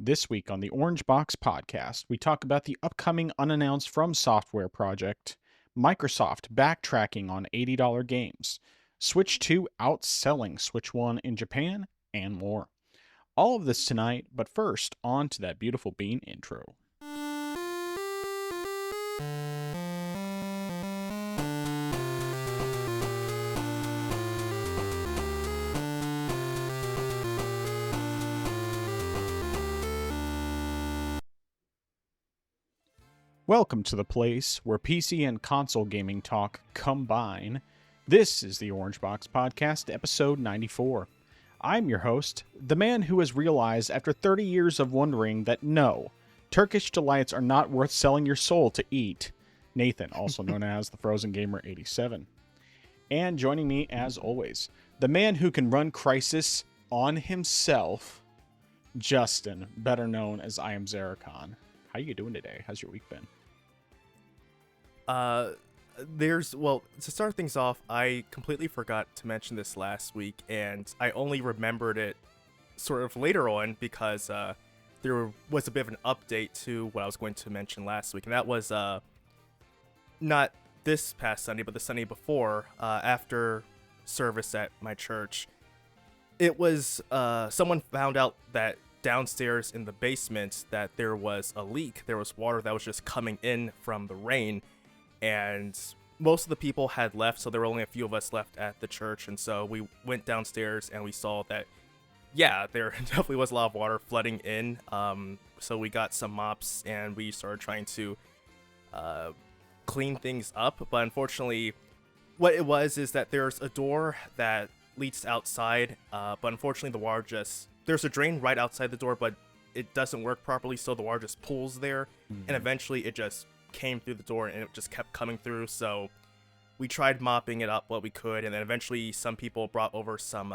This week on the Orange Box podcast, we talk about the upcoming unannounced From Software project, Microsoft backtracking on $80 games, Switch 2 outselling Switch 1 in Japan, and more. All of this tonight, but first, on to that beautiful bean intro. Welcome to the place where PC and console gaming talk combine. This is the Orange Box Podcast, episode 94. I'm your host, the man who has realized after 30 years of wondering that no, Turkish delights are not worth selling your soul to eat. Nathan, also known as the Frozen Gamer 87. And joining me, as always, the man who can run Crisis on himself, Justin, better known as I Am Zaracon. How you doing today? How's your week been? To start things off, I completely forgot to mention this last week, and I only remembered it sort of later on because there was a bit of an update to what I was going to mention last week, and that was not this past Sunday, but the Sunday before, after service at my church. It was someone found out that downstairs in the basement that there was a leak. There was water that was just coming in from the rain, and most of the people had left, so there were only a few of us left at the church. And so we went downstairs and we saw that, yeah, there definitely was a lot of water flooding in. So we got some mops and we started trying to clean things up. But unfortunately, what it was is that there's a door that leads outside, but unfortunately the water there's a drain right outside the door, but it doesn't work properly, so the water just pools there, and eventually it just came through the door and it just kept coming through. So we tried mopping it up what we could, and then eventually some people brought over some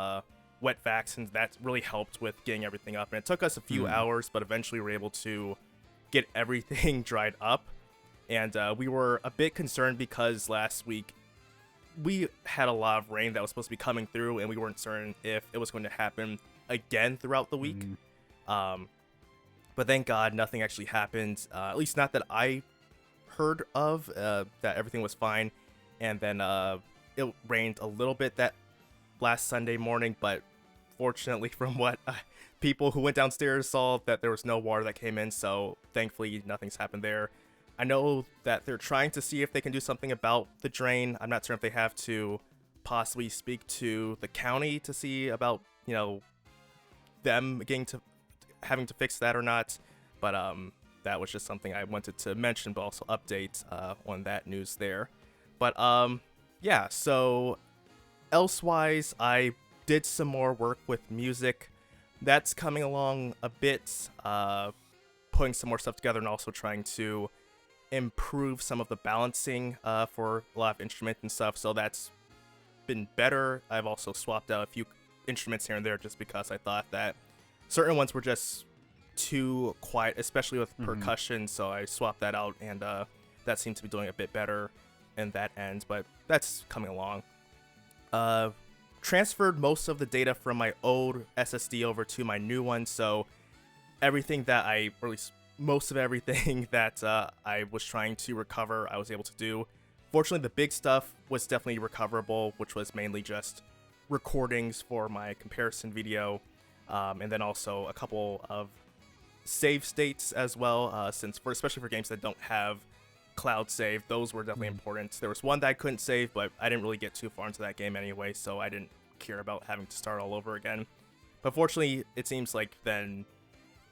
wet vacs, and that really helped with getting everything up. And it took us a few hours, but eventually we were able to get everything dried up. And we were a bit concerned because last week we had a lot of rain that was supposed to be coming through, and we weren't certain if it was going to happen again throughout the week. But thank God nothing actually happened, at least not that I heard of, that everything was fine. And then it rained a little bit that last Sunday morning, but fortunately from what people who went downstairs saw, that there was no water that came in, so thankfully nothing's happened there. I know that they're trying to see if they can do something about the drain. I'm not sure if they have to possibly speak to the county to see about, them having to fix that or not. But that was just something I wanted to mention, but also update on that news there. But yeah, so elsewise, I did some more work with music. That's coming along a bit, putting some more stuff together and also trying to improve some of the balancing for a lot of instruments and stuff. So that's been better. I've also swapped out a few instruments here and there just because I thought that certain ones were just too quiet, especially with percussion, so I swapped that out, and that seemed to be doing a bit better in that end, but that's coming along. Transferred most of the data from my old SSD over to my new one, so everything that or at least most of everything that I was trying to recover, I was able to do. Fortunately, the big stuff was definitely recoverable, which was mainly just recordings for my comparison video, and then also a couple of save states as well, especially for games that don't have cloud save, those were definitely important. There was one that I couldn't save, but I didn't really get too far into that game anyway, so I didn't care about having to start all over again. But fortunately, it seems like then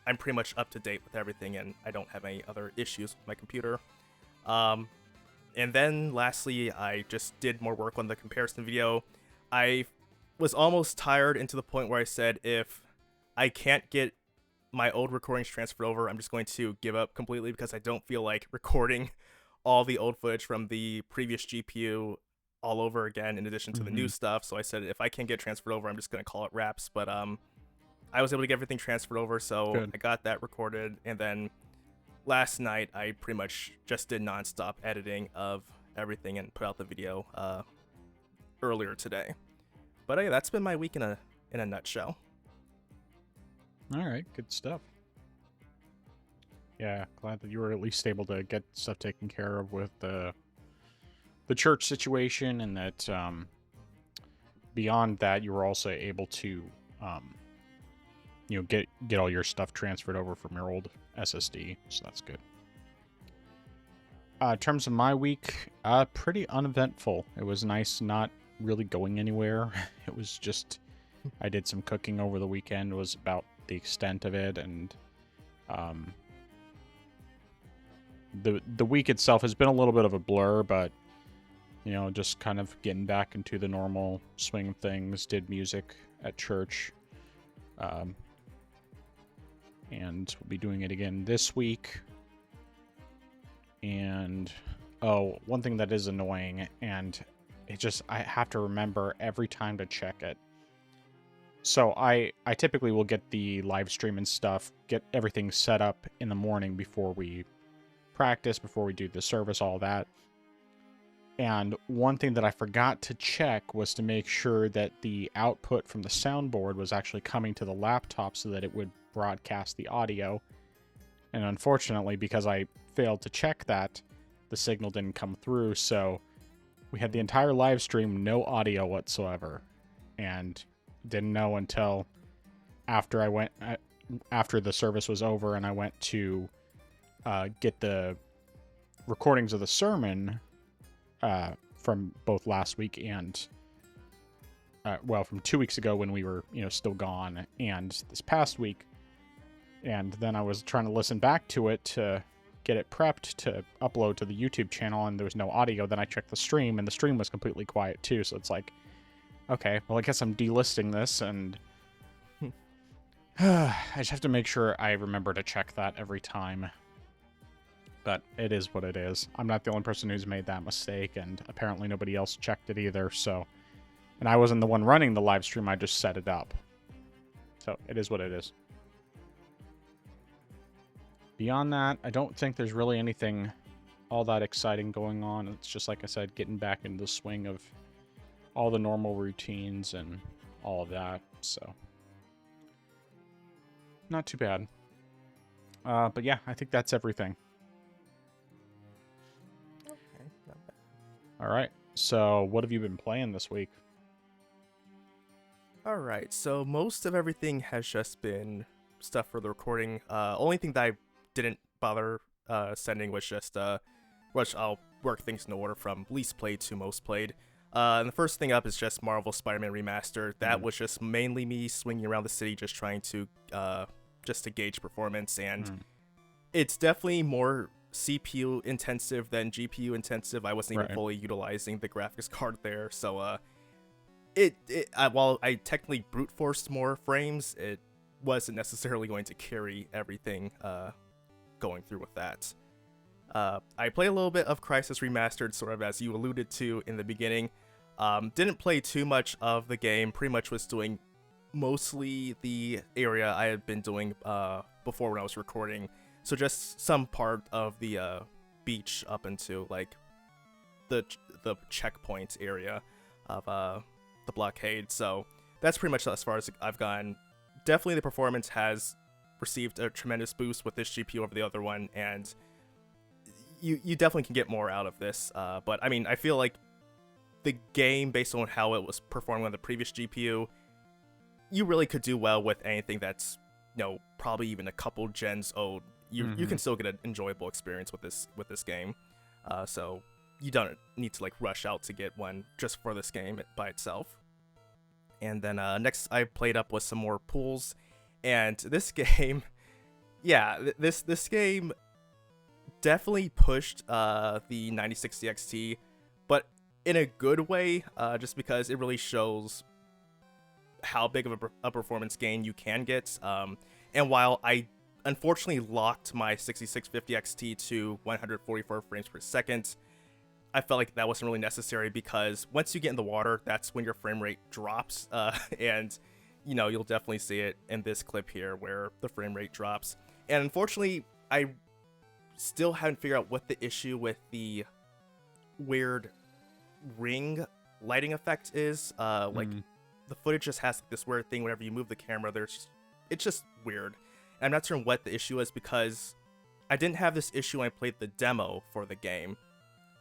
I'm pretty much up to date with everything, and I don't have any other issues with my computer. And then lastly, I just did more work on the comparison video. I was almost tired, and to the point where I said, if I can't get my old recordings transferred over, I'm just going to give up completely, because I don't feel like recording all the old footage from the previous GPU all over again in addition to the new stuff. So I said, if I can't get transferred over, I'm just going to call it wraps. But I was able to get everything transferred over, so good. I got that recorded, and then last night I pretty much just did nonstop editing of everything and put out the video earlier today. But that's been my week in a nutshell. All right, good stuff. Yeah, glad that you were at least able to get stuff taken care of with the church situation, and that beyond that, you were also able to um, get all your stuff transferred over from your old SSD. So that's good. In terms of my week, pretty uneventful. It was nice not really going anywhere. It was just I did some cooking over the weekend. Was about the extent of it, and um, the week itself has been a little bit of a blur, but just kind of getting back into the normal swing of things. Did music at church, and we'll be doing it again this week. And one thing that is annoying, and I have to remember every time to check it. So I typically will get the live stream and stuff, get everything set up in the morning before we practice, before we do the service, all that. And one thing that I forgot to check was to make sure that the output from the soundboard was actually coming to the laptop so that it would broadcast the audio. And unfortunately, because I failed to check that, the signal didn't come through. So we had the entire live stream, no audio whatsoever. And didn't know until after after the service was over and I went to get the recordings of the sermon from both last week and from 2 weeks ago when we were still gone, and this past week. And then I was trying to listen back to it to get it prepped to upload to the YouTube channel, and there was no audio. Then I checked the stream, and the stream was completely quiet too. So it's like, okay, well, I guess I'm delisting this, and I just have to make sure I remember to check that every time. But it is what it is. I'm not the only person who's made that mistake, and apparently nobody else checked it either. So, and I wasn't the one running the live stream. I just set it up. So it is what it is. Beyond that, I don't think there's really anything all that exciting going on. It's just, like I said, getting back into the swing of all the normal routines and all of that. So, not too bad. But yeah, I think that's everything. Okay, not bad. All right. So, what have you been playing this week? All right, so most of everything has just been stuff for the recording. Only thing that I didn't bother sending was just which I'll work things in order from least played to most played. And the first thing up is just Marvel Spider-Man Remastered. That was just mainly me swinging around the city, just trying to gauge performance, and it's definitely more CPU intensive than GPU intensive. I wasn't even fully utilizing the graphics card there, so while I technically brute forced more frames, it wasn't necessarily going to carry everything going through with that. I played a little bit of Crysis Remastered, sort of as you alluded to in the beginning. Didn't play too much of the game, pretty much was doing mostly the area I had been doing before when I was recording. So just some part of the beach up into like the checkpoint area of the blockade. So that's pretty much as far as I've gone. Definitely the performance has received a tremendous boost with this GPU over the other one, and you definitely can get more out of this. But I mean, I feel like the game, based on how it was performing on the previous GPU, you really could do well with anything that's, probably even a couple gens old. You can still get an enjoyable experience with this game. So you don't need to like rush out to get one just for this game by itself. And then next I played up with some more pools, and this game, this game definitely pushed the 9060 XT, but in a good way, just because it really shows how big of a performance gain you can get. And while I unfortunately locked my 6650 XT to 144 frames per second, I felt like that wasn't really necessary, because once you get in the water, that's when your frame rate drops, and you'll definitely see it in this clip here where the frame rate drops. And unfortunately, I still haven't figured out what the issue with the weird ring lighting effect is. Like the footage just has this weird thing whenever you move the camera. It's just weird. And I'm not certain what the issue is, because I didn't have this issue when I played the demo for the game.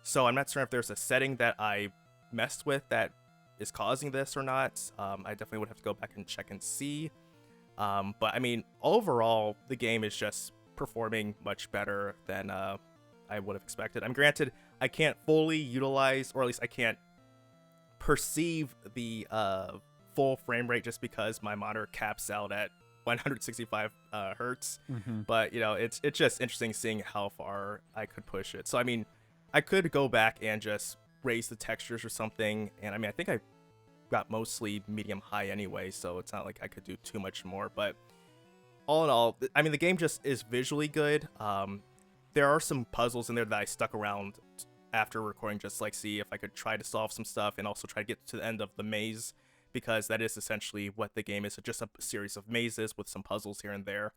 So I'm not certain if there's a setting that I messed with that is causing this or not. I definitely would have to go back and check and see. But I mean, overall, the game is just performing much better than I would have expected. I'm granted, I can't fully utilize, or at least I can't perceive the full frame rate just because my monitor caps out at 165 hertz. But it's just interesting seeing how far I could push it. So I mean, I could go back and just raise the textures or something, and I mean, I think I got mostly medium high anyway, so it's not like I could do too much more. But all in all, I mean, the game just is visually good. There are some puzzles in there that I stuck around after recording, just like see if I could try to solve some stuff and also try to get to the end of the maze, because that is essentially what the game is, just a series of mazes with some puzzles here and there.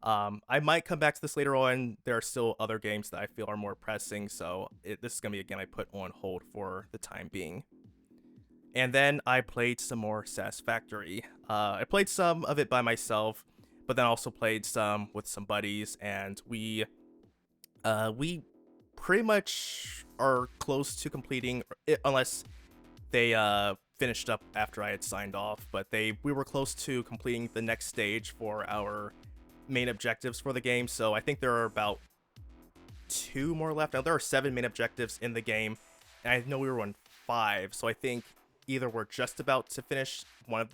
I might come back to this later on. There are still other games that I feel are more pressing, so this is going to be a game I put on hold for the time being. And then I played some more Satisfactory. I played some of it by myself, but then also played some with some buddies, and we pretty much are close to completing it, unless they finished up after I had signed off, but we were close to completing the next stage for our main objectives for the game. So I think there are about 2 more left. Now there are 7 main objectives in the game, and I know we were on 5, so I think either we're just about to finish one of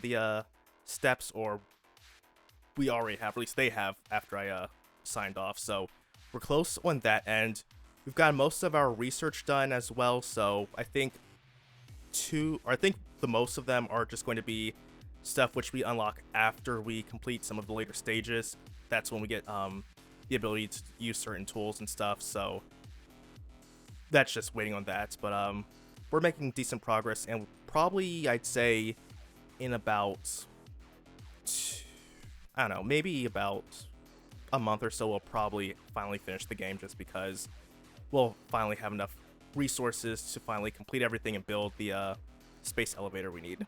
the steps, or we already have, or at least they have after I signed off. So we're close on that end. We've got most of our research done as well, so I think the most of them are just going to be stuff which we unlock after we complete some of the later stages. That's when we get the ability to use certain tools and stuff, so that's just waiting on that. But we're making decent progress, and probably, I'd say, in about, I don't know, maybe about a month or so, we'll probably finally finish the game, just because we'll finally have enough resources to finally complete everything and build the space elevator we need.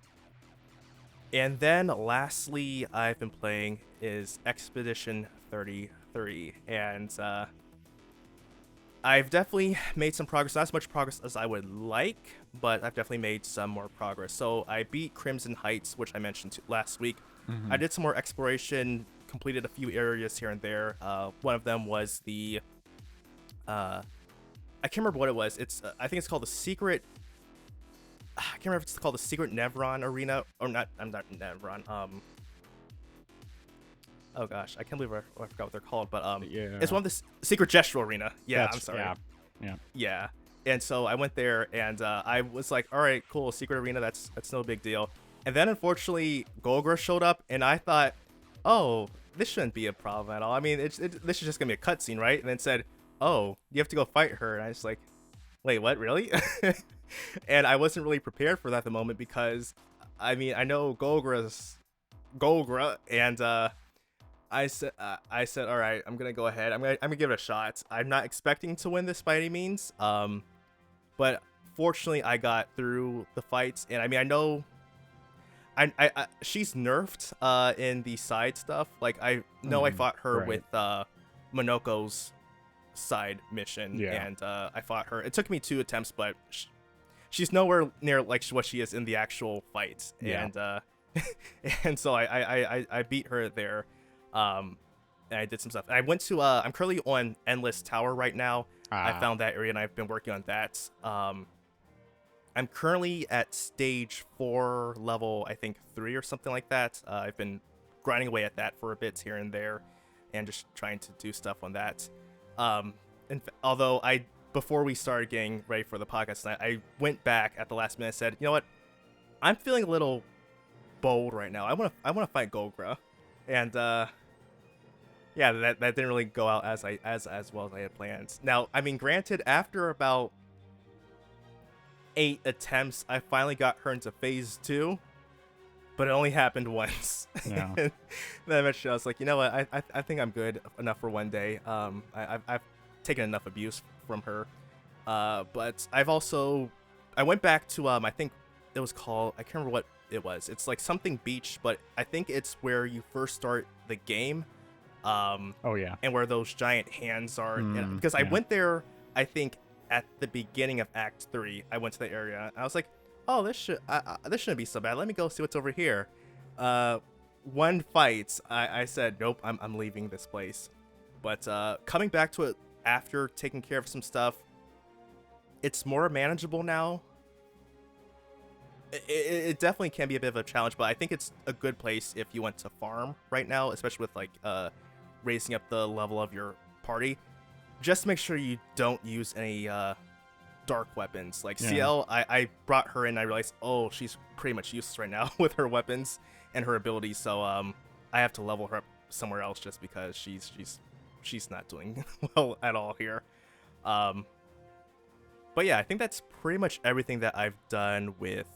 And then lastly, I've been playing is Expedition 33, and I've definitely made some progress. Not as much progress as I would like, but I've definitely made some more progress. So I beat Crimson Heights, which I mentioned last week. I did some more exploration, completed a few areas here and there. One of them was the I can't remember what it was. It's I think it's called the Secret. I can't remember if it's called the Secret Nevron Arena or not. I'm not Nevron. Oh gosh, I can't believe I forgot what they're called. But yeah, it's one of the Secret Gesture Arena. Yeah, I'm sorry. Yeah. And so I went there, and I was like, all right, cool, Secret Arena. That's no big deal. And then unfortunately, Golgra showed up, and I thought, oh, this shouldn't be a problem at all. I mean, this is just gonna be a cutscene, right? And then said, oh, you have to go fight her. And I was like, wait, what, really? And I wasn't really prepared for that at the moment, because I mean, I know Golgra, and I said, all right, I'm gonna go ahead. I'm gonna give it a shot. I'm not expecting to win this by any means, but fortunately, I got through the fights. And I mean, I know, I she's nerfed in the side stuff. Like I know I fought her with Monoko's side mission, and I fought her. It took me 2 attempts, but she's nowhere near like what she is in the actual fight. And and so I beat her there. And I did some stuff. I went to I'm currently on Endless Tower right now. I found that area, and I've been working on that. I'm currently at stage 4, level I think 3 or something like that. I've been grinding away at that for a bit here and there, and just trying to do stuff on that. Although before we started getting ready for the podcast tonight, I went back at the last minute and said, you know what, I'm feeling a little bold right now. I want to fight Golgra, and yeah, that didn't really go out as well as I had planned. Now, I mean, granted, after about 8 attempts, I finally got her into phase 2, but it only happened once. Yeah. Then eventually I was like, you know what, I think I'm good enough for one day. I've taken enough abuse from her. But I went back to I think it was called, I can't remember what it was. It's like something beach, but I think it's where you first start the game. Oh yeah. and where those giant hands are. And, Mm, because I yeah. went there, I think at the beginning of Act 3, I went to the area. And I was like, oh, this shouldn't be so bad. Let me go see what's over here. One fight, I said, nope, I'm leaving this place. But coming back to it after taking care of some stuff, it's more manageable now. It definitely can be a bit of a challenge, but I think it's a good place if you want to farm right now, especially with like raising up the level of your party. Just make sure you don't use any dark weapons. Like Yeah. CL, I brought her in and I realized, oh, she's pretty much useless right now with her weapons and her abilities, so I have to level her up somewhere else just because she's not doing well at all here. But yeah, I think that's pretty much everything that I've done with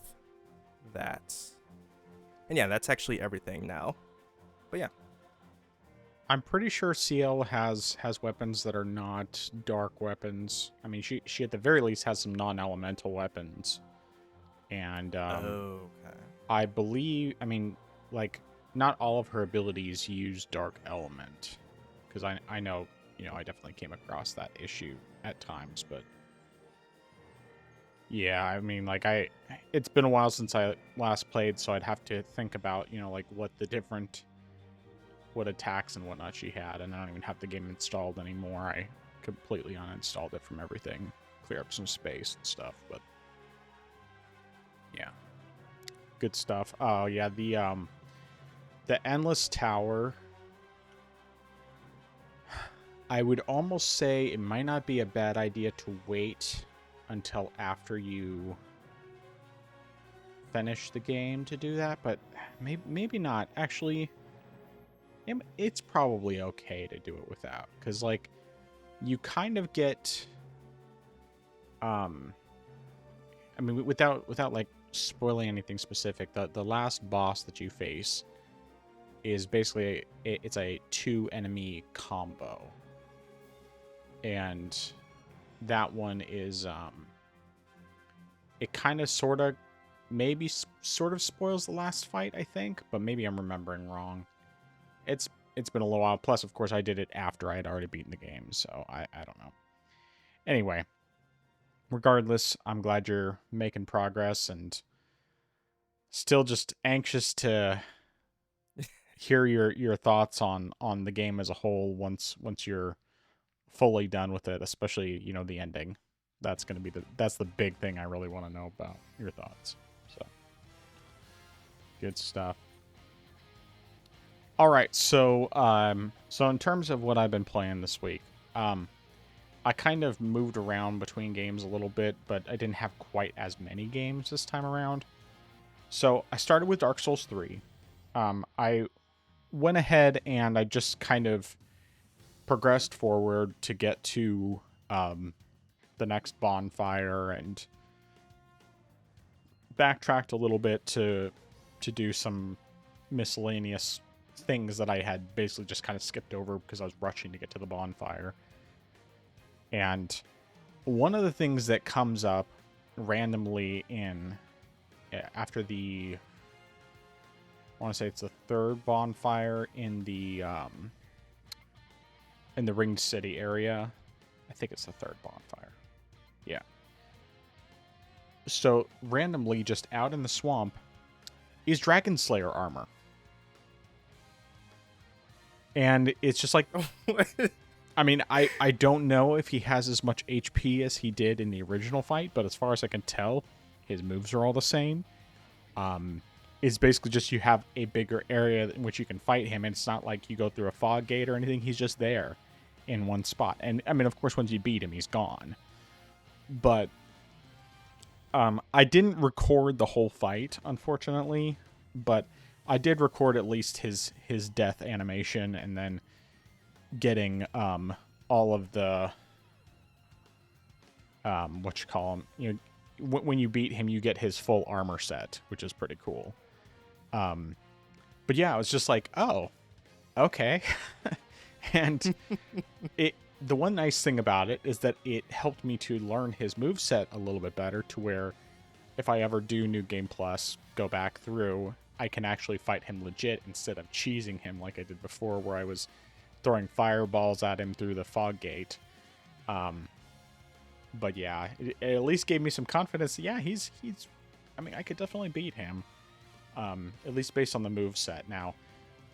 that. And yeah, that's actually everything now. But yeah. I'm pretty sure CL has weapons that are not dark weapons. I mean, she at the very least has some non-elemental weapons, and Okay. I believe, I mean, like, not all of her abilities use dark element, because I know, I definitely came across that issue at times, but yeah, I mean, like, it's been a while since I last played, so I'd have to think about, like, what attacks and whatnot she had, and I don't even have the game installed anymore. I completely uninstalled it from everything, clear up some space and stuff, but yeah, good stuff. Oh yeah, the endless tower, I would almost say it might not be a bad idea to wait until after you finish the game to do that, but maybe not. Actually, it's probably okay to do it without, because like you kind of get I mean, without like spoiling anything specific, the last boss that you face is basically it's a 2 enemy combo, and that one is it kind of sort of maybe sort of spoils the last fight, I think, but maybe I'm remembering wrong. It's been a little while. Plus, of course, I did it after I had already beaten the game, so I don't know. Anyway, regardless, I'm glad you're making progress, and still just anxious to hear your thoughts on the game as a whole once you're fully done with it, especially, the ending. That's going to be that's the big thing I really want to know about your thoughts. So, good stuff. All right, so in terms of what I've been playing this week, I kind of moved around between games a little bit, but I didn't have quite as many games this time around. So I started with Dark Souls 3. I went ahead and I just kind of progressed forward to get to the next bonfire and backtracked a little bit to do some miscellaneous things that I had basically just kind of skipped over because I was rushing to get to the bonfire. And one of the things that comes up randomly after I want to say it's the third bonfire in the Ringed City area. I think it's the third bonfire. Yeah. So randomly, just out in the swamp, is Dragon Slayer armor. And it's just like, I mean, I don't know if he has as much HP as he did in the original fight, but as far as I can tell, his moves are all the same. It's basically just you have a bigger area in which you can fight him, and it's not like you go through a fog gate or anything. He's just there in one spot. And, I mean, of course, once you beat him, he's gone. But I didn't record the whole fight, unfortunately, but I did record at least his death animation, and then getting all of the what you call him, when you beat him, you get his full armor set, which is pretty cool. But yeah, I was just like, oh, okay. And the one nice thing about it is that it helped me to learn his moveset a little bit better, to where if I ever do New Game Plus, go back through, I can actually fight him legit instead of cheesing him like I did before, where I was throwing fireballs at him through the fog gate. But yeah, it at least gave me some confidence. Yeah, he's. I mean, I could definitely beat him. At least based on the move set. Now,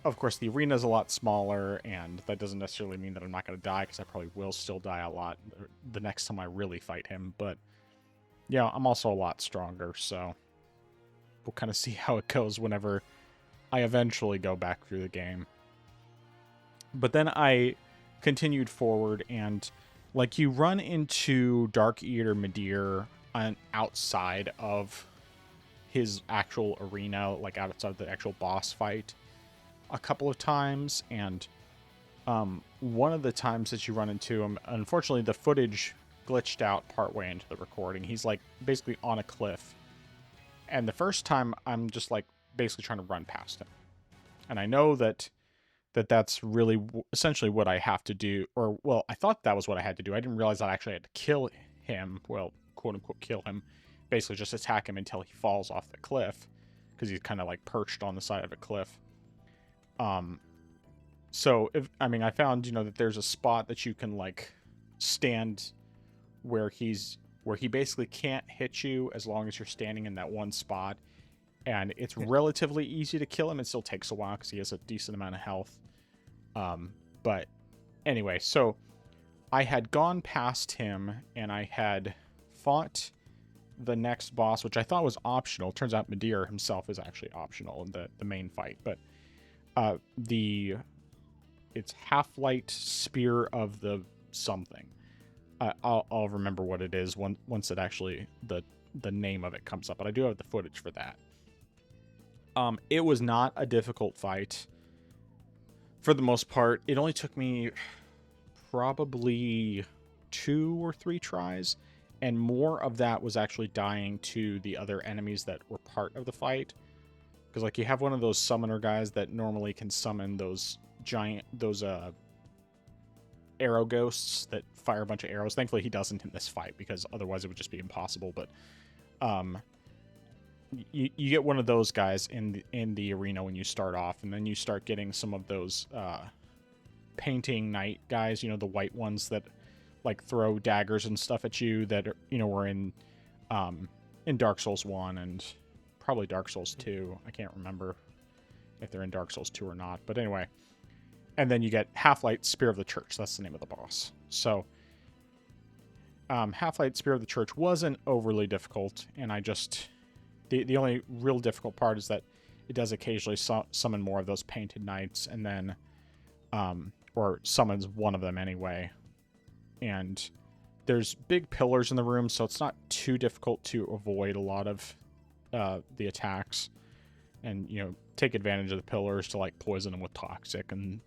of course, the arena is a lot smaller, and that doesn't necessarily mean that I'm not going to die, because I probably will still die a lot the next time I really fight him. But yeah, I'm also a lot stronger, so we'll kind of see how it goes whenever I eventually go back through the game. But then I continued forward, and like you run into Darkeater Midir on outside of his actual arena, like outside of the actual boss fight, a couple of times, and one of the times that you run into him, unfortunately, the footage glitched out partway into the recording. He's like basically on a cliff, and the first time I'm just like basically trying to run past him, and I know that's really essentially what I have to do, or well, I thought that was what I had to do. I didn't realize that I actually had to kill him, well, quote unquote kill him, basically just attack him until he falls off the cliff, because he's kind of like perched on the side of a cliff. So I found, that there's a spot that you can like stand where he basically can't hit you as long as you're standing in that one spot, and it's relatively easy to kill him. It still takes a while because he has a decent amount of health. But anyway, so I had gone past him and I had fought the next boss, which I thought was optional. Turns out Midir himself is actually optional in the main fight, but it's Half-Light Spear of the something. I'll remember what it is once it actually the name of it comes up, but I do have the footage for that. It was not a difficult fight for the most part. It only took me probably 2 or 3 tries, and more of that was actually dying to the other enemies that were part of the fight. Because like you have one of those summoner guys that normally can summon those arrow ghosts that fire a bunch of arrows. Thankfully he doesn't in this fight, because otherwise it would just be impossible. But you get one of those guys in the arena when you start off, and then you start getting some of those painting knight guys, the white ones that like throw daggers and stuff at you, that are, were in Dark Souls 1 and probably Dark Souls 2. I can't remember if they're in Dark Souls 2 or not, but anyway. And then you get Half-Light Spear of the Church. That's the name of the boss. So Half-Light Spear of the Church wasn't overly difficult, and I just the only real difficult part is that it does occasionally summon more of those painted knights, and then or summons one of them anyway. And there's big pillars in the room, so it's not too difficult to avoid a lot of the attacks, and take advantage of the pillars to like poison them with toxic and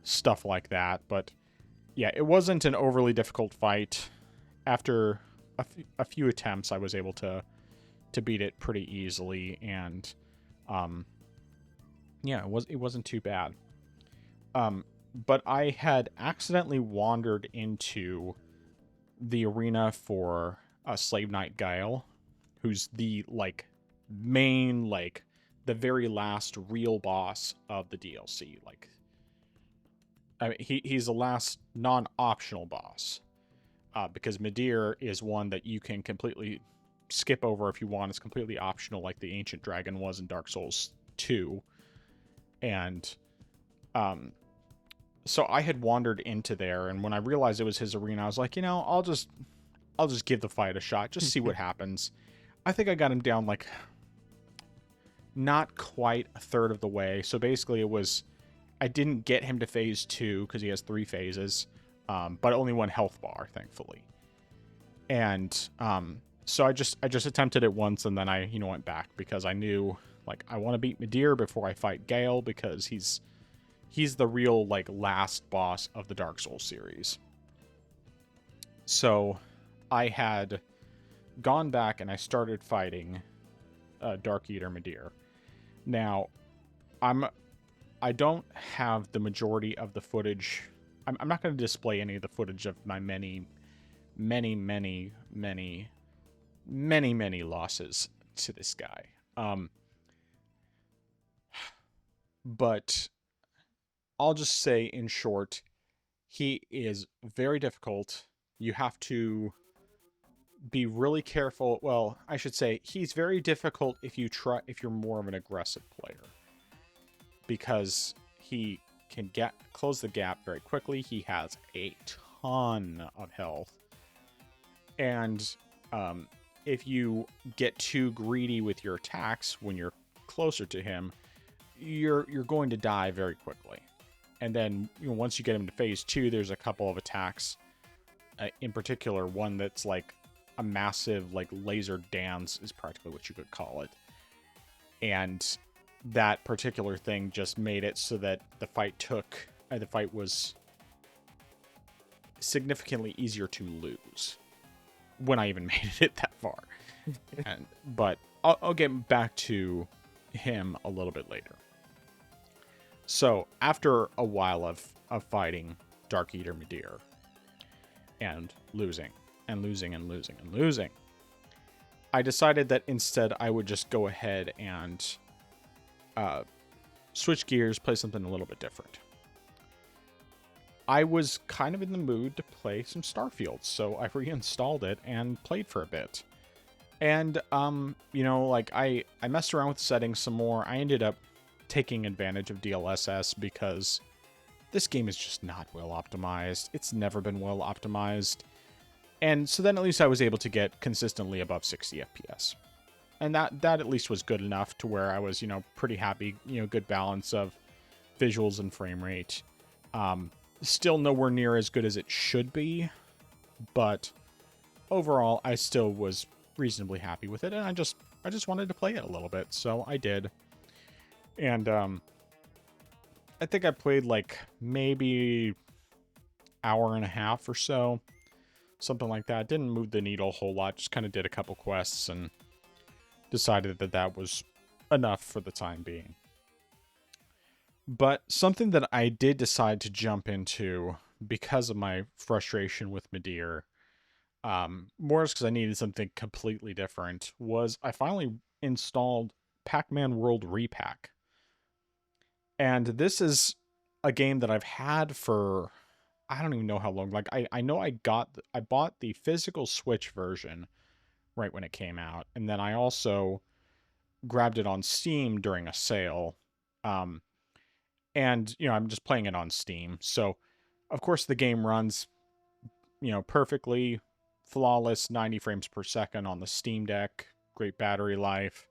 stuff like that. But yeah, it wasn't an overly difficult fight. After a few attempts, I was able to beat it pretty easily, and yeah, it wasn't too bad. But I had accidentally wandered into the arena for Slave Knight Guile, who's the main the very last real boss of the DLC. He's the last non-optional boss, because Midir is one that you can completely skip over if you want. It's completely optional, like the Ancient Dragon was in Dark Souls 2. And so I had wandered into there, and when I realized it was his arena, I was like, I'll just give the fight a shot, just see what happens. I think I got him down not quite a third of the way. So basically I didn't get him to phase 2 because he has 3 phases, but only 1 health bar, thankfully. And so I just attempted it once, and then I went back, because I knew I want to beat Midir before I fight Gale, because he's the real last boss of the Dark Souls series. So I had gone back and I started fighting Darkeater Midir. Now I don't have the majority of the footage. I'm not going to display any of the footage of my many losses to this guy. But I'll just say in short, he is very difficult. You have to be really careful. Well, I should say he's very difficult if you're more of an aggressive player, because he can close the gap very quickly. He has a ton of health, and if you get too greedy with your attacks when you're closer to him, you're going to die very quickly. And then once you get him to phase 2, there's a couple of attacks, in particular one that's like a massive like laser dance is practically what you could call it. And that particular thing just made it so that the fight was significantly easier to lose when I even made it that far. But I'll get back to him a little bit later. So after a while of fighting Darkeater Midir and losing, I decided that instead I would just go ahead and switch gears, play something a little bit different. I was kind of in the mood to play some Starfield, so I reinstalled it and played for a bit. And, I messed around with the settings some more. I ended up taking advantage of DLSS because this game is just not well optimized. It's never been well optimized. And so then at least I was able to get consistently above 60 FPS. And that at least was good enough to where I was, pretty happy, good balance of visuals and frame rate. Still nowhere near as good as it should be, but overall I still was reasonably happy with it, and I just wanted to play it a little bit, so I did. And I think I played like maybe hour and a half or so, something like that. Didn't move the needle a whole lot, just kind of did a couple quests and decided that was enough for the time being. But something that I did decide to jump into because of my frustration with Midir, more because I needed something completely different, was I finally installed Pac-Man World Repack. And this is a game that I've had for, I don't even know how long. Like, I know I bought the physical Switch version right when it came out. And then I also grabbed it on Steam during a sale. And, I'm just playing it on Steam. So, of course, the game runs, perfectly flawless, 90 frames per second on the Steam Deck. Great battery life.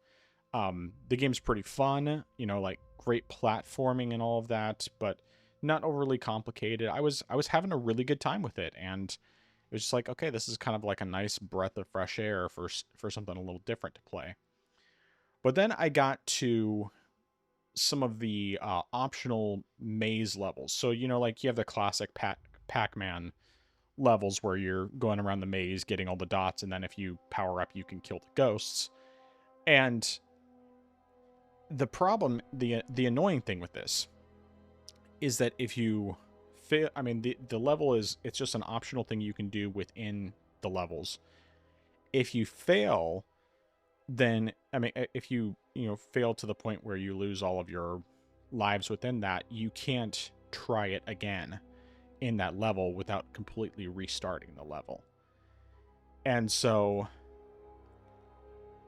The game's pretty fun, like great platforming and all of that, but not overly complicated. I was having a really good time with it, and it was just like, okay, this is kind of like a nice breath of fresh air for something a little different to play. But then I got to some of the optional maze levels. So, like you have the classic Pac-Man levels where you're going around the maze getting all the dots, and then if you power up you can kill the ghosts. And the problem, the annoying thing with this is that if you fail, the level it's just an optional thing you can do within the levels. If you fail, then if you fail to the point where you lose all of your lives within that, you can't try it again in that level without completely restarting the level. And so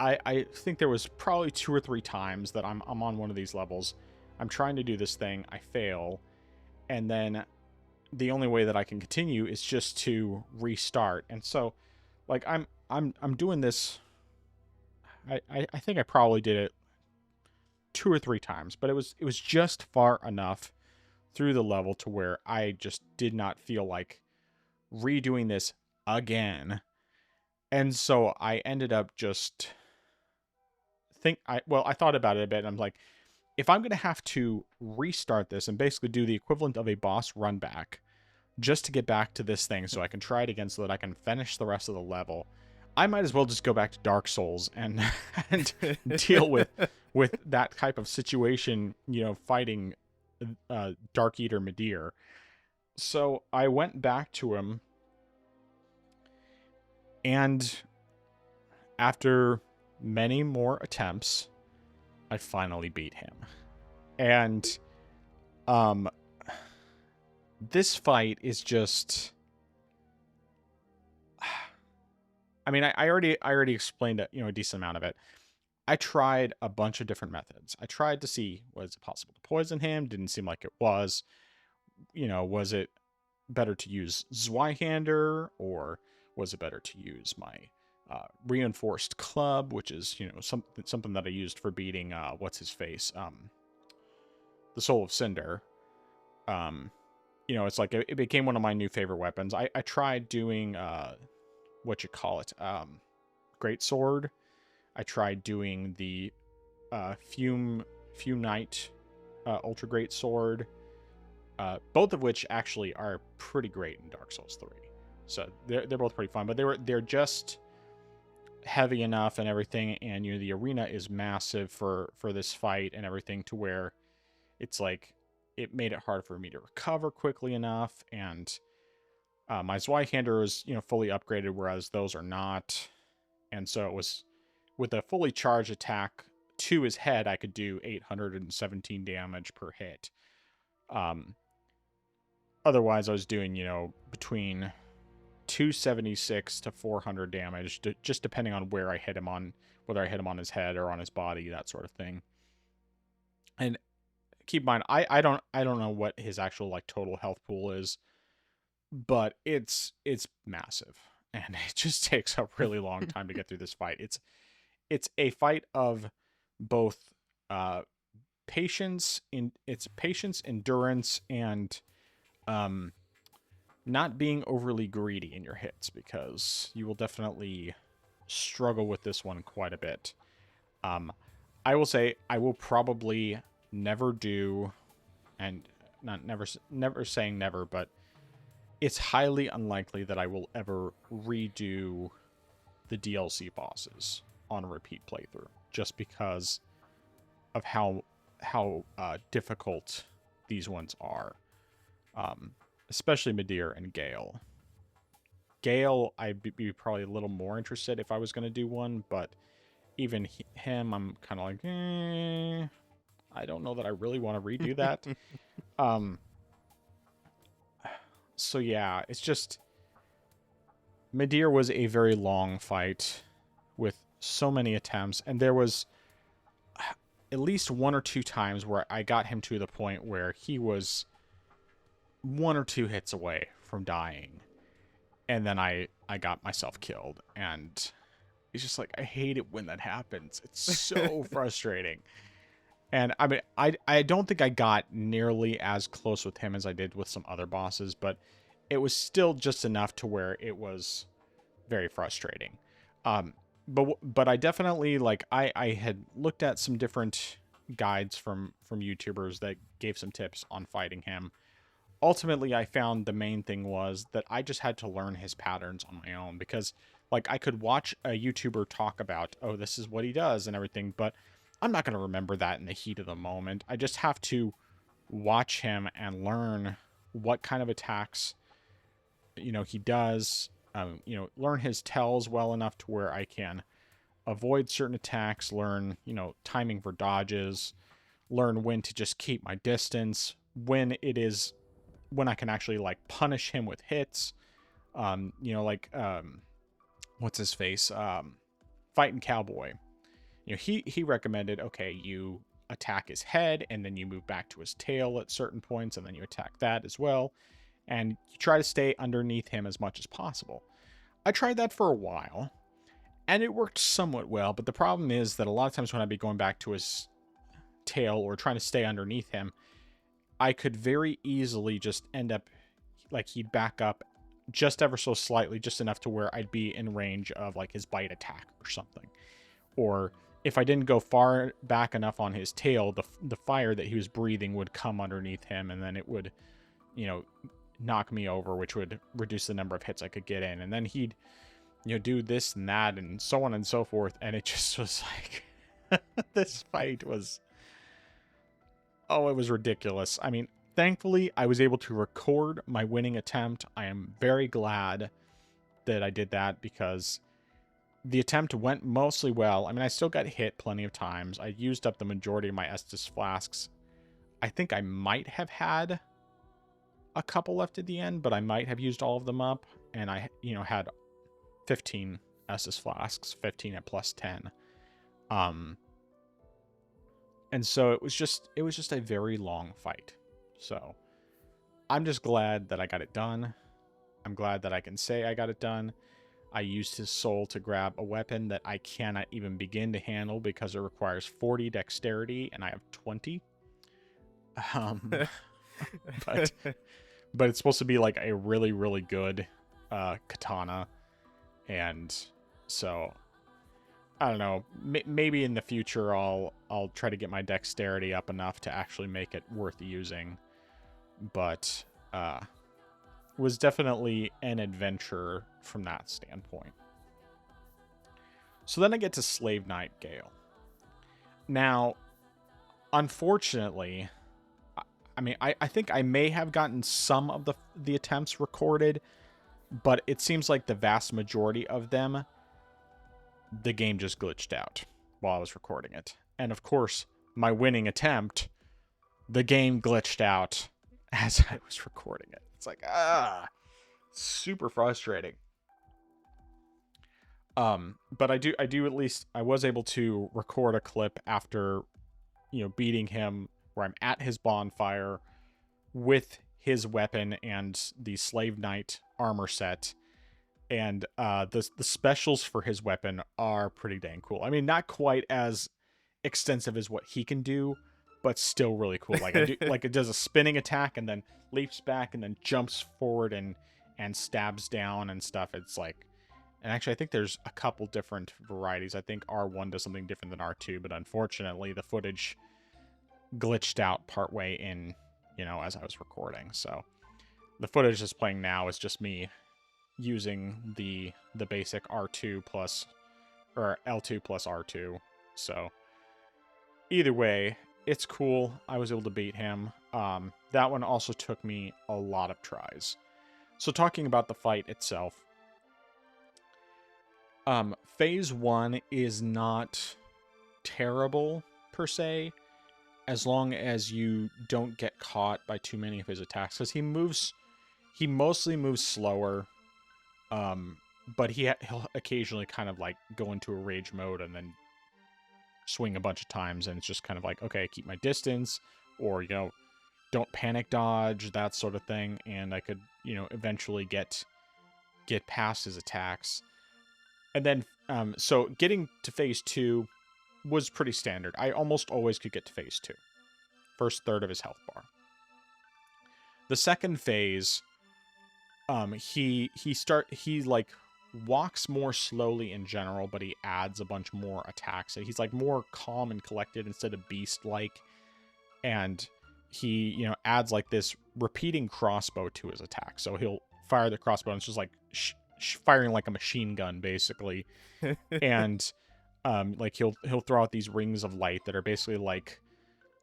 I think there was probably 2 or 3 times that I'm on one of these levels. I'm trying to do this thing, I fail, and then the only way that I can continue is just to restart. And so, like, I'm doing this. I think I probably did it 2 or 3 times, but it was just far enough through the level to where I just did not feel like redoing this again. And so I ended up just I thought about it a bit, and I'm like, if I'm going to have to restart this and basically do the equivalent of a boss run back just to get back to this thing so I can try it again so that I can finish the rest of the level, I might as well just go back to Dark Souls and deal with that type of situation, fighting Darkeater Midir. So I went back to him, and after many more attempts, I finally beat him. And This fight is just, I mean, I already explained a decent amount of it. I tried a bunch of different methods. I tried to see, was it possible to poison him? Didn't seem like it was. Was it better to use Zweihander, or was it better to use my reinforced club, which is something that I used for beating what's his face, the Soul of Cinder. It's like it became one of my new favorite weapons. I tried doing what you call it, Great Sword. I tried doing the Fume Knight Ultra Great Sword, both of which actually are pretty great in Dark Souls 3. So they're both pretty fun, but they're just heavy enough and everything, and the arena is massive for this fight and everything, to where it's like it made it hard for me to recover quickly enough, and my Zweihander is fully upgraded, whereas those are not. And so it was, with a fully charged attack to his head, I could do 817 damage per hit. Otherwise, I was doing, between 276 to 400 damage, just depending on where I hit him on, whether I hit him on his head or on his body, that sort of thing. And keep in mind, I don't know what his actual like total health pool is, but it's massive, and it just takes a really long time to get through this fight. It's a fight of both patience, endurance, and not being overly greedy in your hits, because you will definitely struggle with this one quite a bit. I will say I will probably never do, and not never saying never, but it's highly unlikely that I will ever redo the DLC bosses on a repeat playthrough, just because of how difficult these ones are. Especially Midir and Gale. Gale, I'd be probably a little more interested if I was going to do one, but even him, I'm kind of like, I don't know that I really want to redo that. So yeah, it's just, Midir was a very long fight with so many attempts, and there was at least one or two times where I got him to the point where he was one or two hits away from dying, and then I got myself killed, and it's just like, I hate it when that happens. It's so frustrating. And I mean, I don't think I got nearly as close with him as I did with some other bosses, but it was still just enough to where it was very frustrating. But I definitely, like, I had looked at some different guides from YouTubers that gave some tips on fighting him. Ultimately, I found the main thing was that I just had to learn his patterns on my own, because like I could watch a YouTuber talk about, oh, this is what he does and everything, but I'm not going to remember that in the heat of the moment. I just have to watch him and learn what kind of attacks, he does, learn his tells well enough to where I can avoid certain attacks, learn, timing for dodges, learn when to just keep my distance, when I can actually like punish him with hits. What's his face? Fighting Cowboy. He recommended, okay, you attack his head and then you move back to his tail at certain points, and then you attack that as well, and you try to stay underneath him as much as possible. I tried that for a while, and it worked somewhat well, but the problem is that a lot of times when I'd be going back to his tail or trying to stay underneath him, I could very easily just end up, like, he'd back up just ever so slightly, just enough to where I'd be in range of like his bite attack or something. Or if I didn't go far back enough on his tail, the fire that he was breathing would come underneath him, and then it would, knock me over, which would reduce the number of hits I could get in. And then he'd, do this and that and so on and so forth. And it just was like, this fight was, it was ridiculous. I mean, thankfully, I was able to record my winning attempt. I am very glad that I did that, because the attempt went mostly well. I mean, I still got hit plenty of times. I used up the majority of my Estus flasks. I think I might have had a couple left at the end, but I might have used all of them up, and I, had 15 Estus flasks, 15 at plus 10. And so it was just a very long fight. So I'm just glad that I got it done. I'm glad that I can say I got it done. I used his soul to grab a weapon that I cannot even begin to handle because it requires 40 dexterity and I have 20. But it's supposed to be like a really, really good katana. And so I don't know. Maybe in the future I'll try to get my dexterity up enough to actually make it worth using. But was definitely an adventure from that standpoint. So then I get to Slave Knight Gale. Now, unfortunately, I think I may have gotten some of the attempts recorded, but it seems like the vast majority of them, the game just glitched out while I was recording it. And of course, my winning attempt, the game glitched out as I was recording it. It's like, super frustrating. But I was able to record a clip after, beating him where I'm at his bonfire with his weapon and the Slave Knight armor set. And the specials for his weapon are pretty dang cool. I mean, not quite as extensive as what he can do, but still really cool. Like it does a spinning attack and then leaps back and then jumps forward and stabs down and stuff. It's like, and actually I think there's a couple different varieties. I think R1 does something different than R2, but unfortunately the footage glitched out partway in, as I was recording. So the footage that's playing now is just me using the basic R2 plus, or L2 plus R2. So either way, it's cool. I was able to beat him. That one also took me a lot of tries. So talking about the fight itself, phase 1 is not terrible per se, as long as you don't get caught by too many of his attacks, because he mostly moves slower, but he'll occasionally kind of like go into a rage mode and then swing a bunch of times, and it's just kind of like, okay, keep my distance, or don't panic dodge, that sort of thing, and I could eventually get past his attacks. And then so getting to phase 2 was pretty standard. I almost always could get to phase 2, first third of his health bar. The second phase, he like walks more slowly in general, but he adds a bunch more attacks. He's like more calm and collected instead of beast-like, and he adds like this repeating crossbow to his attack. So he'll fire the crossbow and it's just like firing like a machine gun basically. And like he'll throw out these rings of light that are basically like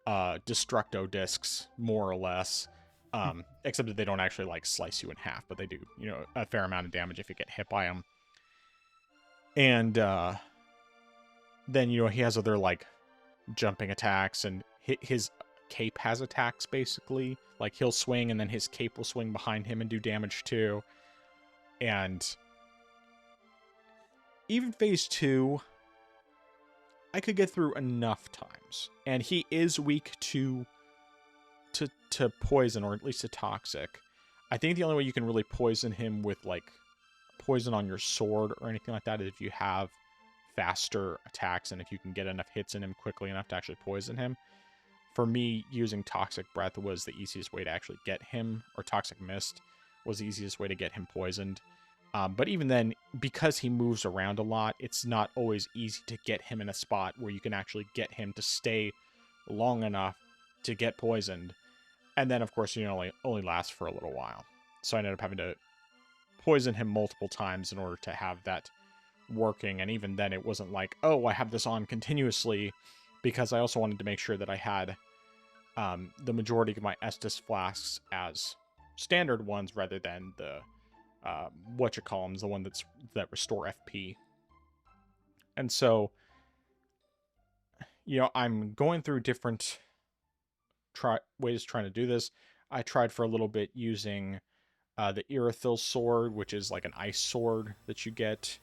destructo discs, more or less, except that they don't actually like slice you in half, but they do a fair amount of damage if you get hit by them. And then he has other like jumping attacks, and his cape has attacks basically. Like he'll swing and then his cape will swing behind him and do damage too. And even phase 2, I could get through enough times. And he is weak to poison, or at least to toxic. I think the only way you can really poison him with like poison on your sword or anything like that is if you have faster attacks and if you can get enough hits in him quickly enough to actually poison him. For me, using Toxic Breath was the easiest way to actually get him, or Toxic Mist was the easiest way to get him poisoned. But even then, because he moves around a lot, it's not always easy to get him in a spot where you can actually get him to stay long enough to get poisoned. And then, of course, only lasts for a little while. So I ended up having to poison him multiple times in order to have that working. And even then, it wasn't like, oh, I have this on continuously, because I also wanted to make sure that I had the majority of my Estus flasks as standard ones rather than the the one that restore FP. And so I'm going through different ways trying to do this. I tried for a little bit using the Irithyll sword, which is like an ice sword that you get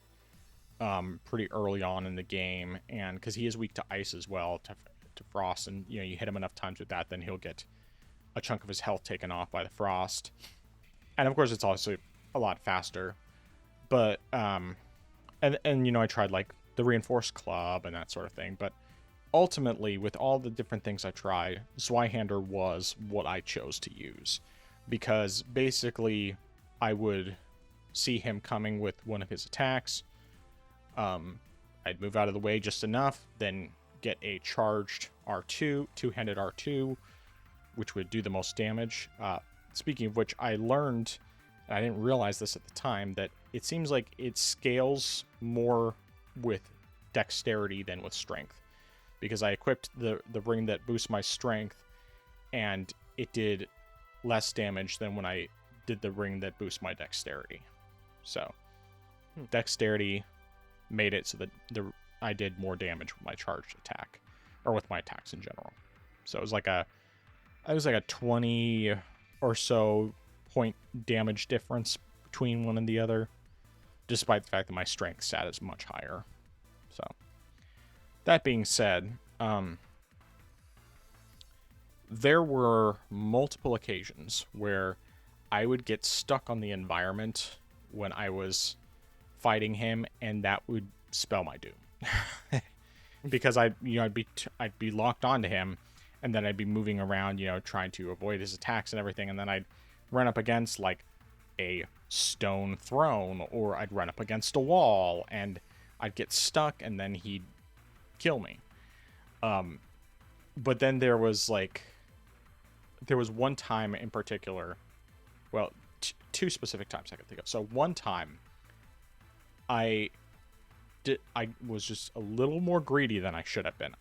pretty early on in the game, and because he is weak to ice as well, to frost, and you hit him enough times with that, then he'll get a chunk of his health taken off by the frost. And of course, it's also a lot faster. But and I tried like the reinforced club and that sort of thing. But ultimately, with all the different things I tried, Zweihander was what I chose to use, because basically I would see him coming with one of his attacks. I'd move out of the way just enough, then get a charged R2, two-handed R2, which would do the most damage. Speaking of which, I learned, I didn't realize this at the time, that it seems like it scales more with dexterity than with strength. Because I equipped the ring that boosts my strength, and it did less damage than when I did the ring that boosts my dexterity. So, dexterity made it so that I did more damage with my charged attack, or with my attacks in general. So it was like a 20 or so point damage difference between one and the other, despite the fact that my strength stat is much higher. So that being said, there were multiple occasions where I would get stuck on the environment when I was fighting him, and that would spell my doom. Because I'd be locked onto him, and then I'd be moving around, trying to avoid his attacks and everything, and then I'd run up against like a stone throne, or I'd run up against a wall, and I'd get stuck, and then he'd kill me. But then there was one time in particular, well, two specific times I could think of. So one time, I was just a little more greedy than I should have been.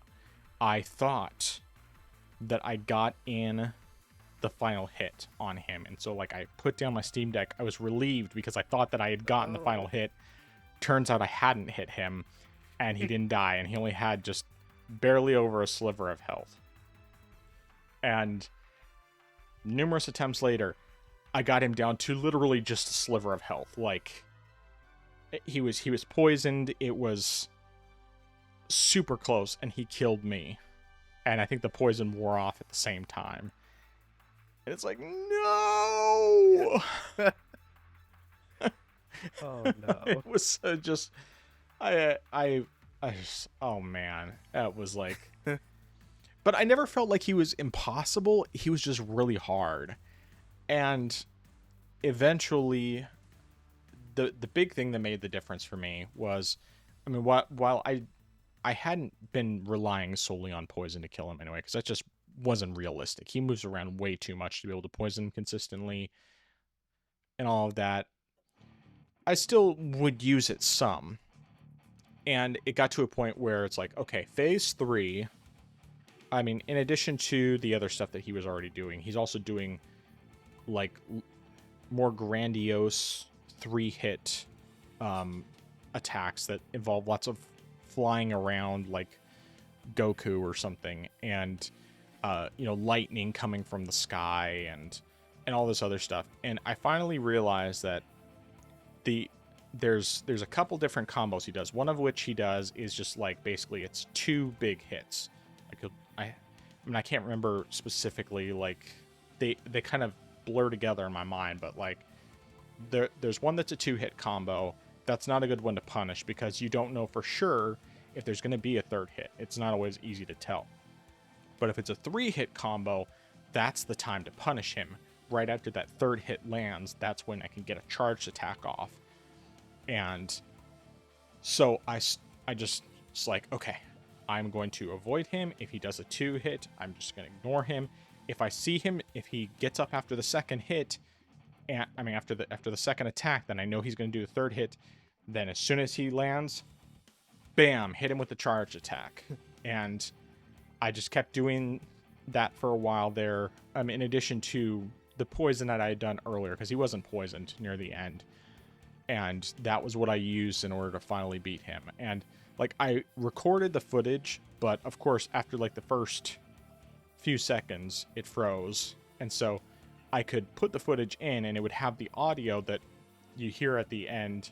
I thought that I got in the final hit on him, and so I put down my Steam Deck. I was relieved because I thought that I had gotten the final hit. Turns out I hadn't hit him, and he didn't die, and he only had just barely over a sliver of health. And numerous attempts later, I got him down to literally just a sliver of health. He was poisoned. It was super close, and he killed me. And I think the poison wore off at the same time. And it's like, no! Oh, no. It was just... oh, man. That was like... But I never felt like he was impossible. He was just really hard. And eventually... The big thing that made the difference for me was, while I hadn't been relying solely on poison to kill him anyway, because that just wasn't realistic. He moves around way too much to be able to poison consistently and all of that. I still would use it some. And it got to a point where it's like, okay, phase 3, in addition to the other stuff that he was already doing, he's also doing, more grandiose 3-hit attacks that involve lots of flying around like Goku or something, and lightning coming from the sky and all this other stuff. And I finally realized that there's a couple different combos he does. One of which he does is just basically it's 2 big hits. I can't remember specifically, they kind of blur together in my mind, but there's one that's a 2-hit combo. That's not a good one to punish because you don't know for sure if there's going to be a 3rd hit. It's not always easy to tell. But if it's a 3-hit combo, that's the time to punish him. Right after that 3rd hit lands, that's when I can get a charged attack off. And so I just okay, I'm going to avoid him. If he does a 2-hit, I'm just going to ignore him. If I see him, if he gets up after the 2nd hit, and after the 2nd attack, then I know he's going to do the 3rd hit. Then as soon as he lands, bam, hit him with the charged attack. And I just kept doing that for a while there. In addition to the poison that I had done earlier, because he wasn't poisoned near the end. And that was what I used in order to finally beat him. And I recorded the footage, but of course after the first few seconds it froze. And so I could put the footage in and it would have the audio that you hear at the end,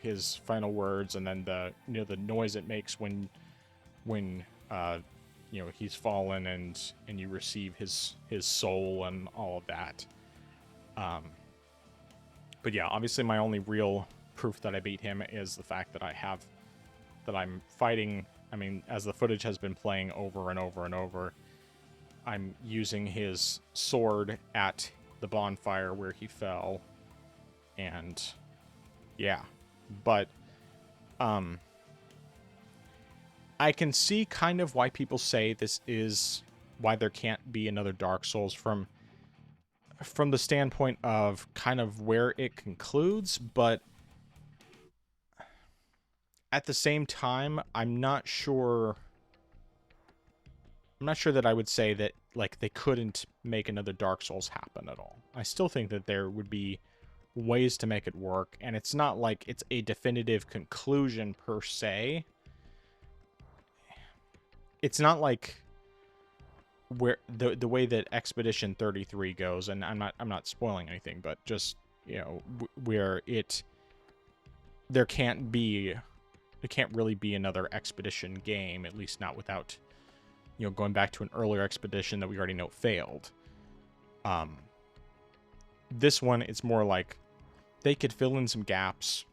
his final words, and then the noise it makes when he's fallen and you receive his soul and all of that. But yeah, obviously my only real proof that I beat him is the fact that I'm fighting. I mean, as the footage has been playing over and over and over, I'm using his sword at the bonfire where he fell. And yeah, but I can see kind of why people say this is why there can't be another Dark Souls from the standpoint of kind of where it concludes, but at the same time, I'm not sure that I would say that like they couldn't make another Dark Souls happen at all. I still think that there would be ways to make it work, and it's not like it's a definitive conclusion per se. It's not like where the way that Expedition 33 goes, and I'm not spoiling anything, but just, where there can't really be another Expedition game, at least not without going back to an earlier Expedition that we already know failed. This one, it's more like they could fill in some gaps.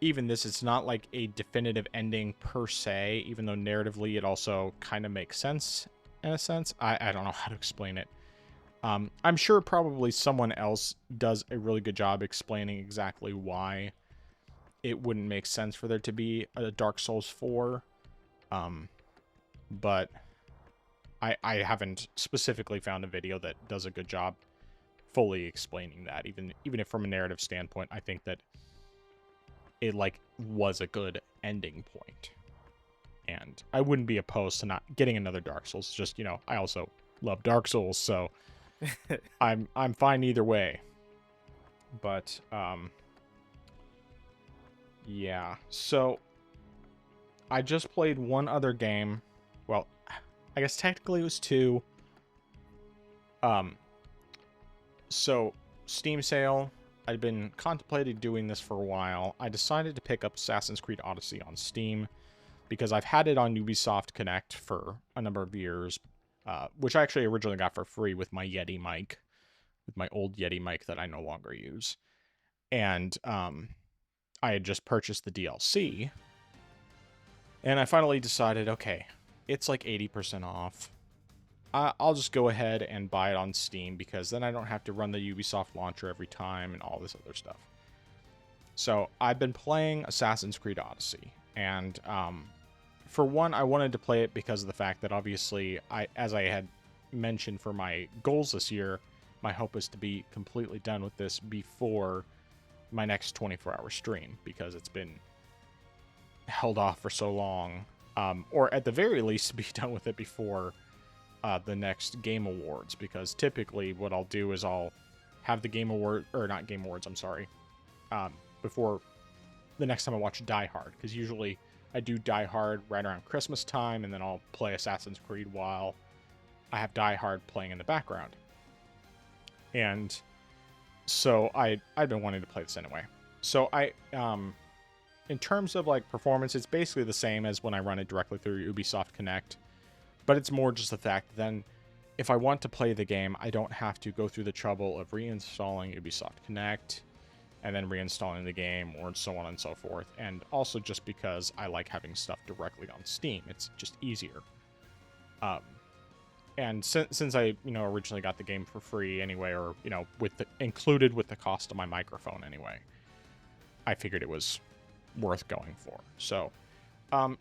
Even this, it's not like a definitive ending per se, even though narratively it also kind of makes sense in a sense. I don't know how to explain it. I'm sure probably someone else does a really good job explaining exactly why it wouldn't make sense for there to be a Dark Souls 4. But I haven't specifically found a video that does a good job fully explaining that. Even if from a narrative standpoint, I think that it was a good ending point. And I wouldn't be opposed to not getting another Dark Souls. Just, I also love Dark Souls, so I'm fine either way. But yeah. So I just played one other game. Well, I guess technically it was two. So Steam sale. I'd been contemplating doing this for a while. I decided to pick up Assassin's Creed Odyssey on Steam because I've had it on Ubisoft Connect for a number of years, which I actually originally got for free with my Yeti mic, with my old Yeti mic that I no longer use. And I had just purchased the DLC, and I finally decided, okay, it's like 80% off. I'll just go ahead and buy it on Steam because then I don't have to run the Ubisoft launcher every time and all this other stuff. So I've been playing Assassin's Creed Odyssey, and for one, I wanted to play it because of the fact that obviously, as I had mentioned for my goals this year, my hope is to be completely done with this before my next 24-hour stream, because it's been held off for so long, or at the very least be done with it before the next Game Awards, because typically what I'll do is I'll have the Game Award, or not Game Awards, I'm sorry, before the next time I watch Die Hard, because usually I do Die Hard right around Christmas time, and then I'll play Assassin's Creed while I have Die Hard playing in the background. And so I've been wanting to play this anyway. So in terms of performance, it's basically the same as when I run it directly through Ubisoft Connect. But it's more just the fact that then if I want to play the game, I don't have to go through the trouble of reinstalling Ubisoft Connect and then reinstalling the game, or so on and so forth. And also just because I like having stuff directly on Steam. It's just easier. And since I, originally got the game for free anyway, or, included with the cost of my microphone anyway, I figured it was worth going for. So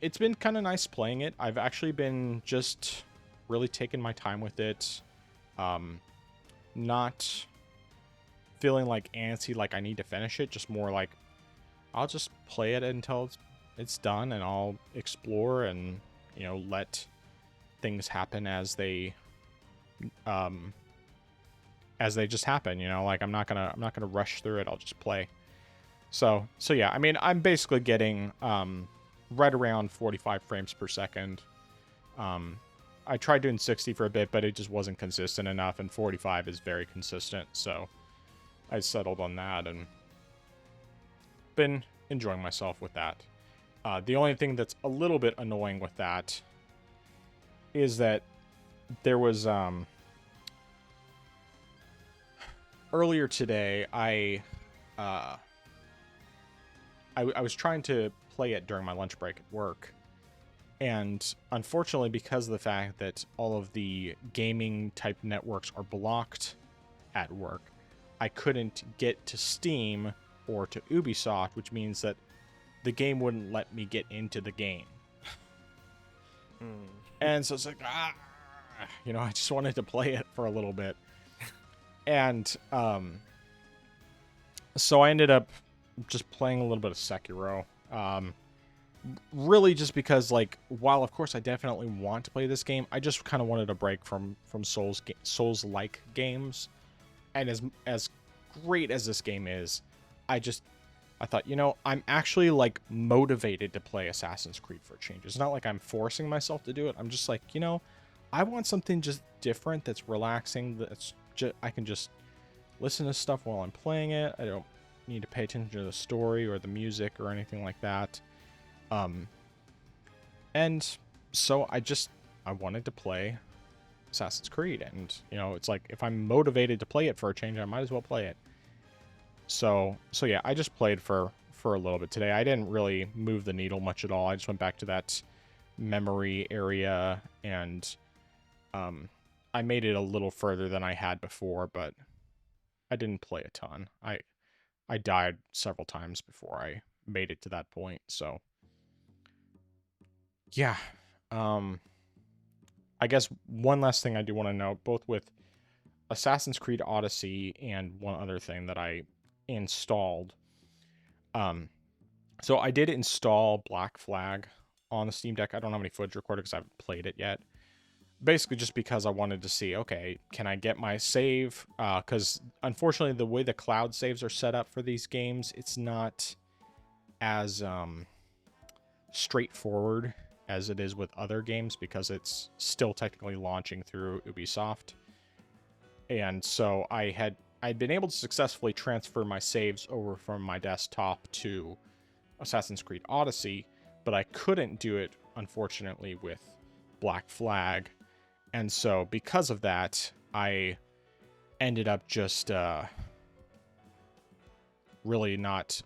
it's been kind of nice playing it. I've actually been just really taking my time with it. Not feeling antsy, I need to finish it. Just more I'll just play it until it's done, and I'll explore and, let things happen as they just happen. I'm not gonna rush through it. I'll just play. So yeah, I mean, I'm basically getting right around 45 frames per second. I tried doing 60 for a bit, but it just wasn't consistent enough, and 45 is very consistent, so I settled on that and been enjoying myself with that. The only thing that's a little bit annoying with that is that there was earlier today I was trying to play it during my lunch break at work, and unfortunately, because of the fact that all of the gaming type networks are blocked at work, I couldn't get to Steam or to Ubisoft, which means that the game wouldn't let me get into the game. And so it's like, I just wanted to play it for a little bit. And so I ended up just playing a little bit of Sekiro. Really just because, like, while of course I definitely want to play this game, I just kind of wanted a break from Souls-like games. And as great as this game is, I thought, I'm actually, like, motivated to play Assassin's Creed for a change. It's not like I'm forcing myself to do it. I'm just like, I want something just different that's relaxing, I can just listen to stuff while I'm playing it. I don't need to pay attention to the story or the music or anything like that. And so I wanted to play Assassin's Creed, and, it's like, if I'm motivated to play it for a change, I might as well play it. So yeah, I just played for a little bit today. I didn't really move the needle much at all. I just went back to that memory area, and I made it a little further than I had before, but I didn't play a ton. I died several times before I made it to that point, so yeah. I guess one last thing I do want to note, both with Assassin's Creed Odyssey and one other thing that I installed. So I did install Black Flag on the Steam Deck. I don't have any footage recorded because I haven't played it yet. Basically just because I wanted to see, okay, can I get my save? Because unfortunately, the way the cloud saves are set up for these games, it's not as straightforward as it is with other games, because it's still technically launching through Ubisoft. And so I'd been able to successfully transfer my saves over from my desktop to Assassin's Creed Odyssey, but I couldn't do it, unfortunately, with Black Flag. And so because of that, I ended up just really not...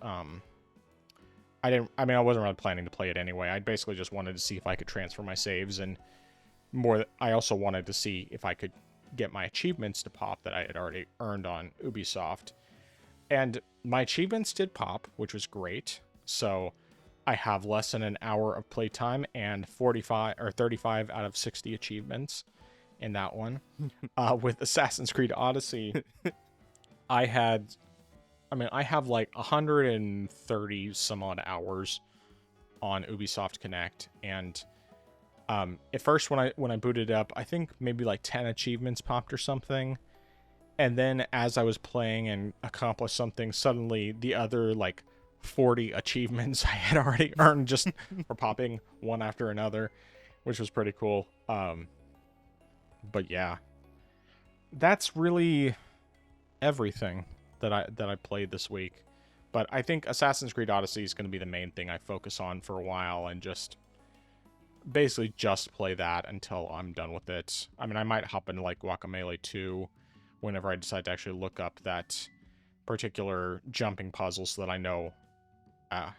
I wasn't really planning to play it anyway. I basically just wanted to see if I could transfer my saves, and I also wanted to see if I could get my achievements to pop that I had already earned on Ubisoft. And my achievements did pop, which was great. So I have less than an hour of playtime and 35 out of 60 achievements in that one. With Assassin's Creed Odyssey, I have like 130 some odd hours on Ubisoft Connect, and at first when I booted it up, I think maybe like 10 achievements popped or something, and then as I was playing and accomplished something, suddenly the other like 40 achievements I had already earned just were popping one after another, which was pretty cool. But yeah, that's really everything that I played this week. But I think Assassin's Creed Odyssey is going to be the main thing I focus on for a while, and just basically just play that until I'm done with it. I mean, I might hop into like Guacamelee 2 whenever I decide to actually look up that particular jumping puzzle, so that I know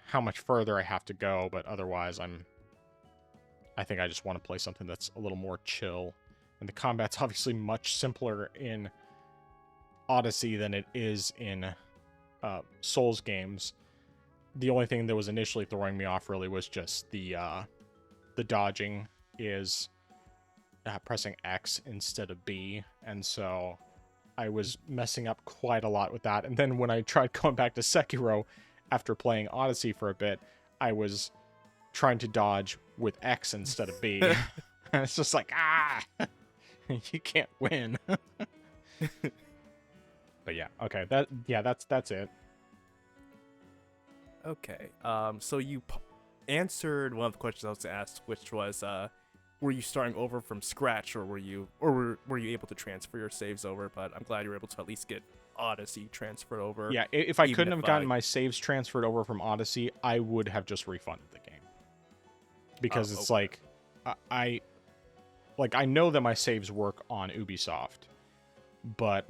how much further I have to go. But otherwise, I think I just want to play something that's a little more chill. And the combat's obviously much simpler in Odyssey than it is in Souls games. The only thing that was initially throwing me off really was just the dodging is pressing X instead of B, and so I was messing up quite a lot with that. And then when I tried going back to Sekiro after playing Odyssey for a bit, I was trying to dodge with X instead of B. And it's just like, you can't win. But yeah, okay, that's it. Okay, so you answered one of the questions I was asked, which was, were you starting over from scratch, or were you able to transfer your saves over? But I'm glad you were able to at least get Odyssey transferred over. Yeah, if I even couldn't if have gotten my saves transferred over from Odyssey, I would have just refunded the game. Because it's okay. I know that my saves work on Ubisoft, but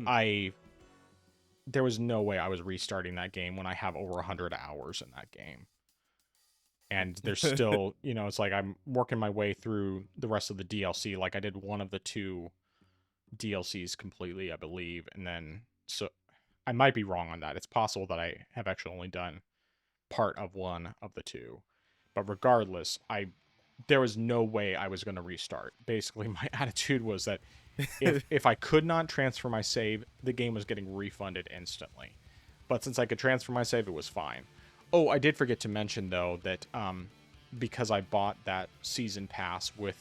there was no way I was restarting that game when I have over 100 hours in that game. And there's still, it's like I'm working my way through the rest of the DLC. Like I did one of the 2 DLCs completely, I believe, and then so I might be wrong on that. It's possible that I have actually only done part of one of the 2. But regardless, there was no way I was going to restart. Basically, my attitude was that if I could not transfer my save, the game was getting refunded instantly. But since I could transfer my save, it was fine. Oh, I did forget to mention though that because I bought that season pass with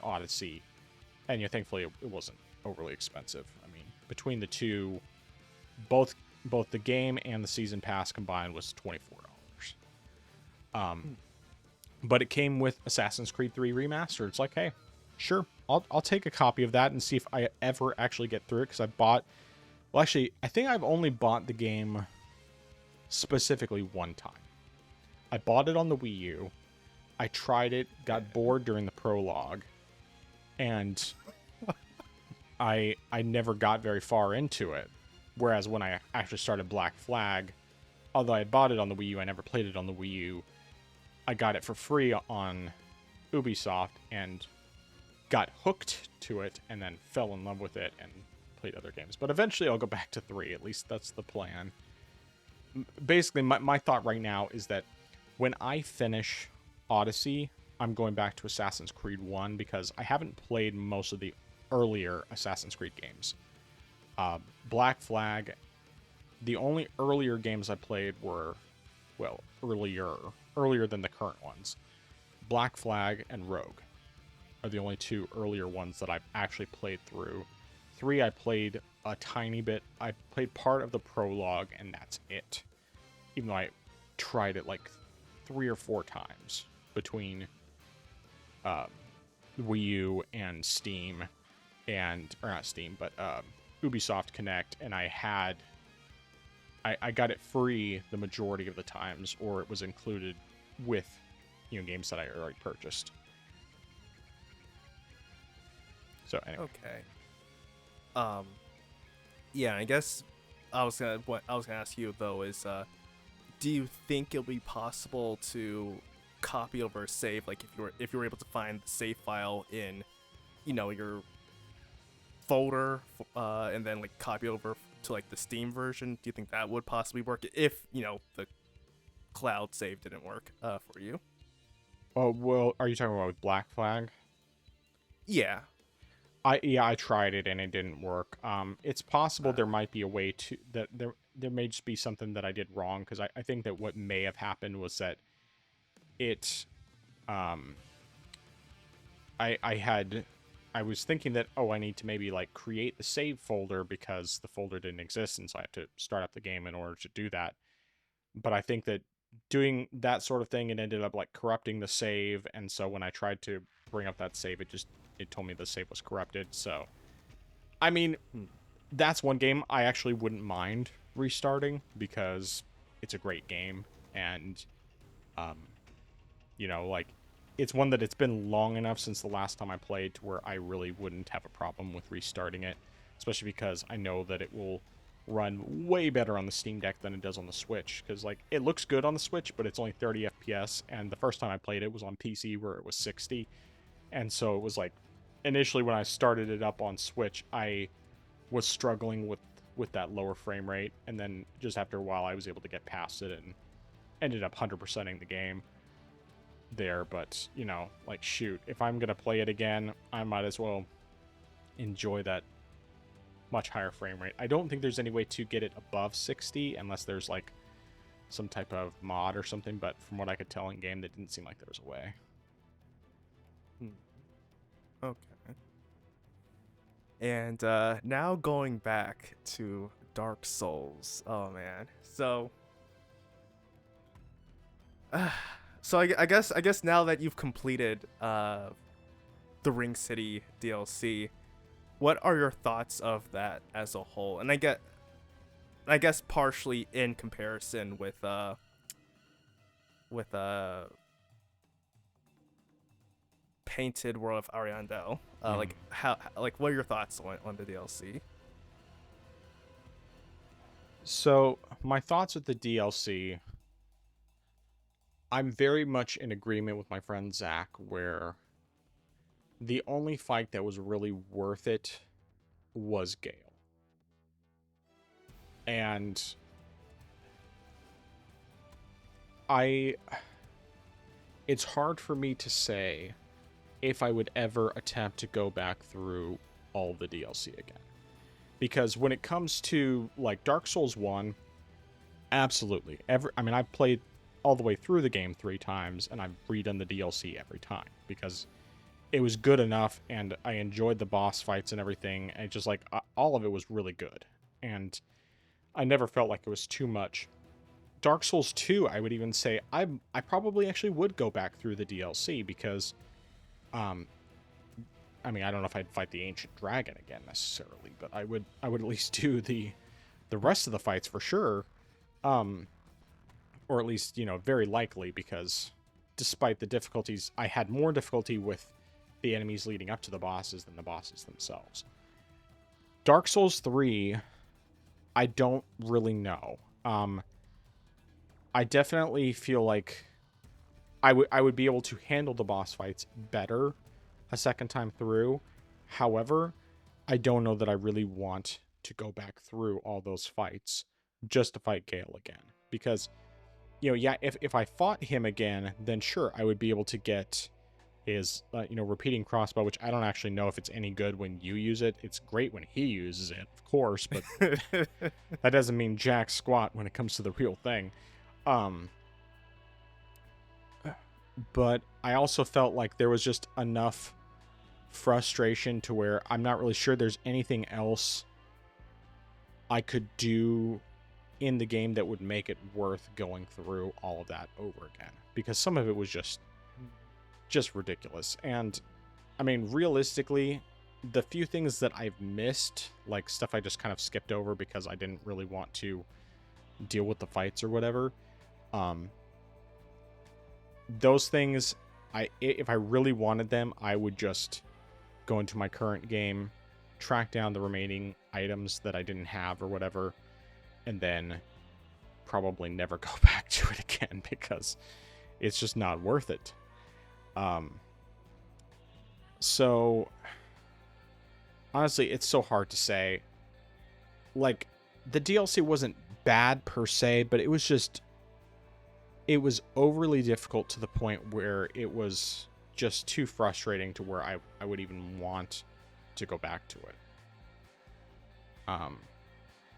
Odyssey, and thankfully it wasn't overly expensive. I mean, between the 2, both the game and the season pass combined was $24. But it came with Assassin's Creed 3 Remastered. It's like, hey, sure, I'll take a copy of that and see if I ever actually get through it, because I think I've only bought the game specifically one time. I bought it on the Wii U. I tried it, got bored during the prologue, and I never got very far into it. Whereas when I actually started Black Flag, although I had bought it on the Wii U, I never played it on the Wii U. I got it for free on Ubisoft and got hooked to it, and then fell in love with it and played other games. But eventually I'll go back to 3. At least that's the plan. Basically, my thought right now is that when I finish Odyssey, I'm going back to Assassin's Creed 1, because I haven't played most of the earlier Assassin's Creed games. Black Flag, the only earlier games I played were, well, earlier than the current ones. Black Flag and Rogue are the only 2 earlier ones that I've actually played through. 3, I played a tiny bit. I played part of the prologue, and that's it. Even though I tried it like 3 or 4 times between Wii U and Steam, or not Steam, but Ubisoft Connect, and I got it free the majority of the times, or it was included with games that I already purchased. So anyway. Okay. Yeah, I guess what I was gonna ask you though is, do you think it'll be possible to copy over a save, like if you were able to find the save file in, your folder, and then like copy over to like the Steam version? Do you think that would possibly work if the cloud save didn't work for you? Oh, well, are you talking about with Black Flag? Yeah. I tried it and it didn't work. It's possible there might be a way to that there may just be something that I did wrong, because I think that what may have happened was that it I was thinking that, I need to maybe like create the save folder, because the folder didn't exist, and so I have to start up the game in order to do that. But I think that doing that sort of thing, it ended up like corrupting the save, and so when I tried to bring up that save, it told me the save was corrupted. So I mean, that's one game I actually wouldn't mind restarting, because it's a great game, and like, it's one that it's been long enough since the last time I played to where I really wouldn't have a problem with restarting it, especially because I know that it will run way better on the Steam Deck than it does on the Switch, because like, it looks good on the Switch, but it's only 30 FPS, and the first time I played it was on PC where it was 60, and so it was like, initially when I started it up on Switch, I was struggling with that lower frame rate, and then just after a while I was able to get past it and ended up 100%ing the game there. But like, shoot, if I'm gonna play it again, I might as well enjoy that much higher frame rate. I don't think there's any way to get it above 60 unless there's like some type of mod or something, but from what I could tell in game, that didn't seem like there was a way. Okay. And now going back to Dark Souls. Oh man. So I guess now that you've completed the Ring City DLC. What are your thoughts of that as a whole? And I guess partially in comparison with with Painted World of Ariandel. Like how what are your thoughts on the DLC? So, my thoughts with the DLC, I'm very much in agreement with my friend Zach, where the only fight that was really worth it was Gale. And it's hard for me to say if I would ever attempt to go back through all the DLC again. Because when it comes to, like, Dark Souls 1, absolutely. I've played all the way through the game 3 times, and I've redone the DLC every time, because it was good enough, and I enjoyed the boss fights and everything, and just, like, all of it was really good. And I never felt like it was too much. Dark Souls 2, I would even say, I probably actually would go back through the DLC, because, I don't know if I'd fight the Ancient Dragon again necessarily, but I would at least do the rest of the fights for sure. Or at least, very likely, because despite the difficulties, I had more difficulty with the enemies leading up to the bosses than the bosses themselves. Dark Souls 3, I don't really know. I definitely feel like I would be able to handle the boss fights better a second time through. However, I don't know that I really want to go back through all those fights just to fight Gale again. Because, if I fought him again, then sure, I would be able to get his, repeating crossbow, which I don't actually know if it's any good when you use it. It's great when he uses it, of course, but that doesn't mean jack squat when it comes to the real thing. But I also felt like there was just enough frustration to where I'm not really sure there's anything else I could do in the game that would make it worth going through all of that over again, because some of it was just ridiculous. And realistically, the few things that I've missed, like stuff I just kind of skipped over because I didn't really want to deal with the fights or whatever, those things, if I really wanted them, I would just go into my current game, track down the remaining items that I didn't have or whatever, and then probably never go back to it again, because it's just not worth it. So honestly, it's so hard to say. Like, the DLC wasn't bad per se, but it was overly difficult to the point where it was just too frustrating to where I would even want to go back to it.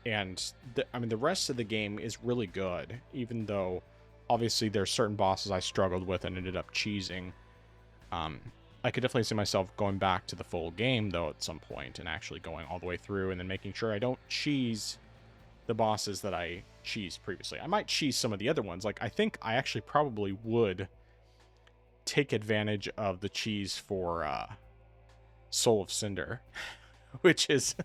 And the rest of the game is really good, even though obviously there's certain bosses I struggled with and ended up cheesing. I could definitely see myself going back to the full game though at some point and actually going all the way through and then making sure I don't cheese the bosses that I cheesed previously. I might cheese some of the other ones. Like, I think I actually probably would take advantage of the cheese for Soul of Cinder, which is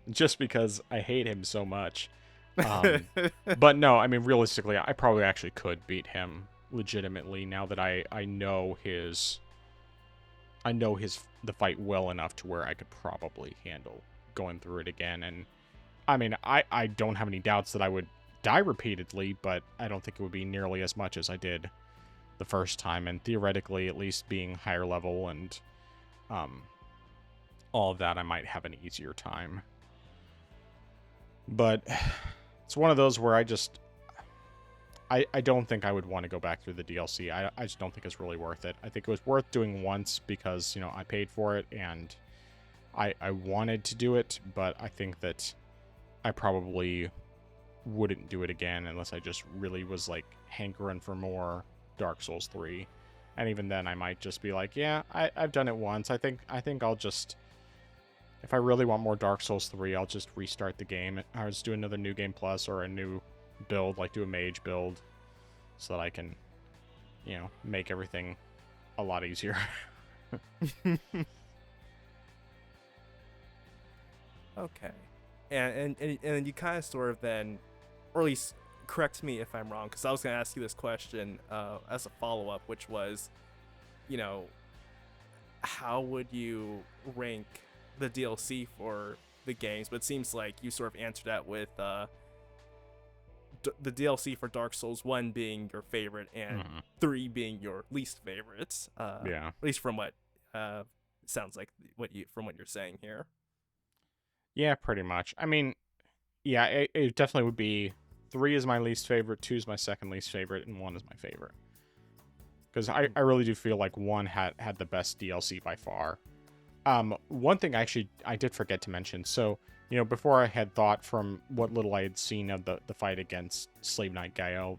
just because I hate him so much. But no, realistically, I probably actually could beat him legitimately now that I know the fight well enough to where I could probably handle going through it again. And I don't have any doubts that I would die repeatedly, but I don't think it would be nearly as much as I did the first time, and theoretically, at least being higher level and all of that, I might have an easier time. But it's one of those where I don't think I would want to go back through the DLC. I just don't think it's really worth it. I think it was worth doing once because, I paid for it and I wanted to do it, but I think that I probably wouldn't do it again unless I just really was like hankering for more Dark Souls 3. And even then I might just be like, yeah, I've done it once. I think I'll just, if I really want more Dark Souls 3, I'll just restart the game. I'll just do another New Game Plus or a new build, like do a mage build, so that I can, make everything a lot easier. Okay. And you kind of sort of then, or at least correct me if I'm wrong, because I was going to ask you this question as a follow-up, which was, you know, how would you rank the DLC for the games? But it seems like you sort of answered that with the DLC for Dark Souls 1 being your favorite and 3 being your least favorites. Yeah. At least from what sounds like from what you're saying here. Yeah, pretty much. I mean, yeah, it definitely would be 3 is my least favorite, 2 is my second least favorite, and 1 is my favorite. Because I really do feel like 1 had the best DLC by far. One thing I did forget to mention. So, before I had thought from what little I had seen of the fight against Slave Knight Gael,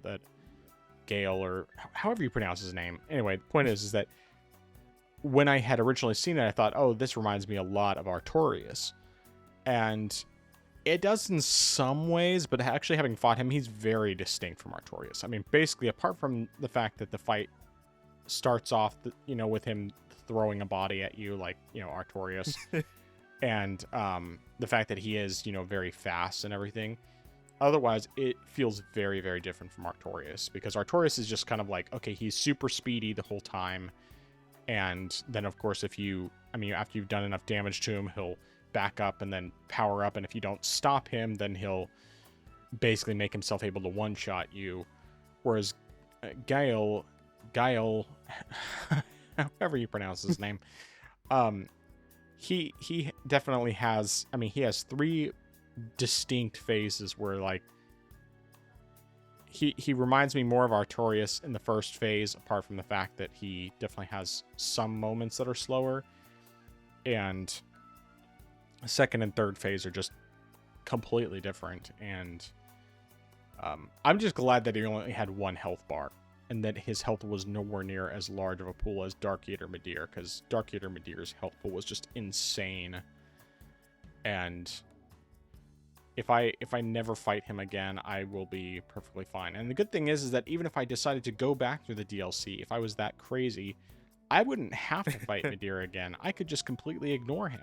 or however you pronounce his name. Anyway, the point is that when I had originally seen it, I thought, oh, this reminds me a lot of Artorias. And it does in some ways, but actually having fought him, he's very distinct from Artorias. I mean, basically, apart from the fact that the fight starts off, with him throwing a body at you like, Artorias, and the fact that he is, very fast and everything. Otherwise, it feels very, very different from Artorias, because Artorias is just kind of like, okay, he's super speedy the whole time. And then, of course, after you've done enough damage to him, he'll back up and then power up, and if you don't stop him, then he'll basically make himself able to one-shot you. Whereas Gael, however you pronounce his name, he definitely has, he has 3 distinct phases where, like, he reminds me more of Artorias in the first phase, apart from the fact that he definitely has some moments that are slower, and second and third phase are just completely different. And I'm just glad that he only had 1 health bar, and that his health was nowhere near as large of a pool as Darkeater Midir, because Darkeater Midir's health pool was just insane. And if I never fight him again, I will be perfectly fine. And the good thing is that even if I decided to go back through the DLC, if I was that crazy, I wouldn't have to fight Midir again. I could just completely ignore him.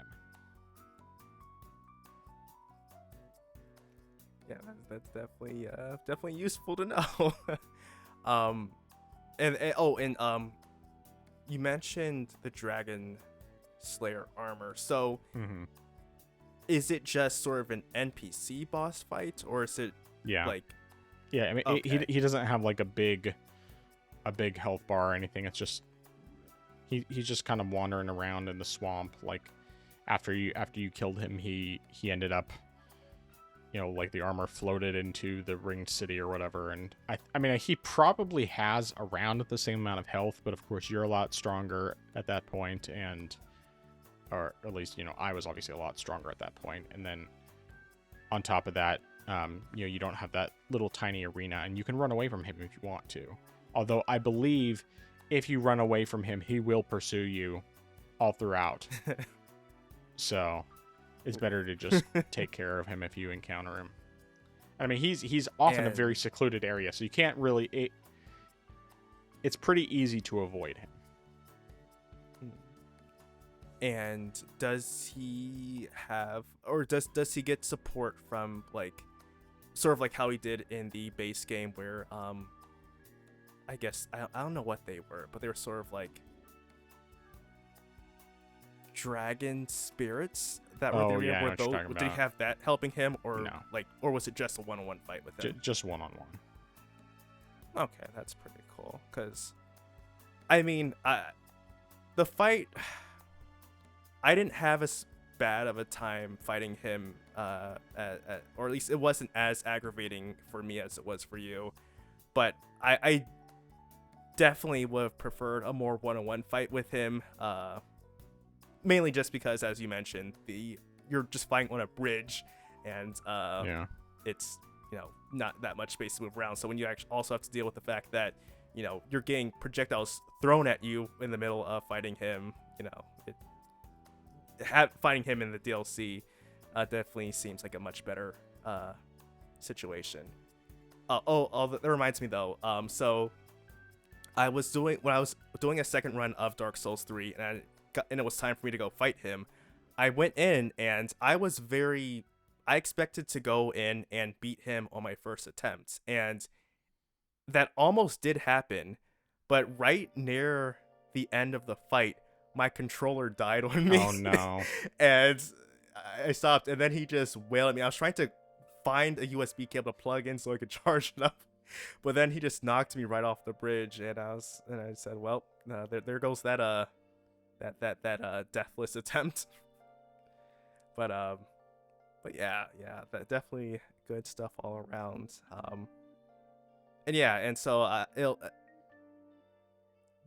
Yeah, that's definitely useful to know. You mentioned the Dragon Slayer armor. So, is it just sort of an NPC boss fight, or is it like? Yeah, I mean, okay. He doesn't have like a big health bar or anything. It's just he's just kind of wandering around in the swamp. Like after you killed him, he ended up, like the armor floated into the ringed city or whatever. And I mean, he probably has around the same amount of health, but of course you're a lot stronger at that point, or at least, I was obviously a lot stronger at that point. And then on top of that, you don't have that little tiny arena, and you can run away from him if you want to. Although I believe if you run away from him, he will pursue you all throughout. So it's better to just take care of him if you encounter him. I mean, he's often a very secluded area, so you can't really... It's pretty easy to avoid him. And does he have... Or does he get support from, like... Sort of like how he did in the base game where... I guess... I don't know what they were, but they were sort of like... dragon spirits that were there. Yeah, did he have that helping him, or no. or was it just a one-on-one fight with him? Just one-on-one. Okay, that's pretty cool. Because, I mean, the fight, I didn't have as bad of a time fighting him, or at least it wasn't as aggravating for me as it was for you. But I definitely would have preferred a more one-on-one fight with him. Mainly just because, as you mentioned, you're just fighting on a bridge, and it's not that much space to move around. So when you actually also have to deal with the fact that you're getting projectiles thrown at you in the middle of fighting him, fighting him in the DLC definitely seems like a much better situation. That reminds me though. So I was doing a second run of Dark Souls 3, and it was time for me to go fight him. I went in and I expected to go in and beat him on my first attempt, and that almost did happen, but right near the end of the fight, my controller died on me. Oh no. And I stopped, and then he just wailed at me. I was trying to find a USB cable to plug in so I could charge it up, but then he just knocked me right off the bridge, and I said, well, there goes that deathless attempt. But yeah, that definitely good stuff all around. And yeah, and so it'll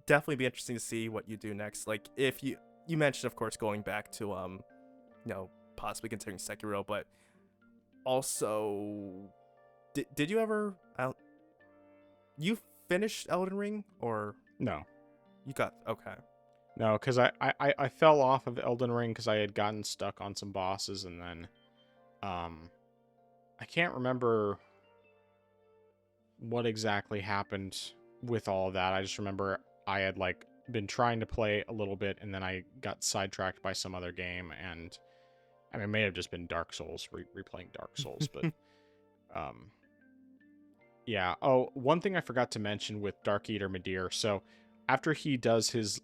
definitely be interesting to see what you do next. Like, if you mentioned, of course, going back to possibly considering Sekiro, but also, did you ever you finished Elden Ring, or No. you got okay? No, because I fell off of Elden Ring because I had gotten stuck on some bosses, and then I can't remember what exactly happened with all of that. I just remember I had like been trying to play a little bit, and then I got sidetracked by some other game, and I mean, it may have just been Dark Souls, replaying Dark Souls, but yeah. Oh, one thing I forgot to mention with Darkeater Midir. So after he does his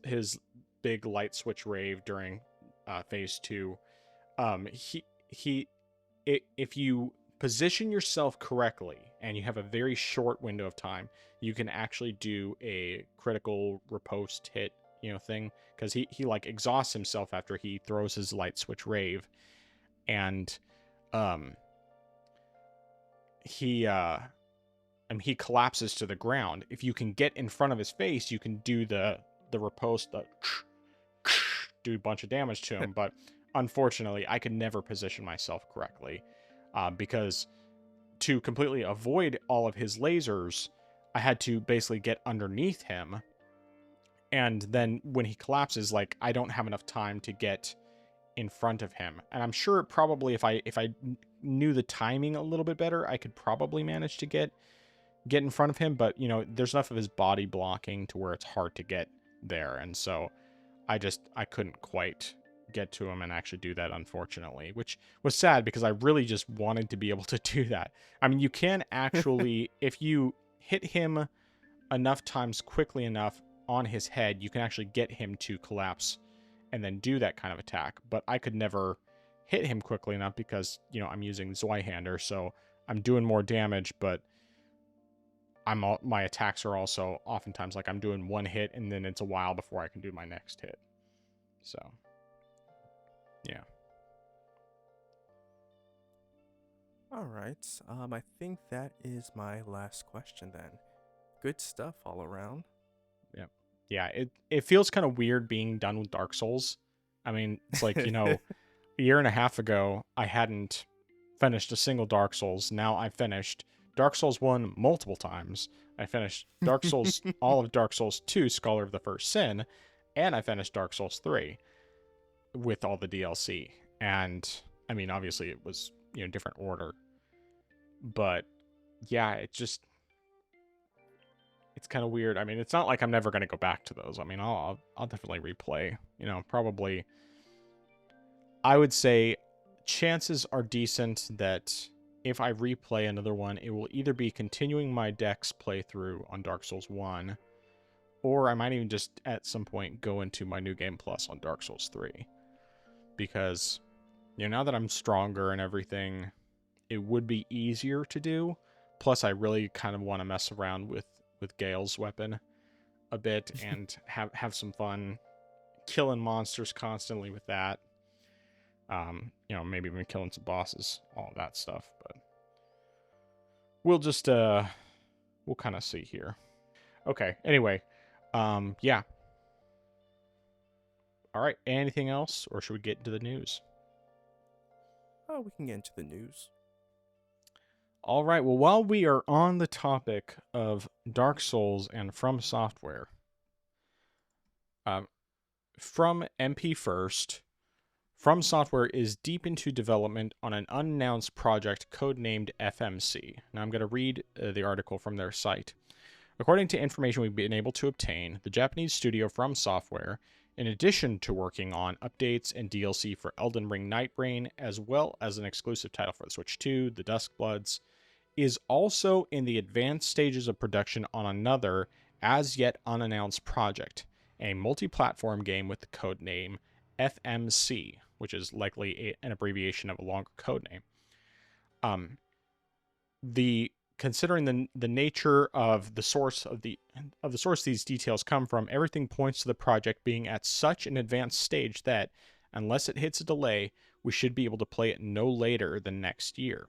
big light switch rave during phase 2, if you position yourself correctly and you have a very short window of time, you can actually do a critical riposte hit, thing, because he like exhausts himself after he throws his light switch rave, and he collapses to the ground. If you can get in front of his face, you can do the riposte, do a bunch of damage to him. But unfortunately, I could never position myself correctly, because to completely avoid all of his lasers, I had to basically get underneath him. And then when he collapses, like, I don't have enough time to get in front of him. And I'm sure probably if I knew the timing a little bit better, I could probably manage to get in front of him. But, there's enough of his body blocking to where it's hard to get there. And so I couldn't quite get to him and actually do that, unfortunately, which was sad because I really just wanted to be able to do that. I mean, you can actually, if you hit him enough times quickly enough on his head, you can actually get him to collapse and then do that kind of attack. But I could never hit him quickly enough because, I'm using Zweihander, so I'm doing more damage, but my attacks are also oftentimes like I'm doing one hit and then it's a while before I can do my next hit. So, yeah. All right. I think that is my last question then. Good stuff all around. Yeah, it feels kind of weird being done with Dark Souls. I mean, it's like, a year and a half ago, I hadn't finished a single Dark Souls. Now I've finished Dark Souls 1 multiple times. I finished Dark Souls, all of Dark Souls 2, Scholar of the First Sin, and I finished Dark Souls 3 with all the DLC. And, I mean, obviously it was, different order. But, yeah, it's kind of weird. I mean, it's not like I'm never going to go back to those. I mean, I'll definitely replay. Probably. I would say chances are decent that if I replay another one, it will either be continuing my Dex playthrough on Dark Souls 1, or I might even just at some point go into my New Game Plus on Dark Souls 3. Because, now that I'm stronger and everything, it would be easier to do. Plus, I really kind of want to mess around with Gale's weapon a bit and have some fun killing monsters constantly with that. Maybe even killing some bosses, all that stuff. But we'll just we'll kind of see here. Okay. Anyway, yeah. All right. Anything else, or should we get into the news? Oh, we can get into the news. All right. Well, while we are on the topic of Dark Souls and From Software, from MP First, From Software is deep into development on an unannounced project codenamed FMC. Now I'm going to read the article from their site. According to information we've been able to obtain, the Japanese studio From Software, in addition to working on updates and DLC for Elden Ring Nightreign, as well as an exclusive title for the Switch 2, The Duskbloods, is also in the advanced stages of production on another, as yet unannounced project, a multi-platform game with the code name FMC, which is likely an abbreviation of a longer code name. Considering the nature of the source of the source these details come from, everything points to the project being at such an advanced stage that, unless it hits a delay, we should be able to play it no later than next year.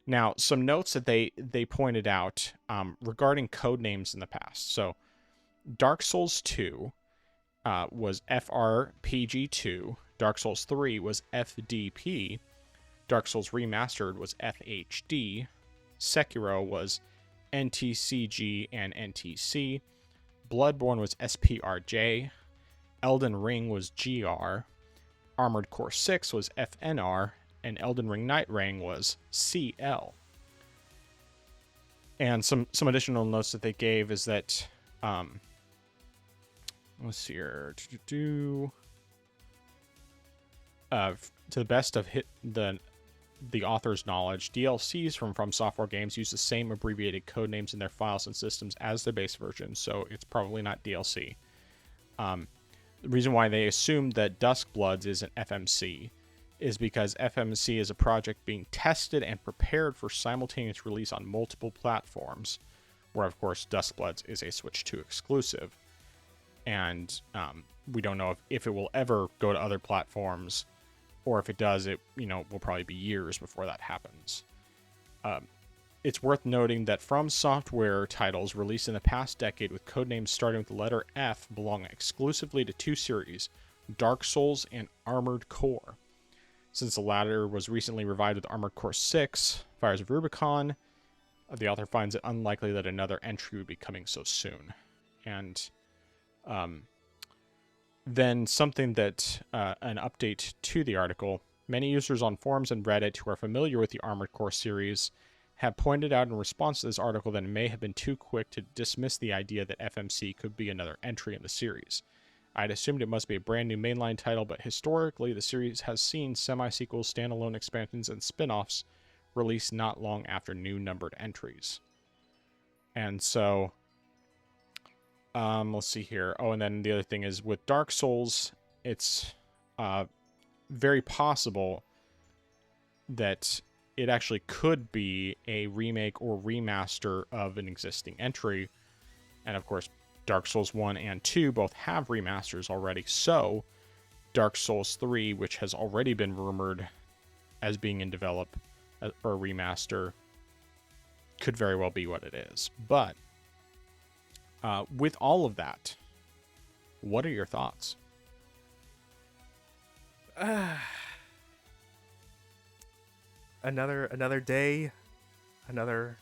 Now, some notes that they pointed out regarding code names in the past. So, Dark Souls 2 was FRPG2. Dark Souls 3 was FDP. Dark Souls Remastered was FHD. Sekiro was NTCG and NTC. Bloodborne was SPRJ. Elden Ring was GR. Armored Core 6 was FNR. And Elden Ring Nightreign was CL. And some additional notes that they gave is that, let's see here, to the best of the author's knowledge, DLCs from Software games use the same abbreviated code names in their files and systems as the base version, so it's probably not DLC. The reason why they assumed that Duskbloods is an FMC is because FMC is a project being tested and prepared for simultaneous release on multiple platforms, where, of course, Duskbloods is a Switch 2 exclusive. And we don't know if it will ever go to other platforms, or if it does, it will probably be years before that happens. It's worth noting that From Software titles released in the past decade with codenames starting with the letter F belong exclusively to two series, Dark Souls and Armored Core. Since the latter was recently revived with Armored Core 6, Fires of Rubicon, the author finds it unlikely that another entry would be coming so soon. And then something that, an update to the article, many users on forums and Reddit who are familiar with the Armored Core series have pointed out in response to this article that it may have been too quick to dismiss the idea that FMC could be another entry in the series. I'd assumed it must be a brand new mainline title, but historically the series has seen semi-sequels, standalone expansions, and spin-offs released not long after new numbered entries. And so, let's see here. Oh, and then the other thing is with Dark Souls, it's very possible that it actually could be a remake or remaster of an existing entry. And of course, Dark Souls 1 and 2 both have remasters already, so Dark Souls 3, which has already been rumored as being in develop for a remaster, could very well be what it is. But with all of that, what are your thoughts? Another day, another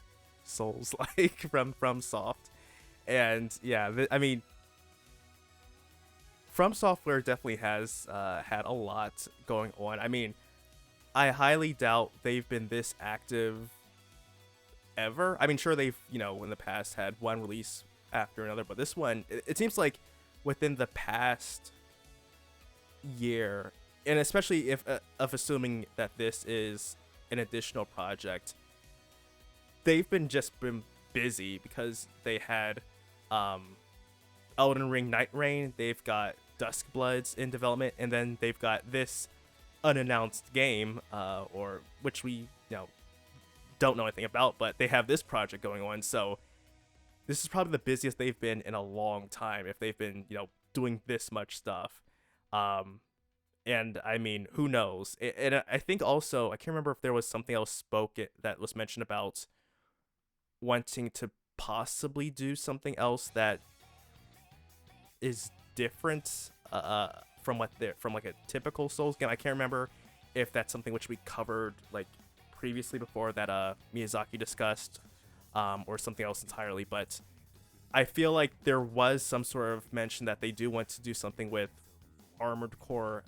Souls-like from Soft. And yeah, I mean, From Software definitely has had a lot going on. I mean, I highly doubt they've been this active ever. I mean, sure, they've, in the past had one release after another, but this one, it seems like within the past year, and especially if of assuming that this is an additional project, they've been busy because they had Elden Ring Nightreign, they've got Duskbloods in development, and then they've got this unannounced game, or which we don't know anything about, but they have this project going on. So this is probably the busiest they've been in a long time, if they've been doing this much stuff. And I mean, who knows? And I think also, I can't remember if there was something else that was mentioned about wanting to possibly do something else that is different from like a typical Souls game. I can't remember if that's something which we covered like previously before that Miyazaki discussed, or something else entirely. But I feel like there was some sort of mention that they do want to do something with Armored Core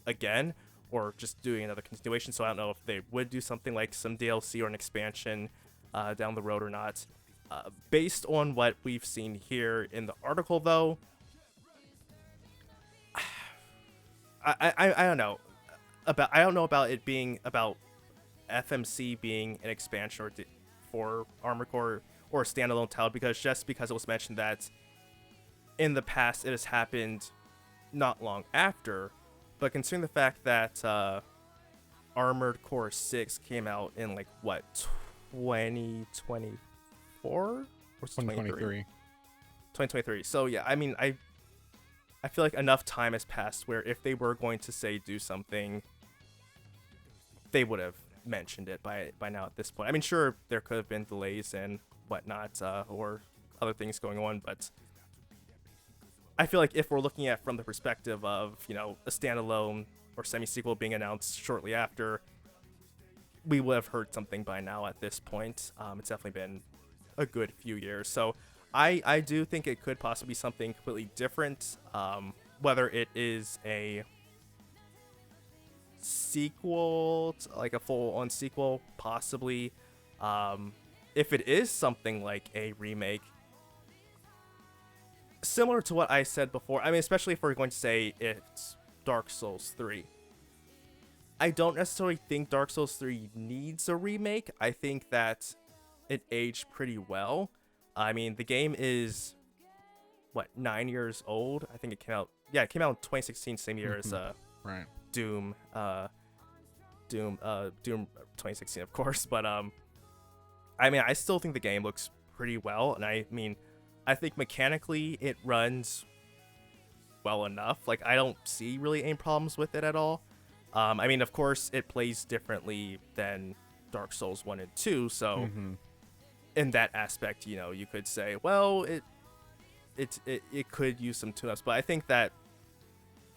again, or just doing another continuation. So I don't know if they would do something like some DLC or an expansion down the road or not. Based on what we've seen here in the article, though, I don't know about it being about FMC being an expansion for Armored Core or a standalone title, because it was mentioned that in the past it has happened not long after, but considering the fact that Armored Core 6 came out in 2024 or 2023. 2023. So yeah, I mean, I feel like enough time has passed where if they were going to say do something, they would have mentioned it by now at this point. I mean, sure, there could have been delays and whatnot, or other things going on, but I feel like if we're looking at from the perspective of, a standalone or semi-sequel being announced shortly after, we would have heard something by now at this point. It's definitely been a good few years. So I do think it could possibly be something completely different, whether it is a sequel, like a full-on sequel, possibly. If it is something like a remake, similar to what I said before, I mean, especially if we're going to say it's Dark Souls 3. I don't necessarily think Dark Souls 3 needs a remake. I think that it aged pretty well. I mean, the game is, 9 years old? I think it came out in 2016, same year as right. Doom 2016, of course. But I mean, I still think the game looks pretty well, and I mean, I think mechanically it runs well enough. I don't see really any problems with it at all. I mean, of course, it plays differently than Dark Souls 1 and 2, so in that aspect, you could say, well, it could use some tune-ups, but I think that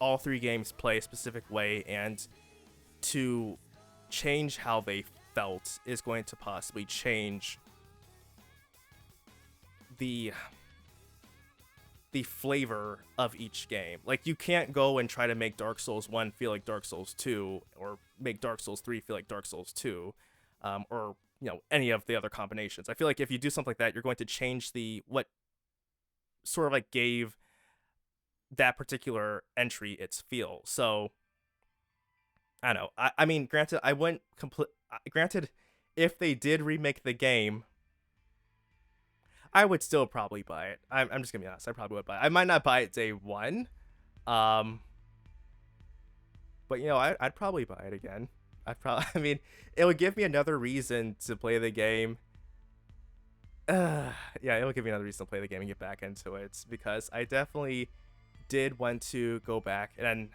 all three games play a specific way, and to change how they felt is going to possibly change the flavor of each game. You can't go and try to make Dark Souls 1 feel like Dark Souls 2, or make Dark Souls 3 feel like Dark Souls 2, or any of the other combinations. I feel like if you do something like that, you're going to change what sort of gave that particular entry its feel. So I don't know. I mean, granted, granted, if they did remake the game, I would still probably buy it. I'm just gonna be honest. I probably would buy it. I might not buy it day one, but I'd probably buy it again. I mean, it would give me another reason to play the game. Yeah, it would give me another reason to play the game and get back into it, because I definitely did want to go back, and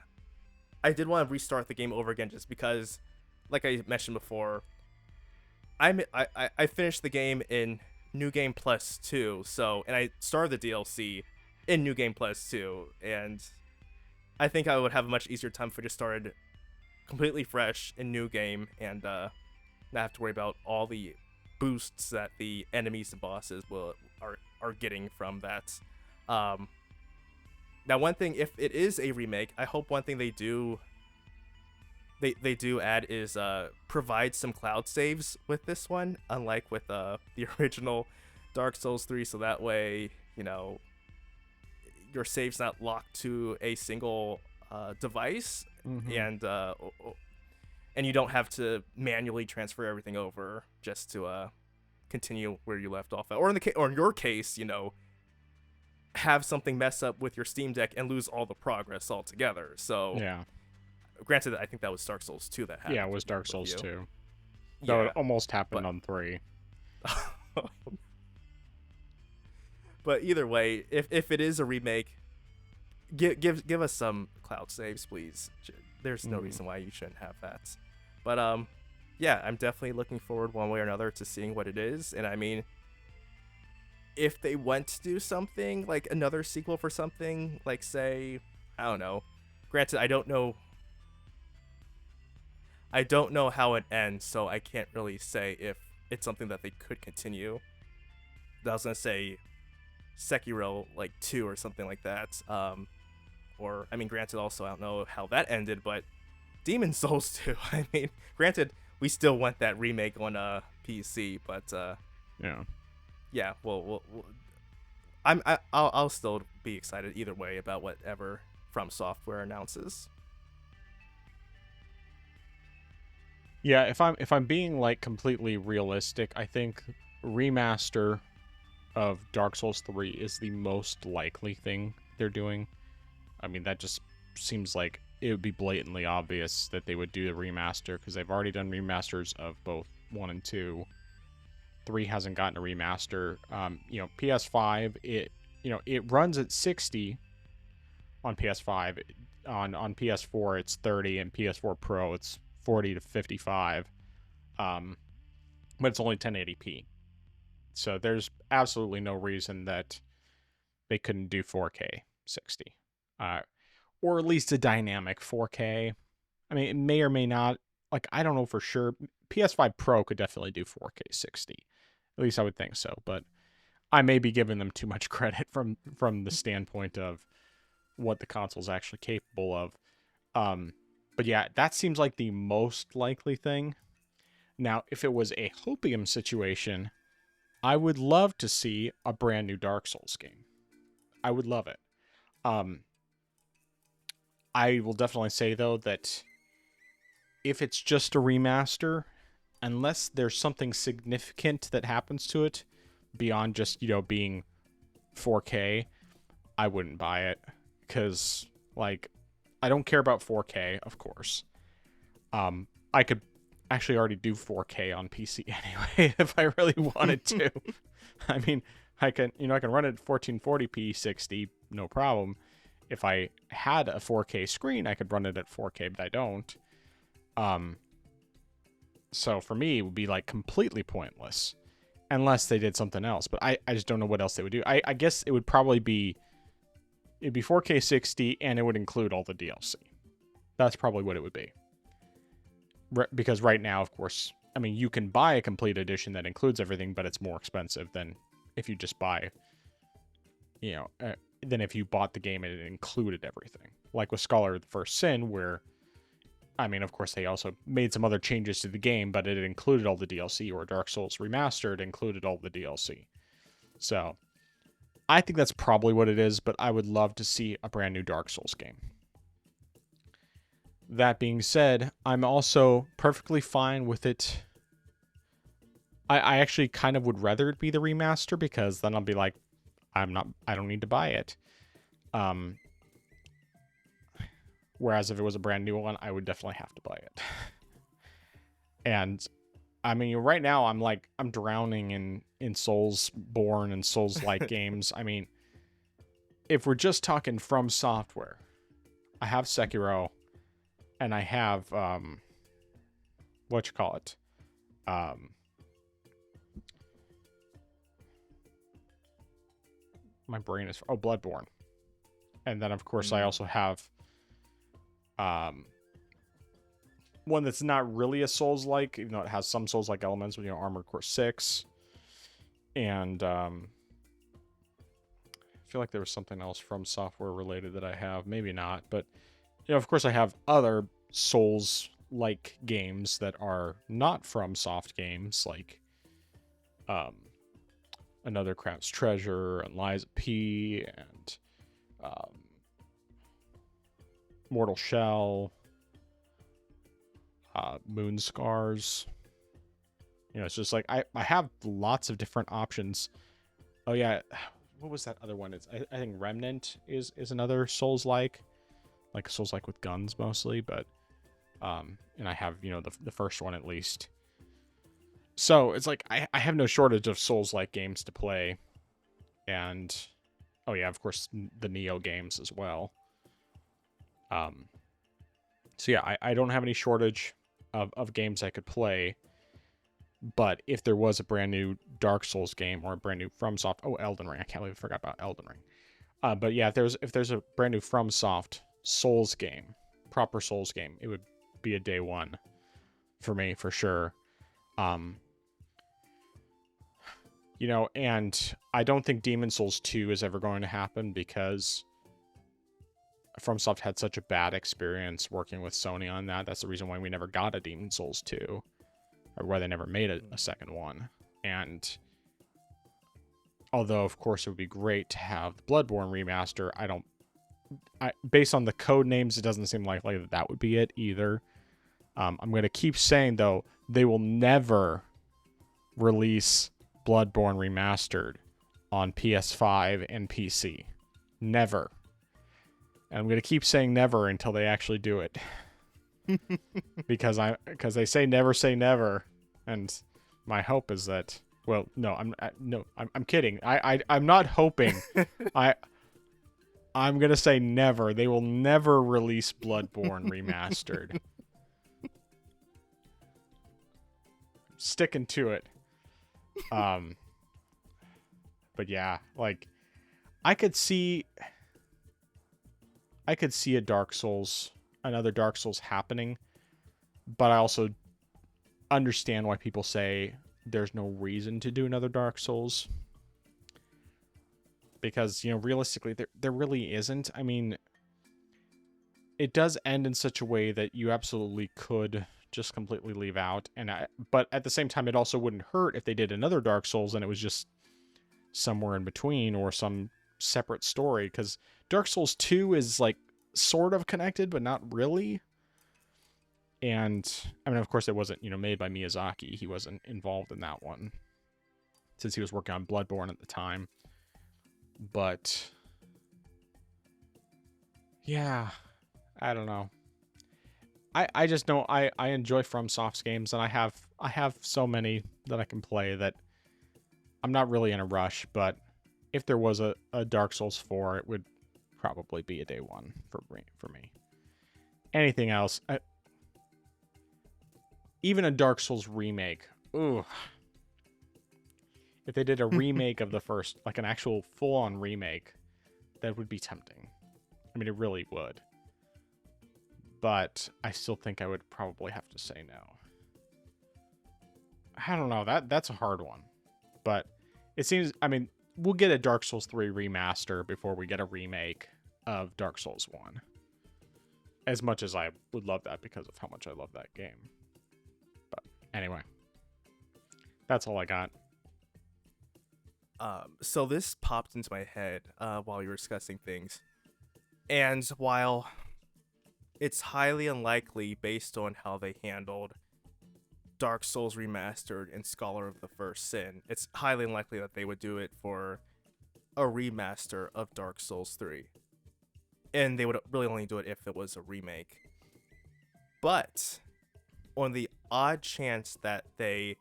I did want to restart the game over again, just because, like I mentioned before, I finished the game in New Game Plus 2, and I started the DLC in New Game Plus 2, and I think I would have a much easier time if I just started completely fresh in New Game, and not have to worry about all the boosts that the enemies and bosses are getting from that. Now, one thing, if it is a remake, I hope one thing they do add is provide some cloud saves with this one, unlike with the original Dark Souls 3, so that way, your save's not locked to a single device, and you don't have to manually transfer everything over just to continue where you left off at. Or in your case, have something mess up with your Steam Deck and lose all the progress altogether. So yeah. Granted, I think that was Dark Souls 2 that happened. Yeah, it was Dark Souls 2. Yeah, Though it almost happened on 3. But either way, if it is a remake, give us some cloud saves, please. There's no reason why you shouldn't have that. But yeah, I'm definitely looking forward one way or another to seeing what it is. And I mean, if they want to do something like another sequel for something, like, say, I don't know. Granted, I don't know how it ends, so I can't really say if it's something that they could continue. I was gonna say Sekiro 2 or something like that. Or I mean, granted, also I don't know how that ended, but Demon Souls 2. I mean, granted, we still want that remake on PC, but yeah. yeah, I'll still be excited either way about whatever From Software announces. Yeah, if I'm being like completely realistic, I think remaster of Dark Souls 3 is the most likely thing they're doing. I mean, that just seems like it would be blatantly obvious that they would do the remaster because they've already done remasters of both 1 and 2. 3 hasn't gotten a remaster. PS5, it runs at 60 on PS5. On PS4, it's 30, and PS4 Pro, it's 40 to 55. But it's only 1080p. So there's absolutely no reason that they couldn't do 4K 60. Or at least a dynamic 4K. I mean, it may or may not. Like, I don't know for sure. PS5 Pro could definitely do 4K 60. At least I would think so. But I may be giving them too much credit from the standpoint of what the console's actually capable of. But yeah, that seems like the most likely thing. Now, if it was a Hopium situation, I would love to see a brand new Dark Souls game. I would love it. I will definitely say, though, that if it's just a remaster, unless there's something significant that happens to it beyond just, being 4K, I wouldn't buy it. Because, like, I don't care about 4K, of course. I could actually already do 4K on PC anyway if I really wanted to. I mean, I can run it at 1440p 60, no problem. If I had a 4K screen, I could run it at 4K, but I don't. So for me, it would be like completely pointless unless they did something else. But I just don't know what else they would do. I guess it would probably be 4K 60, and it would include all the DLC. That's probably what it would be. Because right now, of course, I mean, you can buy a complete edition that includes everything, but it's more expensive than if you just buy, than if you bought the game and it included everything. Like with Scholar of the First Sin, where, I mean, of course, they also made some other changes to the game, but it included all the DLC, or Dark Souls Remastered included all the DLC. So, I think that's probably what it is, but I would love to see a brand new Dark Souls game. That being said, I'm also perfectly fine with it. I actually kind of would rather it be the remaster, because then I'll be like, I don't need to buy it. Whereas if it was a brand new one, I would definitely have to buy it. And I mean, right now I'm drowning in Soulsborne and Souls-like games. I mean, if we're just talking From Software, I have Sekiro, and I have my brain is Bloodborne. And then of course I also have one that's not really a Souls-like, even though it has some Souls-like elements, with Armored Core 6. And I feel like there was something else From Software related that I have, maybe not, but of course I have other Souls-like games that are not From Soft games, like Another Craft's Treasure, and Lies of P, and Mortal Shell, Moon Scars. It's just like I have lots of different options. Oh yeah, what was that other one? I think Remnant is another Souls-like, like Souls-like with guns mostly, but and I have the first one at least. So it's like I have no shortage of Souls-like games to play, and oh yeah, of course the Neo games as well. So yeah, I don't have any shortage of games I could play. But if there was a brand new Dark Souls game or a brand new FromSoft, Elden Ring, I can't believe I forgot about Elden Ring. But yeah, if there's a brand new FromSoft Souls game, proper Souls game, it would be a day one for me for sure. And I don't think Demon Souls 2 is ever going to happen, because FromSoft had such a bad experience working with Sony on that. That's the reason why we never got a Demon Souls 2. Or why they never made a second one. And Although, of course, it would be great to have the Bloodborne remaster. Based on the code names, it doesn't seem likely that that would be it either. I'm going to keep saying, though, they will never release Bloodborne remastered on PS5 and PC. Never. And I'm going to keep saying never until they actually do it. because they say never, and my hope is that, well, no, I'm kidding. I'm not hoping. I'm going to say never. They will never release Bloodborne remastered. Sticking to it. But yeah, like I could see another Dark Souls happening, but I also understand why people say there's no reason to do another Dark Souls. Because, realistically, there really isn't. I mean, it does end in such a way that you absolutely could just completely leave out. But at the same time, it also wouldn't hurt if they did another Dark Souls and it was just somewhere in between or some separate story. Because Dark Souls 2 is, like, sort of connected, but not really. And, I mean, of course, it wasn't, made by Miyazaki. He wasn't involved in that one, since he was working on Bloodborne at the time. But yeah, I don't know. I just know I enjoy FromSoft's games, and I have so many that I can play that I'm not really in a rush. But if there was a Dark Souls 4, it would probably be a day one for me. Anything else, even a Dark Souls remake. Ooh. If they did a remake of the first, like an actual full-on remake, that would be tempting. I mean, it really would. But I still think I would probably have to say no. I don't know. That's a hard one. But it seems, I mean, we'll get a Dark Souls 3 remaster before we get a remake of Dark Souls 1. As much as I would love that because of how much I love that game. But anyway. That's all I got. So this popped into my head while you were discussing things. And while it's highly unlikely based on how they handled Dark Souls Remastered and Scholar of the First Sin, it's highly unlikely that they would do it for a remaster of Dark Souls 3. And they would really only do it if it was a remake. But on the odd chance that they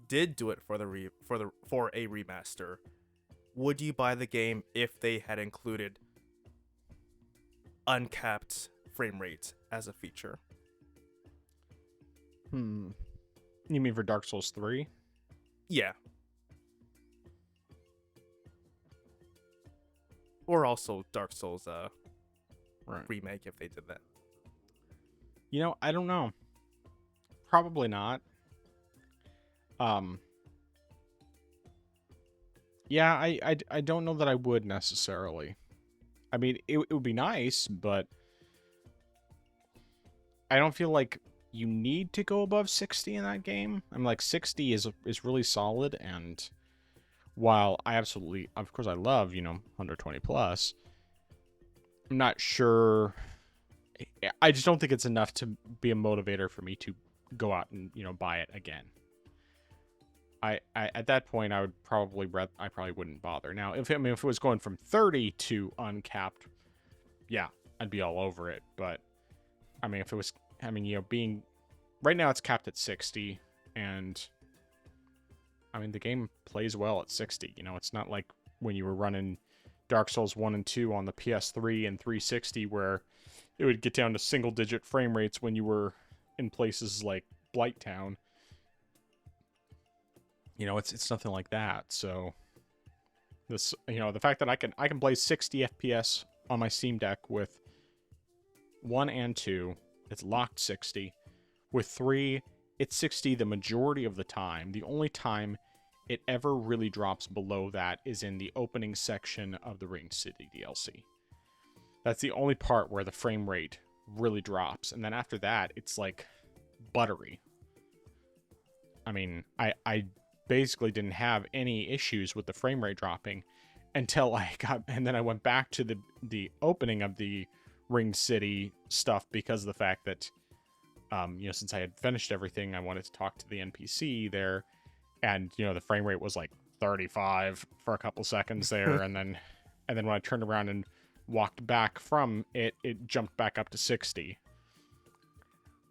did do it for a remaster, would you buy the game if they had included uncapped frame rate as a feature? You mean for Dark Souls 3? Yeah. Or also Dark Souls remake if they did that. I don't know. Probably not. Yeah, I don't know that I would necessarily. I mean, it would be nice, but I don't feel like you need to go above 60 in that game. I'm like 60 is really solid, and while I absolutely, of course, I love 120 plus, I'm not sure. I just don't think it's enough to be a motivator for me to go out and buy it again. I at that point I probably wouldn't bother. Now if it was going from 30 to uncapped, yeah, I'd be all over it. But I mean, if it was, being right now it's capped at 60, and I mean the game plays well at 60. It's not like when you were running Dark Souls 1 and 2 on the PS3 and 360 where it would get down to single digit frame rates when you were in places like Blighttown. It's nothing like that. So this, the fact that I can play 60 FPS on my Steam Deck with 1 and 2, it's locked 60. With 3, it's 60 the majority of the time. The only time it ever really drops below that is in the opening section of the Ring City DLC. That's the only part where the frame rate really drops. And then after that, it's like buttery. I mean, I basically didn't have any issues with the frame rate dropping until and then I went back to the opening of the Ring City stuff because of the fact that, since I had finished everything, I wanted to talk to the NPC there, and, the frame rate was like 35 for a couple seconds there, and then when I turned around and walked back from it, it jumped back up to 60.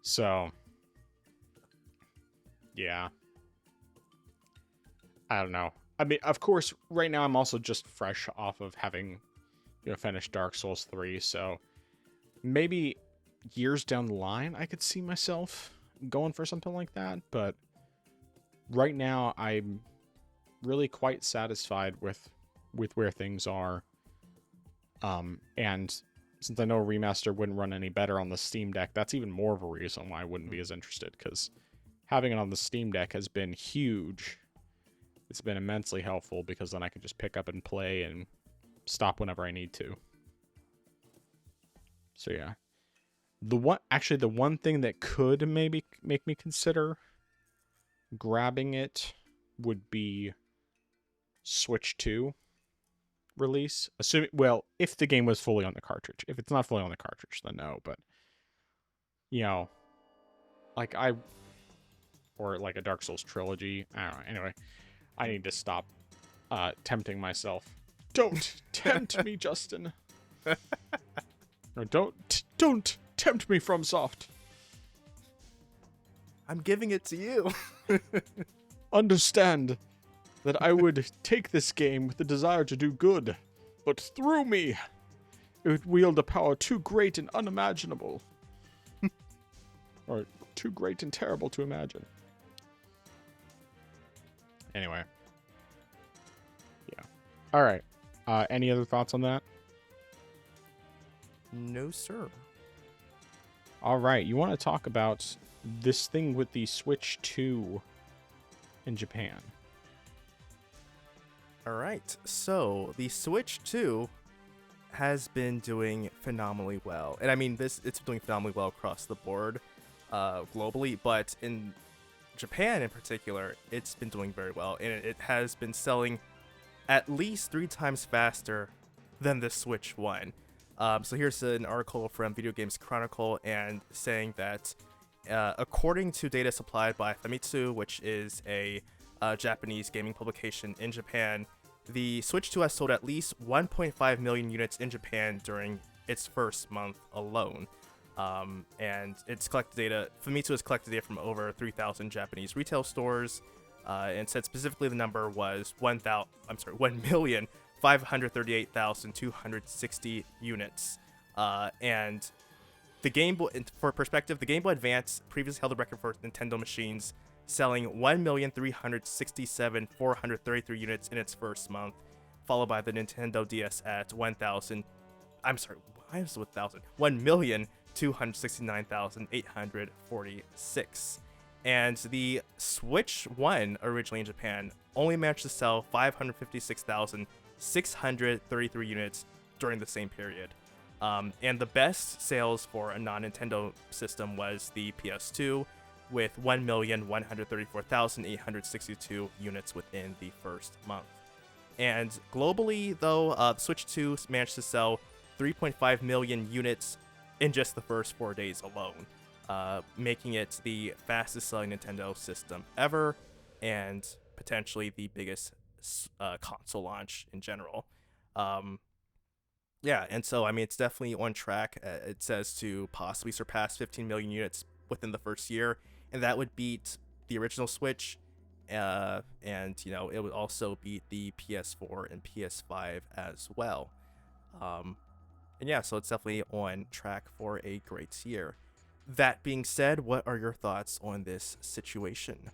So, yeah. I don't know. I mean, of course, right now I'm also just fresh off of having, finished Dark Souls 3, so maybe years down the line I could see myself going for something like that, but right now I'm really quite satisfied with where things are. And since I know a remaster wouldn't run any better on the Steam Deck, that's even more of a reason why I wouldn't be as interested, because having it on the Steam Deck has been huge. It's been immensely helpful because then I can just pick up and play and stop whenever I need to. So yeah. The one thing that could maybe make me consider grabbing it would be Switch 2 release. If the game was fully on the cartridge. If it's not fully on the cartridge, then no, but or like a Dark Souls trilogy. I don't know. Anyway, I need to stop tempting myself. Don't tempt me, Justin. No, don't tempt me, FromSoft. I'm giving it to you. Understand that I would take this game with the desire to do good, but through me, it would wield a power too great and unimaginable. Or too great and terrible to imagine. Anyway. Yeah. Alright. Any other thoughts on that? No, sir. Alright, you want to talk about this thing with the Switch 2 in Japan. Alright, so the Switch 2 has been doing phenomenally well. And I mean, it's doing phenomenally well across the board globally, but in Japan in particular, it's been doing very well. And it has been selling at least 3 times faster than the Switch 1. So here's an article from Video Games Chronicle and saying that according to data supplied by Famitsu, which is a Japanese gaming publication in Japan, the Switch 2 has sold at least 1.5 million units in Japan during its first month alone. And it's collected data. Famitsu has collected data from over 3,000 Japanese retail stores, and said specifically the number was 1,538,260 units. And the Game Boy, for perspective, the Game Boy Advance previously held the record for Nintendo machines, selling 1,367,433 units in its first month, followed by the Nintendo DS at 1,269,846. And the Switch 1, originally in Japan, only managed to sell 556,633 units during the same period. And the best sales for a non-Nintendo system was the PS2, with 1,134,862 units within the first month. And globally, though, the Switch 2 managed to sell 3.5 million units in just the first 4 days alone, making it the fastest selling Nintendo system ever, and potentially the biggest console launch in general. Yeah, and so, I mean, it's definitely on track. It says to possibly surpass 15 million units within the first year, and that would beat the original Switch, and, it would also beat the PS4 and PS5 as well. And yeah, so it's definitely on track for a great year. That being said, what are your thoughts on this situation?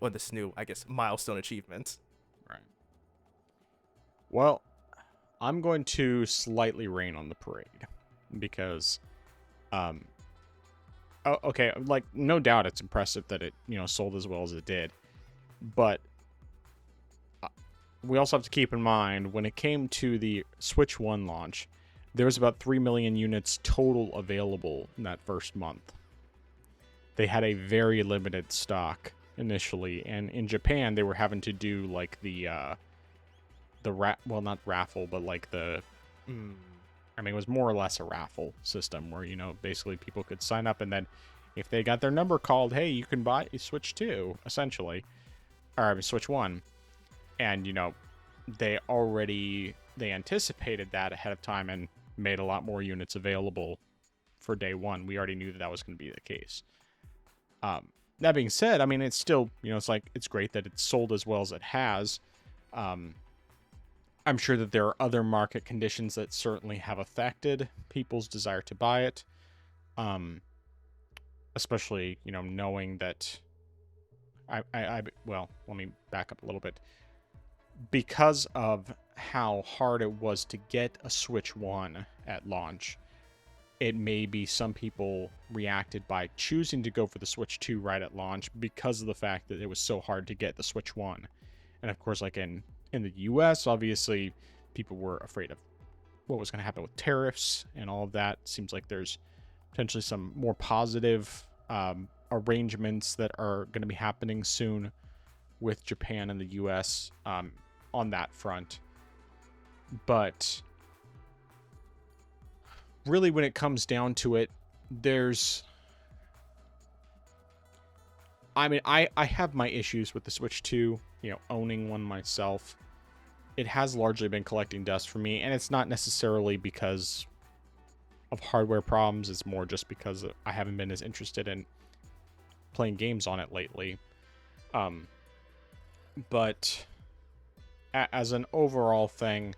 On this new, I guess, milestone achievement? Right. Well, I'm going to slightly rain on the parade because, okay, like, no doubt it's impressive that it, sold as well as it did, but we also have to keep in mind when it came to the Switch 1 launch, there was about 3 million units total available in that first month. They had a very limited stock initially, and in Japan they were having to do like well, not raffle, but like I mean, it was more or less a raffle system where, basically people could sign up, and then if they got their number called, hey, you can buy Switch 2, essentially, or Switch 1. And, they anticipated that ahead of time and made a lot more units available for day one. We already knew that was going to be the case. That being said, I mean, it's still, it's great that it's sold as well as it has. I'm sure that there are other market conditions that certainly have affected people's desire to buy it. Especially, knowing that well, let me back up a little bit. Because of how hard it was to get a Switch 1 at launch, it may be some people reacted by choosing to go for the Switch 2 right at launch because of the fact that it was so hard to get the Switch 1. And of course, like in the US, obviously, people were afraid of what was going to happen with tariffs and all of that. Seems like there's potentially some more positive arrangements that are going to be happening soon with Japan and the US on that front. But really, when it comes down to it, I have my issues with the Switch 2, owning one myself. It has largely been collecting dust for me, and it's not necessarily because of hardware problems. It's more just because I haven't been as interested in playing games on it lately. But as an overall thing,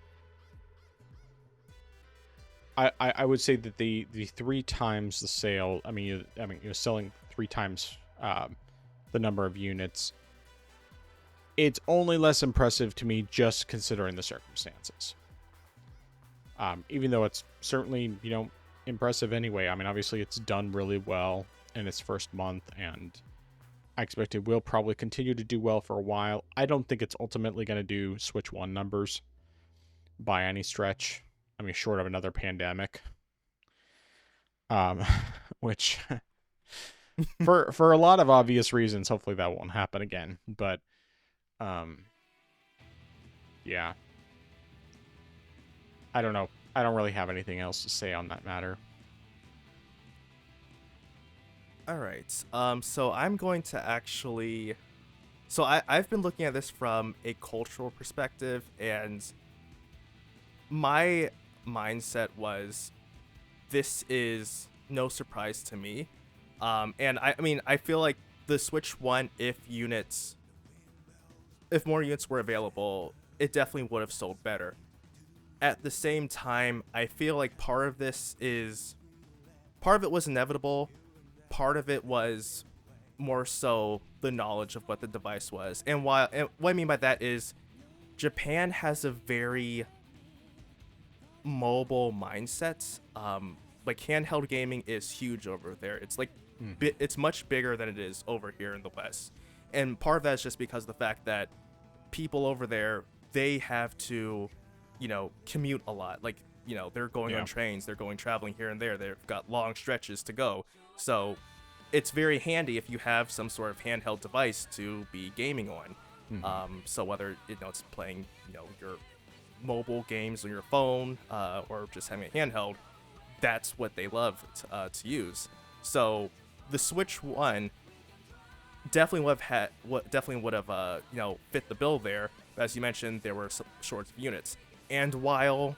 I would say that the 3 times the sale, you're selling 3 times the number of units. It's only less impressive to me just considering the circumstances. Even though it's certainly, impressive anyway. I mean, obviously it's done really well in its first month, and I expect it will probably continue to do well for a while. I don't think it's ultimately going to do Switch 1 numbers by any stretch. I mean, short of another pandemic. Which for a lot of obvious reasons, hopefully that won't happen again. But yeah. I don't know. I don't really have anything else to say on that matter. All right. So I'm going to actually. So I've been looking at this from a cultural perspective, and my mindset was, this is no surprise to me. And I mean, I feel like the Switch 1, if more units were available, it definitely would have sold better. At the same time, I feel like part of it was inevitable. Part of it was more so the knowledge of what the device was. And what I mean by that is, Japan has a very mobile mindset. Like, handheld gaming is huge over there. It's like it's much bigger than it is over here in the West. And part of that is just because of the fact that people over there, they have to, commute a lot. Like, they're going on trains, they're going traveling here and there. They've got long stretches to go. So it's very handy if you have some sort of handheld device to be gaming on. So whether it's playing your mobile games on your phone or just having a handheld, that's what they love to use. So the Switch 1 definitely would have fit the bill there. As you mentioned, there were some shorts of units, and while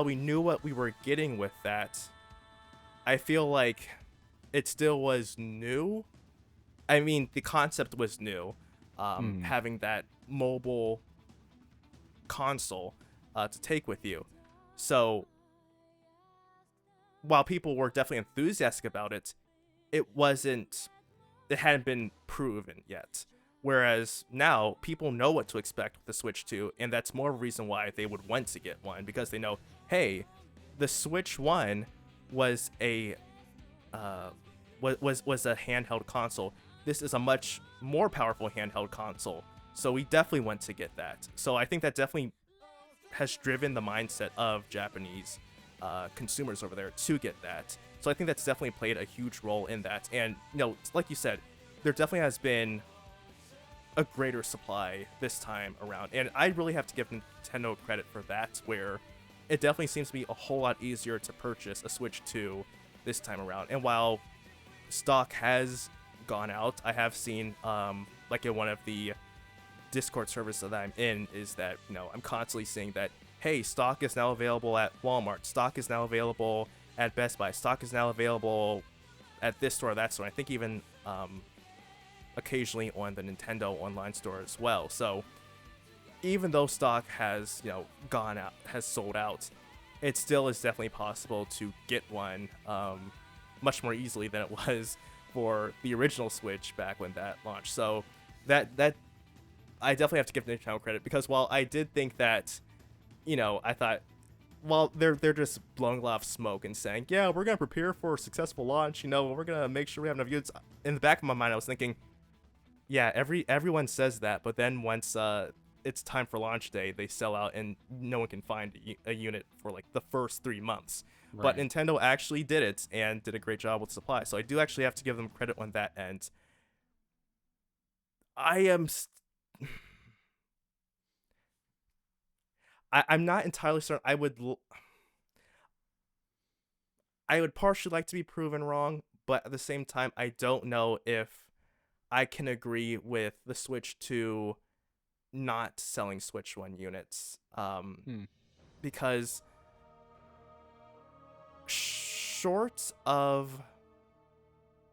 we knew what we were getting with that, I feel like it still was new. I mean, the concept was new, having that mobile console to take with you. So while people were definitely enthusiastic about it, it hadn't been proven yet. Whereas now people know what to expect with the Switch 2, and that's more reason why they would want to get one, because they know, hey, the Switch 1 was a handheld console. This is a much more powerful handheld console, so we definitely want to get that. So I think that definitely has driven the mindset of Japanese consumers over there to get that. So I think that's definitely played a huge role in that. And like you said, there definitely has been a greater supply this time around, and I really have to give Nintendo credit for that, where it definitely seems to be a whole lot easier to purchase a Switch 2 this time around. And while stock has gone out, I have seen, like in one of the Discord servers that I'm in, is that, I'm constantly seeing that, hey, stock is now available at Walmart, stock is now available at Best Buy, stock is now available at this store, that store. I think even occasionally on the Nintendo online store as well. So even though stock has, gone out, has sold out, it still is definitely possible to get one much more easily than it was for the original Switch back when that launched. So that I definitely have to give Nintendo credit, because while I did think that, I thought, well, they're just blowing a lot of smoke and saying, yeah, we're gonna prepare for a successful launch, we're gonna make sure we have enough units. In the back of my mind, I was thinking, yeah, everyone says that, but then once it's time for launch day, they sell out and no one can find a unit for like the first 3 months. Right. But Nintendo actually did it and did a great job with supply. So I do actually have to give them credit on that end. I'm not entirely certain. I would partially like to be proven wrong, but at the same time, I don't know if I can agree with the Switch 2 not selling Switch 1 units. Because short of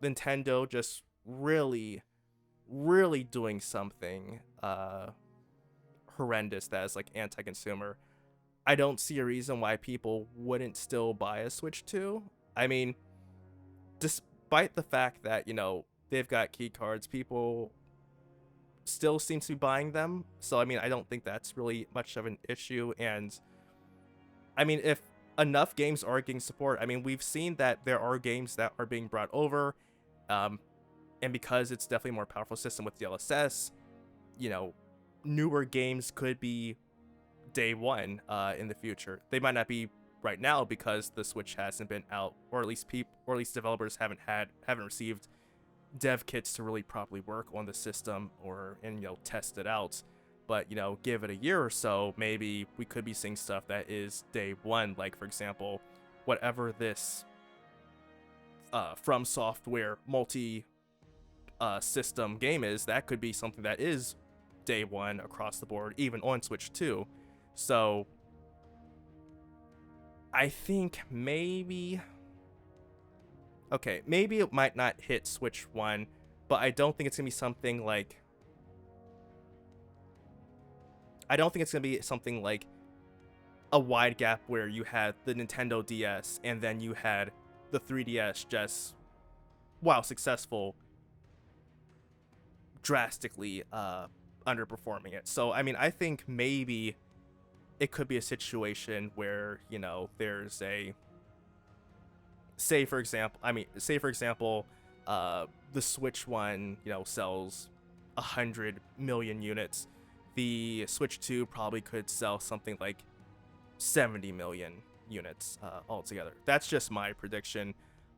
Nintendo just really, really doing something horrendous that is like anti-consumer, I don't see a reason why people wouldn't still buy a Switch 2. I mean, despite the fact that, they've got key cards, people still seem to be buying them. So, I mean, I don't think that's really much of an issue. And, I mean, if enough games are getting support, I mean, we've seen that there are games that are being brought over. And because it's definitely a more powerful system with DLSS, newer games could be day one in the future. They might not be right now because the Switch hasn't been out, or at least developers haven't received dev kits to really properly work on the system and test it out. But give it a year or so, maybe we could be seeing stuff that is day one. Like, for example, whatever this From Software multi system game is, that could be something that is day one across the board, even on Switch 2. So I think maybe it might not hit Switch 1, but I don't think it's gonna be something like a wide gap where you had the Nintendo DS and then you had the 3DS just, while successful, drastically underperforming it. So, I mean, I think maybe it could be a situation where, there's say for example, the Switch 1, sells 100 million units. The Switch 2 probably could sell something like 70 million units altogether. That's just my prediction,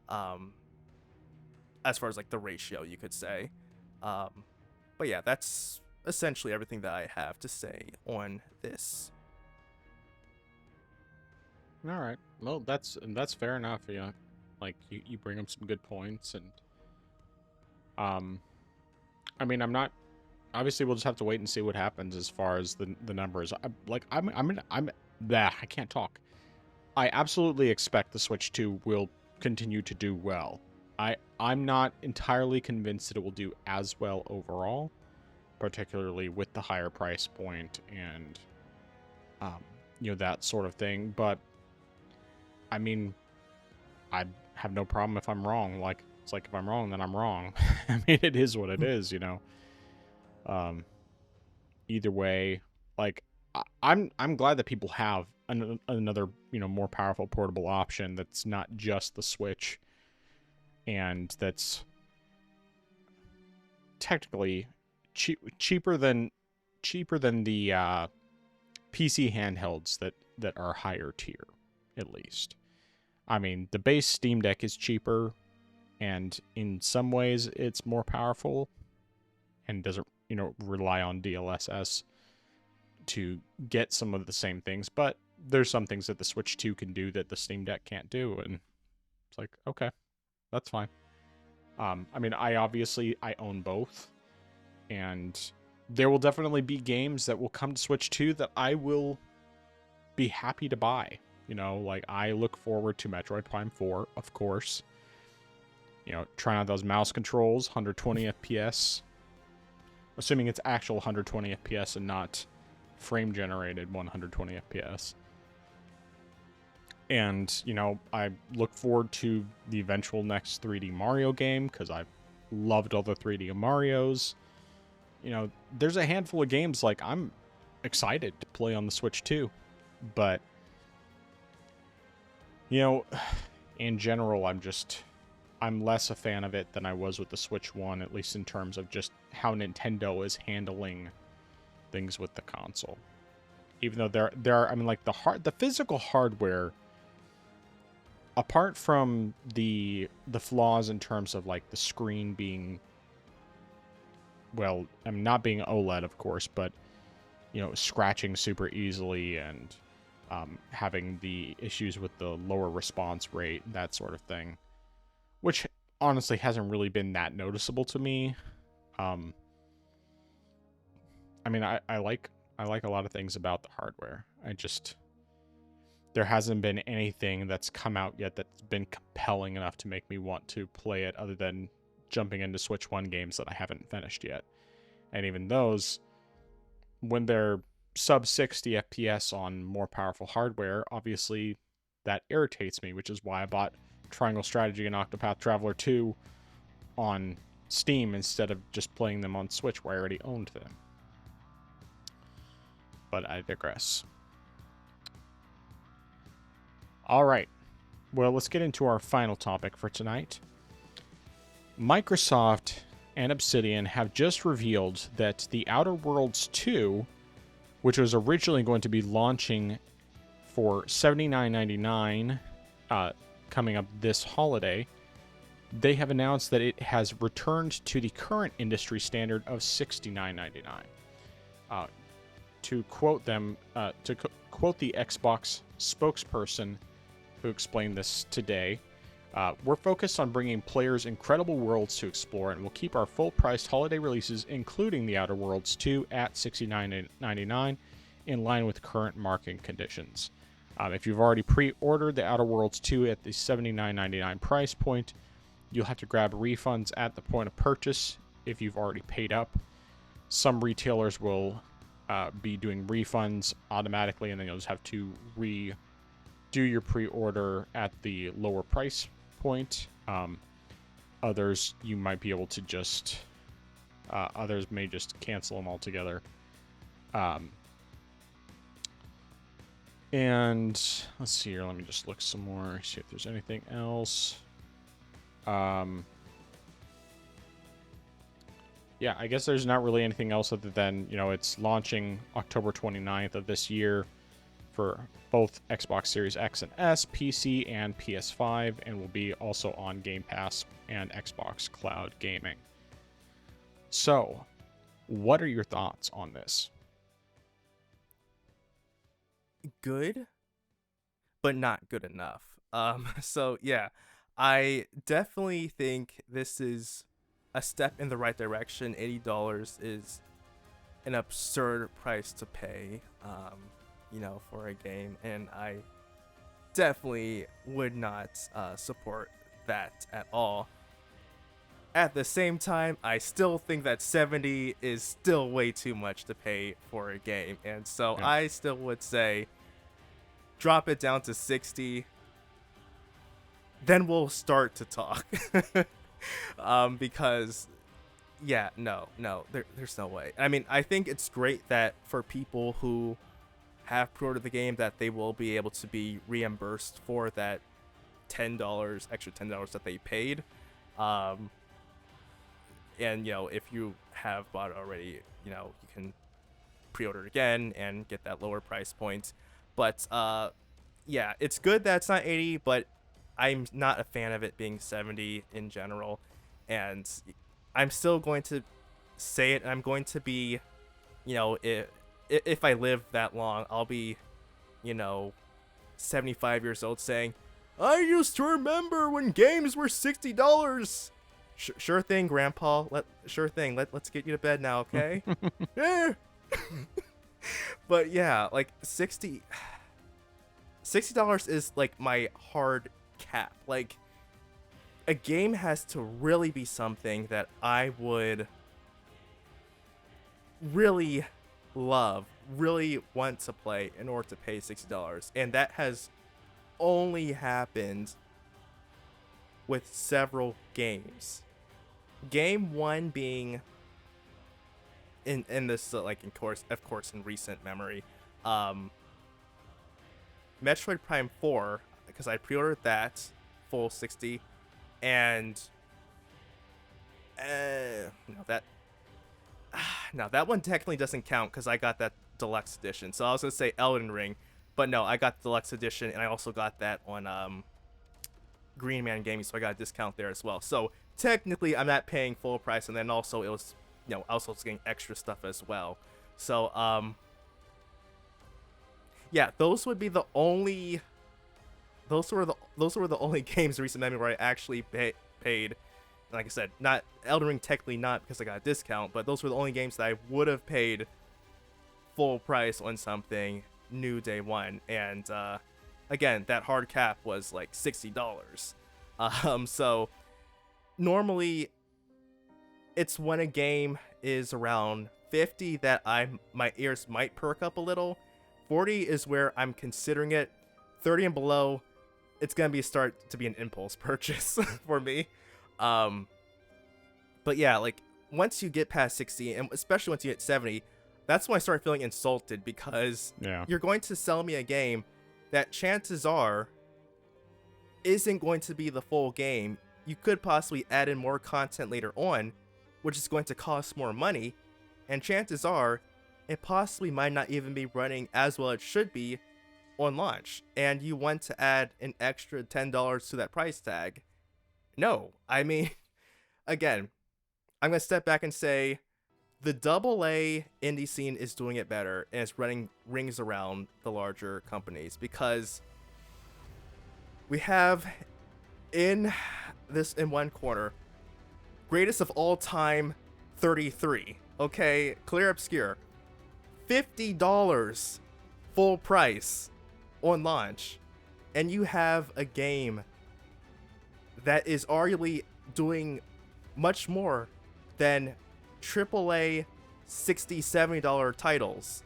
as far as like the ratio, you could say. But yeah, that's essentially everything that I have to say on this. All right. Well, that's fair enough. Like you bring up some good points, and I mean, I'm not. Obviously, we'll just have to wait and see what happens as far as the numbers. I can't talk. I absolutely expect the Switch 2 will continue to do well. I'm not entirely convinced that it will do as well overall, particularly with the higher price point and that sort of thing. But I mean, I have no problem if I'm wrong. Like, it's like, if I'm wrong, then I'm wrong. I mean, it is what it is, Either way, like, I'm glad that people have another, more powerful portable option that's not just the Switch, and that's technically cheaper than the PC handhelds that are higher tier, at least. I mean, the base Steam Deck is cheaper and in some ways it's more powerful and doesn't, rely on DLSS to get some of the same things, but there's some things that the Switch 2 can do that the Steam Deck can't do, and it's like, okay, that's fine. I own both, and there will definitely be games that will come to Switch 2 that I will be happy to buy. Like I look forward to Metroid Prime 4, of course. Trying out those mouse controls, 120 FPS. Assuming it's actual 120 FPS and not frame generated 120 FPS. And, I look forward to the eventual next 3D Mario game because I've loved all the 3D Marios. There's a handful of games like I'm excited to play on the Switch 2. But, in general, I'm less a fan of it than I was with the Switch 1, at least in terms of just how Nintendo is handling things with the console. Even though there are, the physical hardware, apart from the flaws in terms of like the screen being, not being OLED, of course, but scratching super easily and having the issues with the lower response rate, that sort of thing, which honestly hasn't really been that noticeable to me. I like a lot of things about the hardware. There hasn't been anything that's come out yet that's been compelling enough to make me want to play it, other than jumping into Switch 1 games that I haven't finished yet. And even those, when they're sub 60 FPS on more powerful hardware, obviously that irritates me, which is why I bought Triangle Strategy and Octopath Traveler 2 on Steam instead of just playing them on Switch where I already owned them. But I digress. All right. Well, let's get into our final topic for tonight. Microsoft and Obsidian have just revealed that The Outer Worlds 2, which was originally going to be launching for $79.99 coming up this holiday, they have announced that it has returned to the current industry standard of $69.99. To quote them, quote the Xbox spokesperson who explained this today, we're focused on bringing players incredible worlds to explore, and we'll keep our full-priced holiday releases, including The Outer Worlds 2, at $69.99, in line with current market conditions. If you've already pre-ordered The Outer Worlds 2 at the $79.99 price point, you'll have to grab refunds at the point of purchase if you've already paid up. Some retailers will be doing refunds automatically, and then you'll just have to redo your pre-order at the lower price point. Others, you might be able to just... others may just cancel them altogether. And let's see here. Let me just look some more, see if there's anything else. Yeah, I guess there's not really anything else other than, it's launching October 29th of this year for both Xbox Series X and S, PC, and PS5, and will be also on Game Pass and Xbox Cloud Gaming. So, what are your thoughts on this? Good, but not good enough. So yeah, I definitely think this is a step in the right direction. $80 is an absurd price to pay, for a game, and I definitely would not support that at all. At the same time, I still think that 70 is still way too much to pay for a game, and so Yeah. I still would say drop it down to 60, then we'll start to talk. Because there's no way. I mean, I think it's great that for people who have pre-ordered the game, that they will be able to be reimbursed for that extra $10 that they paid. And if you have bought it already, you can pre-order it again and get that lower price point. But yeah, it's good that it's not 80, but I'm not a fan of it being 70 in general, and I'm still going to say it. I'm going to be, if I live that long, I'll be, 75 years old saying, I used to remember when games were $60. Sure thing, Grandpa. Sure thing. Let's get you to bed now, okay? Yeah. But yeah, like $60 is like my hard cap. Like, a game has to really be something that I would really love, really want to play in order to pay $60. And that has only happened with several games. Game one being in this of course in recent memory, Metroid Prime 4, because I pre-ordered that full 60, and that one technically doesn't count because I got that deluxe edition. So I was gonna say Elden Ring, but no, I got the deluxe edition, and I also got that on Green Man Gaming, so I got a discount there as well. So technically, I'm not paying full price, and then also it was, also getting extra stuff as well. So yeah, those would be the only. Those were the only games in recent memory where I actually paid. Like I said, not Elden Ring, technically not because I got a discount, but those were the only games that I would have paid full price on something new day one. And again, that hard cap was like $60. So normally it's when a game is around 50 that my ears might perk up a little. 40 is where I'm considering it. 30 and below, it's gonna start to be an impulse purchase for me. But yeah, like once you get past 60, and especially once you hit 70, that's when I start feeling insulted, because you're going to sell me a game that chances are isn't going to be the full game. You could possibly add in more content later on, which is going to cost more money, and chances are it possibly might not even be running as well as it should be on launch, and you want to add an extra $10 to that price tag. No, I mean, again, I'm going to step back and say the AA indie scene is doing it better, and it's running rings around the larger companies, because we have in one corner, greatest of all time 33, okay, clear obscure, $50 full price on launch, and you have a game that is arguably doing much more than AAA $60, $70 titles,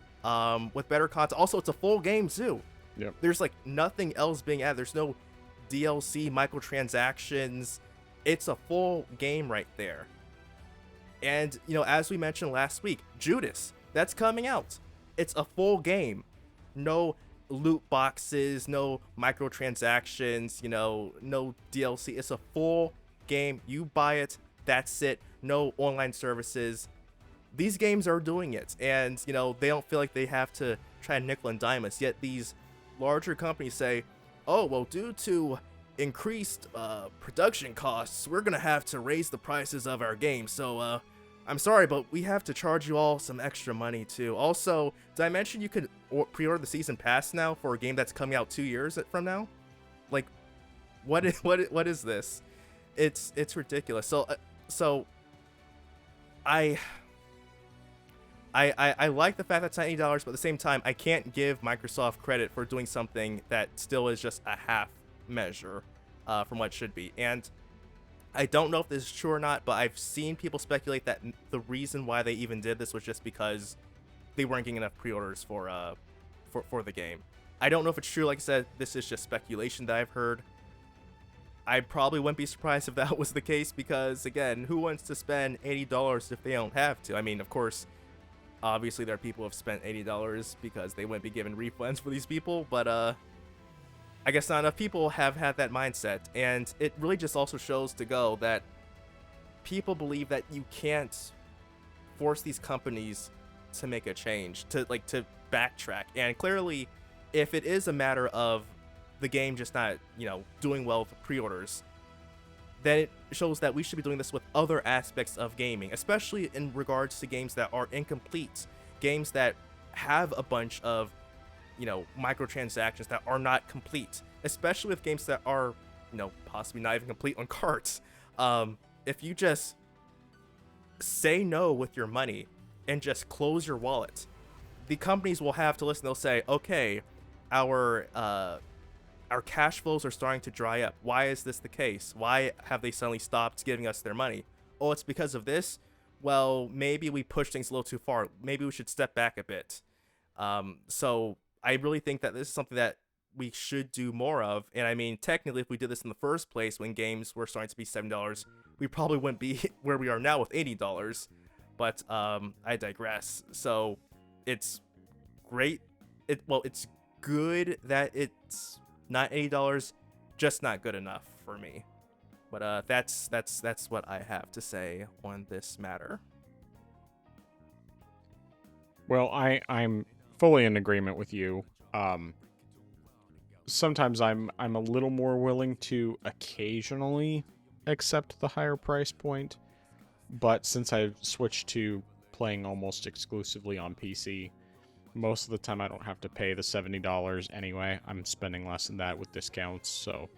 with better content. Also, it's a full game too. Yep. There's like nothing else being added. There's no DLC, microtransactions. It's a full game right there. And, as we mentioned last week, Judas, that's coming out. It's a full game. No loot boxes, no microtransactions, no DLC. It's a full game. You buy it, that's it. No online services. These games are doing it, and they don't feel like they have to try and nickel and dime us. Yet these larger companies say, oh, well, due to increased production costs, we're gonna have to raise the prices of our games. So I'm sorry, but we have to charge you all some extra money too. Also, did I mention you could pre-order the season pass now for a game that's coming out 2 years from now? Like, what is this? It's ridiculous. So I like the fact that it's $90, but at the same time, I can't give Microsoft credit for doing something that still is just a half measure from what it should be. And I don't know if this is true or not, but I've seen people speculate that the reason why they even did this was just because they weren't getting enough pre-orders for the game. I don't know if it's true. Like I said, this is just speculation that I've heard. I probably wouldn't be surprised if that was the case, because, again, who wants to spend $80 if they don't have to? I mean, of course, obviously there are people who have spent $80 because they wouldn't be given refunds for these people, but I guess not enough people have had that mindset, and it really just also shows to go that people believe that you can't force these companies to make a change, to backtrack. And clearly, if it is a matter of the game just not, doing well with pre-orders, then it shows that we should be doing this with other aspects of gaming, especially in regards to games that are incomplete, games that have a bunch of, microtransactions that are not complete, especially with games that are, possibly not even complete on carts. If you just say no with your money and just close your wallet, the companies will have to listen. They'll say, okay, our cash flows are starting to dry up. Why is this the case? Why have they suddenly stopped giving us their money? Oh, it's because of this? Well, maybe we pushed things a little too far. Maybe we should step back a bit. So I really think that this is something that we should do more of. And I mean, technically, if we did this in the first place when games were starting to be $7, we probably wouldn't be where we are now with $80. But I digress. So it's great. It's good that it's not $80, just not good enough for me. But that's what I have to say on this matter. Well, I'm fully in agreement with you. Sometimes I'm a little more willing to occasionally accept the higher price point, but since I've switched to playing almost exclusively on PC, most of the time I don't have to pay the $70 anyway. I'm spending less than that with discounts, so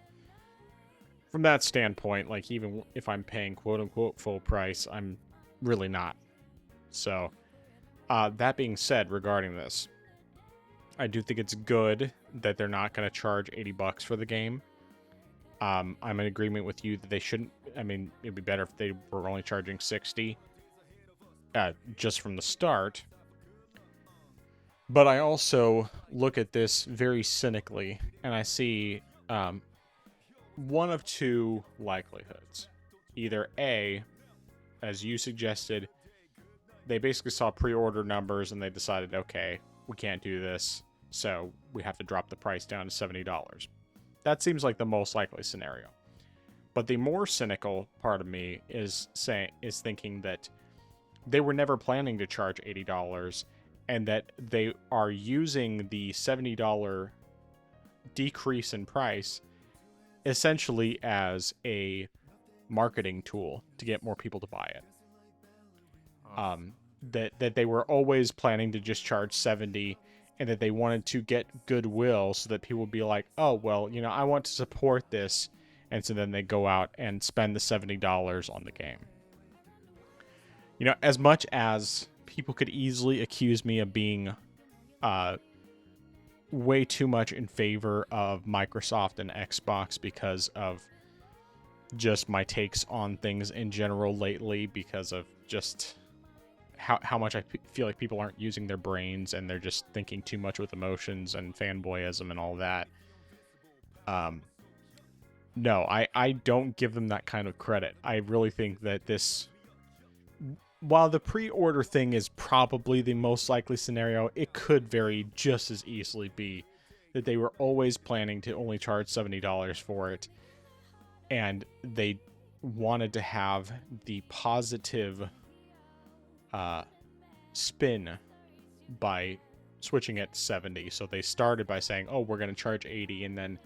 from that standpoint, like, even if I'm paying quote-unquote full price, I'm really not. So, that being said, regarding this, I do think it's good that they're not going to charge $80 for the game. I'm in agreement with you that they shouldn't. I mean, it'd be better if they were only charging $60 just from the start. But I also look at this very cynically, and I see one of two likelihoods. Either A, as you suggested, they basically saw pre-order numbers and they decided, okay, we can't do this, so we have to drop the price down to $70. That seems like the most likely scenario. But the more cynical part of me is thinking that they were never planning to charge $80, and that they are using the $70 decrease in price essentially as a marketing tool to get more people to buy it. That they were always planning to just charge $70, and that they wanted to get goodwill so that people would be like, oh, well, I want to support this. And so then they go out and spend the $70 on the game. As much as people could easily accuse me of being way too much in favor of Microsoft and Xbox because of just my takes on things in general lately, because of just how much I feel like people aren't using their brains and they're just thinking too much with emotions and fanboyism and all that. No, I don't give them that kind of credit. I really think that this, while the pre-order thing is probably the most likely scenario, it could very just as easily be that they were always planning to only charge $70 for it, and they wanted to have the positive spin by switching it to 70. So they started by saying, oh, we're going to charge 80, and then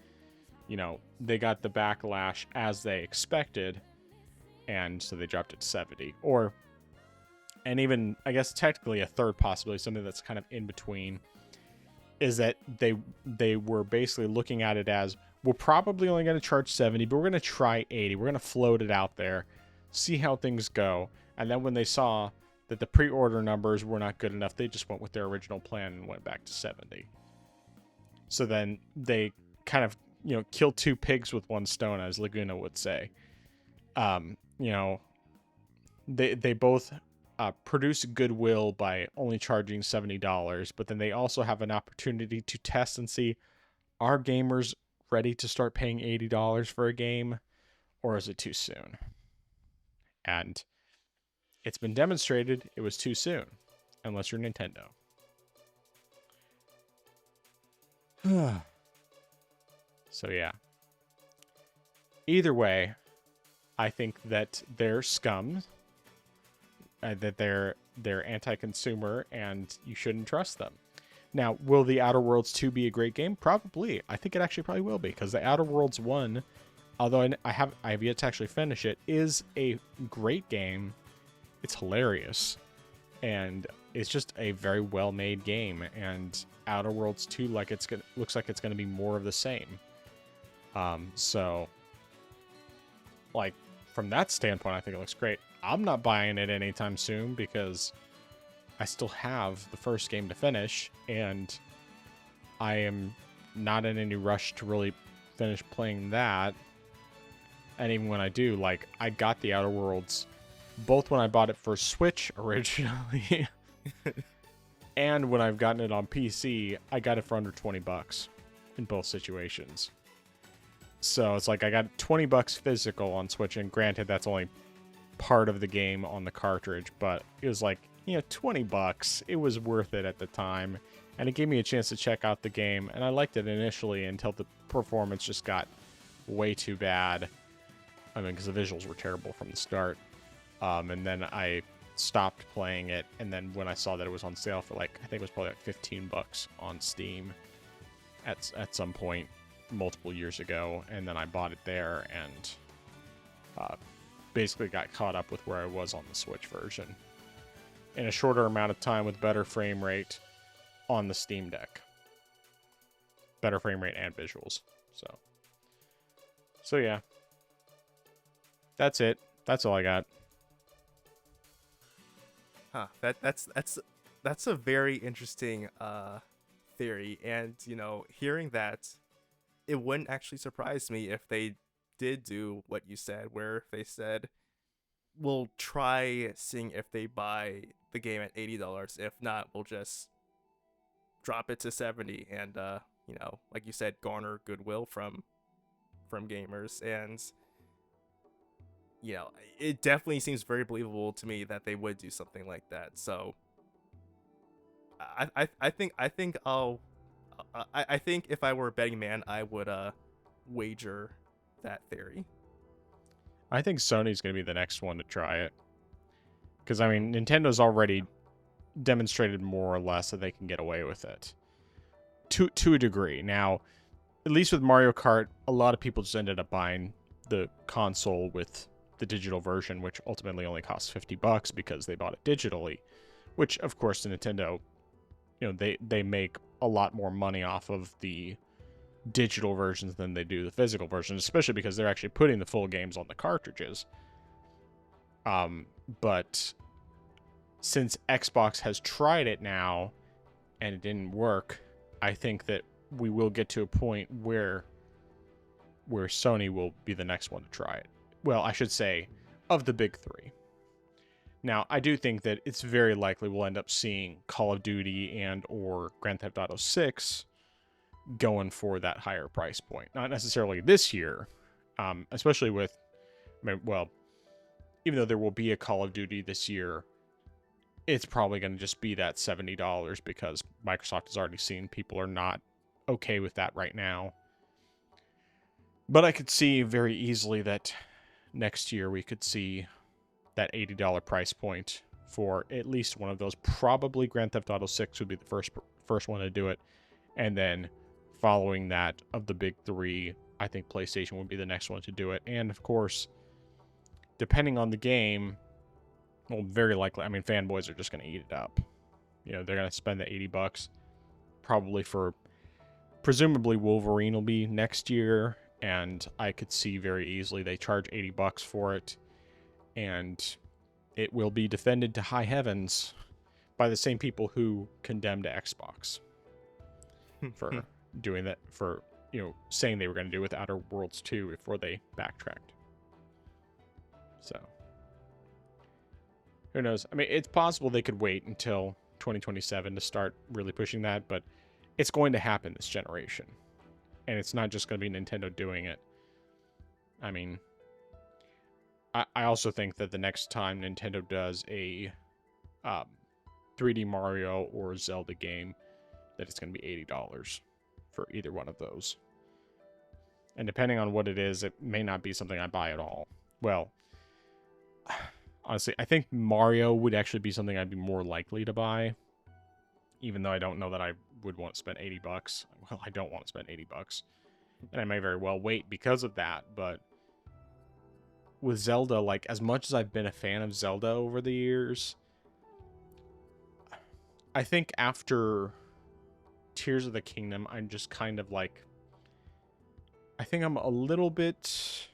they got the backlash as they expected, and so they dropped it to 70. And even, I guess, technically a third possibility, something that's kind of in between, is that they were basically looking at it as, we're probably only going to charge 70, but we're going to try 80. We're going to float it out there, see how things go. And then when they saw that the pre-order numbers were not good enough, they just went with their original plan and went back to 70. So then they kind of, kill two pigs with one stone, as Laguna would say. They both produce goodwill by only charging $70, but then they also have an opportunity to test and see, are gamers ready to start paying $80 for a game, or is it too soon? And it's been demonstrated it was too soon, unless you're Nintendo. So yeah. Either way, I think that they're scum, that they're anti-consumer, and you shouldn't trust them. Now, will the Outer Worlds 2 be a great game? Probably. I think it actually probably will be, because the Outer Worlds 1, although I have yet to actually finish it, is a great game. It's hilarious, and it's just a very well-made game. And Outer Worlds 2, looks like it's gonna be more of the same. So, like, from that standpoint, I think it looks great. I'm not buying it anytime soon because I still have the first game to finish, and I am not in any rush to really finish playing that. And even when I do, like, I got the Outer Worlds both when I bought it for Switch originally and when I've gotten it on PC. I got it for under $20 in both situations. So it's like I got $20 physical on Switch, and granted, that's only part of the game on the cartridge, but it was like, $20. It was worth it at the time, and it gave me a chance to check out the game, and I liked it initially until the performance just got way too bad. I mean, because the visuals were terrible from the start. And then I stopped playing it, and then when I saw that it was on sale for, like, I think it was probably like $15 on Steam at some point multiple years ago, and then I bought it there and basically got caught up with where I was on the Switch version in a shorter amount of time with better frame rate on the Steam Deck. Better frame rate and visuals. So yeah. That's it. That's all I got. Huh. That's a very interesting theory, and hearing that, it wouldn't actually surprise me if they did do what you said, where they said, we'll try seeing if they buy the game at $80. If not, we'll just drop it to $70, and like you said, garner goodwill from gamers. And it definitely seems very believable to me that they would do something like that. So I think if I were a betting man, I would wager that theory. I think Sony's going to be the next one to try it. Because, I mean, Nintendo's already demonstrated more or less that they can get away with it. To a degree. Now, at least with Mario Kart, a lot of people just ended up buying the console with the digital version, which ultimately only costs $50 because they bought it digitally. Which, of course, Nintendo, they make a lot more money off of the digital versions than they do the physical versions, especially because they're actually putting the full games on the cartridges. But since Xbox has tried it now and it didn't work, I think that we will get to a point where Sony will be the next one to try it. Well, I should say, of the big three. Now, I do think that it's very likely we'll end up seeing Call of Duty and or Grand Theft Auto 6 going for that higher price point. Not necessarily this year, especially with, well, even though there will be a Call of Duty this year, it's probably going to just be that $70 because Microsoft has already seen people are not okay with that right now. But I could see very easily that next year we could see that $80 price point for at least one of those. Probably Grand Theft Auto 6 would be the first one to do it. And then following that, of the big three, I think PlayStation would be the next one to do it. And of course, depending on the game, well, very likely, I mean, fanboys are just going to eat it up. They're going to spend the $80 probably for, presumably Wolverine will be next year. And I could see very easily they charge $80 for it. And it will be defended to high heavens by the same people who condemned Xbox for doing that, for, saying they were going to do with Outer Worlds 2 before they backtracked. So, who knows? I mean, it's possible they could wait until 2027 to start really pushing that, but it's going to happen this generation. And it's not just going to be Nintendo doing it. I mean, I also think that the next time Nintendo does a 3D Mario or Zelda game, that it's going to be $80 for either one of those. And depending on what it is, it may not be something I buy at all. Well, honestly, I think Mario would actually be something I'd be more likely to buy. even though I don't know that I would want to spend $80. Well, I don't want to spend $80, and I may very well wait because of that. But with Zelda, like, as much as I've been a fan of Zelda over the years, I think after Tears of the Kingdom, I'm just kind of like, I think I'm a little bit.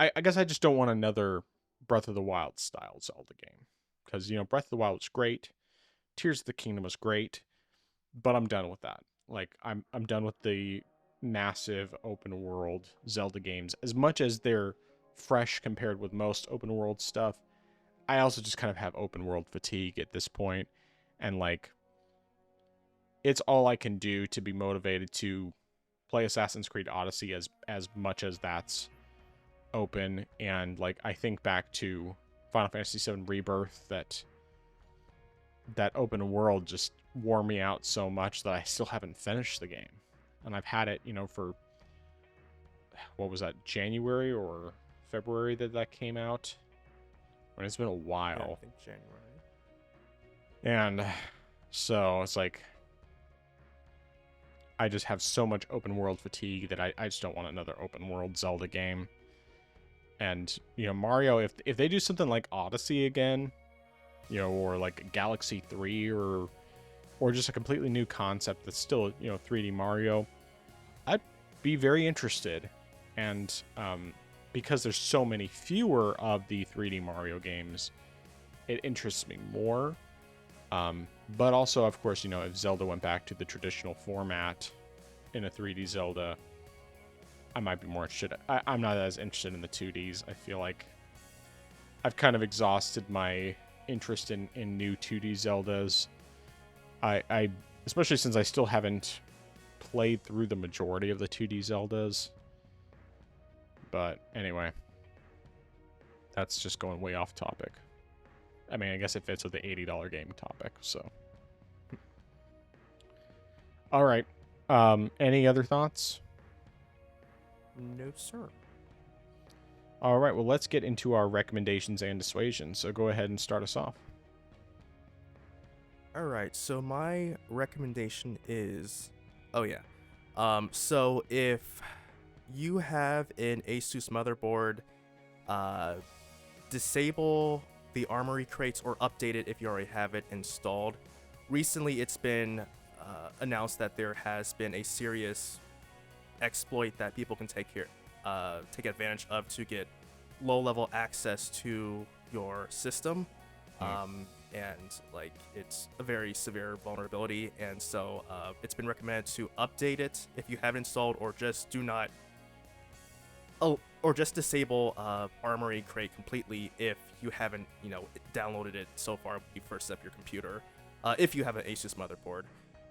I guess I just don't want another Breath of the Wild style Zelda game, because Breath of the Wild was great, Tears of the Kingdom was great, but I'm done with that. Like, I'm done with the massive open world Zelda games. As much as they're fresh compared with most open world stuff, I also just kind of have open world fatigue at this point, and like, it's all I can do to be motivated to play Assassin's Creed Odyssey as much as that's open. And like, I think back to Final Fantasy VII Rebirth, that open world just wore me out so much that I still haven't finished the game. And I've had it, for, what was that, January or February that came out? I mean, it's been a while. Yeah, I think January. And so it's like, I just have so much open world fatigue that I just don't want another open world Zelda game. And, Mario, if they do something like Odyssey again, or like Galaxy 3 or just a completely new concept that's still, 3D Mario, I'd be very interested. And because there's so many fewer of the 3D Mario games, it interests me more. But also, of course, if Zelda went back to the traditional format in a 3D Zelda, I might be more interested. I'm not as interested in the 2Ds. I feel like I've kind of exhausted my interest in new 2D Zeldas. I especially since I still haven't played through the majority of the 2D Zeldas. But anyway, that's just going way off topic. I mean, I guess it fits with the $80 game topic, so. All right. Any other thoughts? No, sir. All right, well, let's get into our recommendations and dissuasions. So go ahead and start us off. All right, so my recommendation is, so if you have an Asus motherboard, disable the armory crates or update it if you already have it installed. Recently, it's been announced that there has been a serious exploit that people can take advantage of to get low-level access to your system. And like, it's a very severe vulnerability, and so it's been recommended to update it if you have it installed, or just disable Armory Crate completely if you haven't downloaded it so far when you first set up your computer, if you have an Asus motherboard.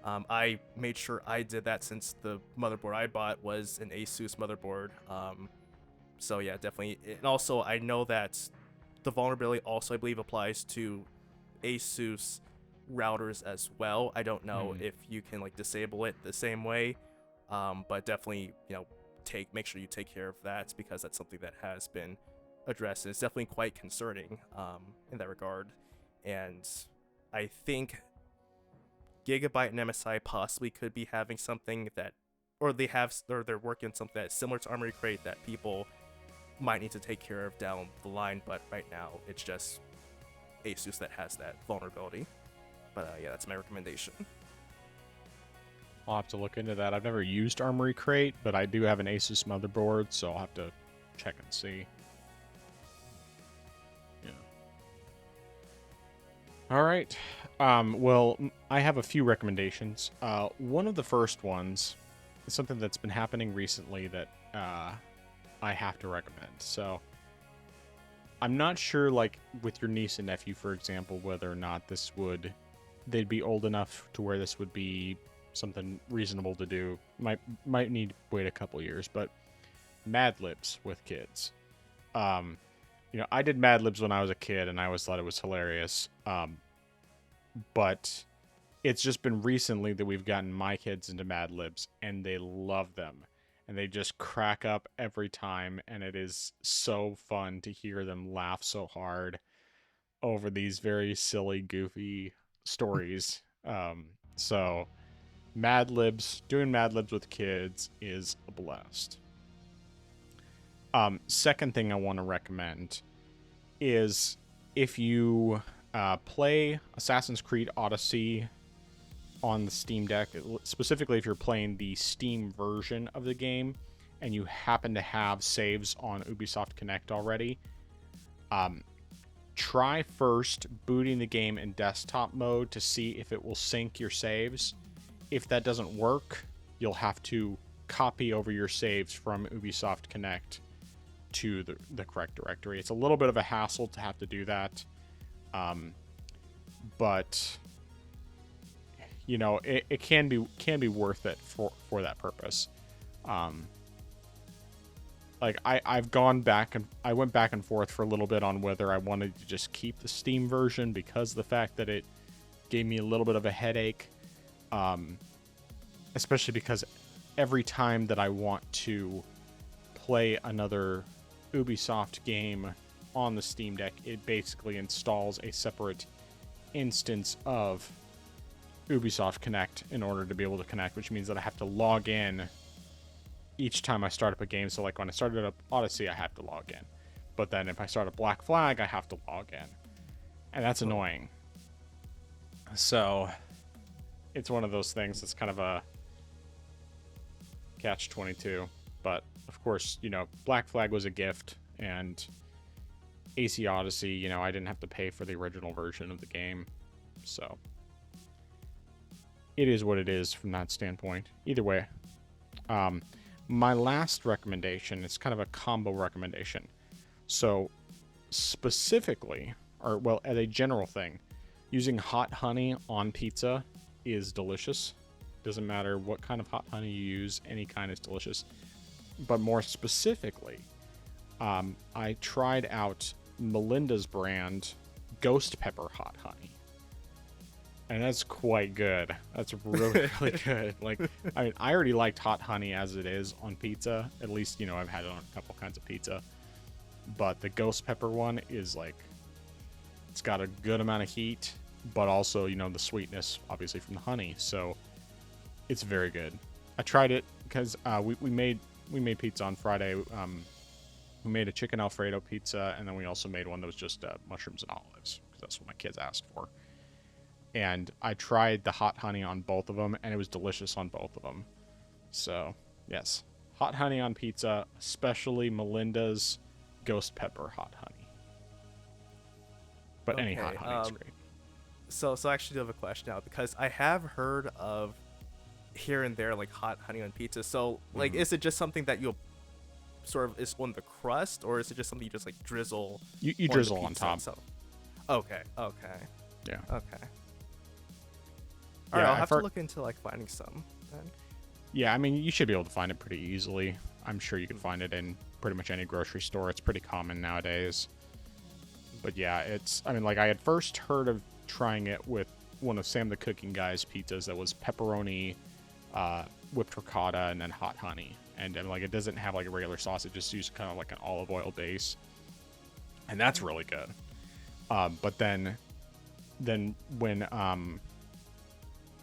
I made sure I did that since the motherboard I bought was an Asus motherboard. So yeah, definitely. And also, I know that the vulnerability also, I believe, applies to Asus routers as well. I don't know if you can like disable it the same way, but definitely make sure you take care of that, because that's something that has been addressed, and it's definitely quite concerning in that regard. And I think Gigabyte and MSI possibly could be having something that, or they're working on something that's similar to Armory Crate that people might need to take care of down the line, but right now it's just Asus that has that vulnerability. But yeah, that's my recommendation. I'll have to look into that. I've never used Armory Crate, but I do have an Asus motherboard, so I'll have to check and see. Yeah. All right. Well, I have a few recommendations. One of the first ones is something that's been happening recently that I have to recommend. So I'm not sure, like, with your niece and nephew, for example, whether or not they'd be old enough to where this would be something reasonable to do. Might need to wait a couple years, but Mad Libs with kids. I did Mad Libs when I was a kid, and I always thought it was hilarious. But it's just been recently that we've gotten my kids into Mad Libs, and they love them. And they just crack up every time, and it is so fun to hear them laugh so hard over these very silly, goofy stories. So doing Mad Libs with kids is a blast. Second thing I want to recommend is if you play Assassin's Creed Odyssey on the Steam Deck, specifically if you're playing the Steam version of the game and you happen to have saves on Ubisoft Connect already, try first booting the game in desktop mode to see if it will sync your saves. If that doesn't work, you'll have to copy over your saves from Ubisoft Connect to the correct directory. It's a little bit of a hassle to have to do that, but you know, it can be worth it for that purpose. Like I've gone back and I went back and forth for a little bit on whether I wanted to just keep the Steam version because of the fact that it gave me a little bit of a headache, especially because every time that I want to play another Ubisoft game on the Steam Deck, it basically installs a separate instance of Ubisoft Connect in order to be able to connect, which means that I have to log in each time I start up a game. So like when I started up Odyssey, I have to log in, but then if I start up Black Flag, I have to log in, and that's annoying. So it's one of those things that's kind of a catch-22. But of course, you know, Black Flag was a gift, and AC Odyssey, you know, I didn't have to pay for the original version of the game, so it is what it is from that standpoint. Either way, my last recommendation is kind of a combo recommendation. So specifically, or well, as a general thing, using hot honey on pizza is delicious. Doesn't matter what kind of hot honey you use, any kind is delicious. But more specifically, I tried out Melinda's brand Ghost Pepper Hot Honey. And that's quite good. That's really, really good. Like, I mean, I already liked hot honey as it is on pizza. At least, you know, I've had it on a couple kinds of pizza. But the ghost pepper one is like, it's got a good amount of heat, but also, you know, the sweetness, obviously, from the honey. So it's very good. I tried it because we made pizza on Friday. We made a chicken Alfredo pizza, and then we also made one that was just mushrooms and olives, because that's what my kids asked for. And I tried the hot honey on both of them, and it was delicious on both of them. So, yes. Hot honey on pizza, especially Melinda's Ghost Pepper Hot Honey. But any hot honey is great. So I actually do have a question now, because I have heard of here and there, like, hot honey on pizza. So, like, is it just something that you'll sort of is on the crust, or is it just something you just, like, drizzle? You drizzle on top. Itself? Okay. Yeah. Okay. All right, I'll have to look into like finding some then. Yeah, I mean, you should be able to find it pretty easily. I'm sure you can find it in pretty much any grocery store. It's pretty common nowadays. But yeah, I mean, like, I had first heard of trying it with one of Sam the Cooking Guy's pizzas that was pepperoni, whipped ricotta, and then hot honey. And like, it doesn't have like a regular sauce. It just uses kind of like an olive oil base. And that's really good. But then when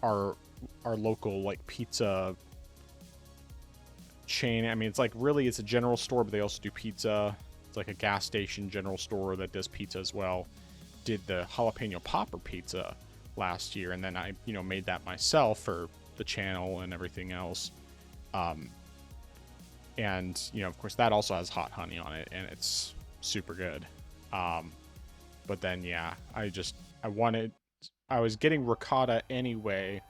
our local like pizza chain, I mean, it's like really it's a general store, but they also do pizza. It's like a gas station general store that does pizza as well. Did the jalapeno popper pizza last year, and then I, you know, made that myself for the channel and everything else. And you know, of course, that also has hot honey on it, and it's super good. But then yeah, I was getting ricotta anyway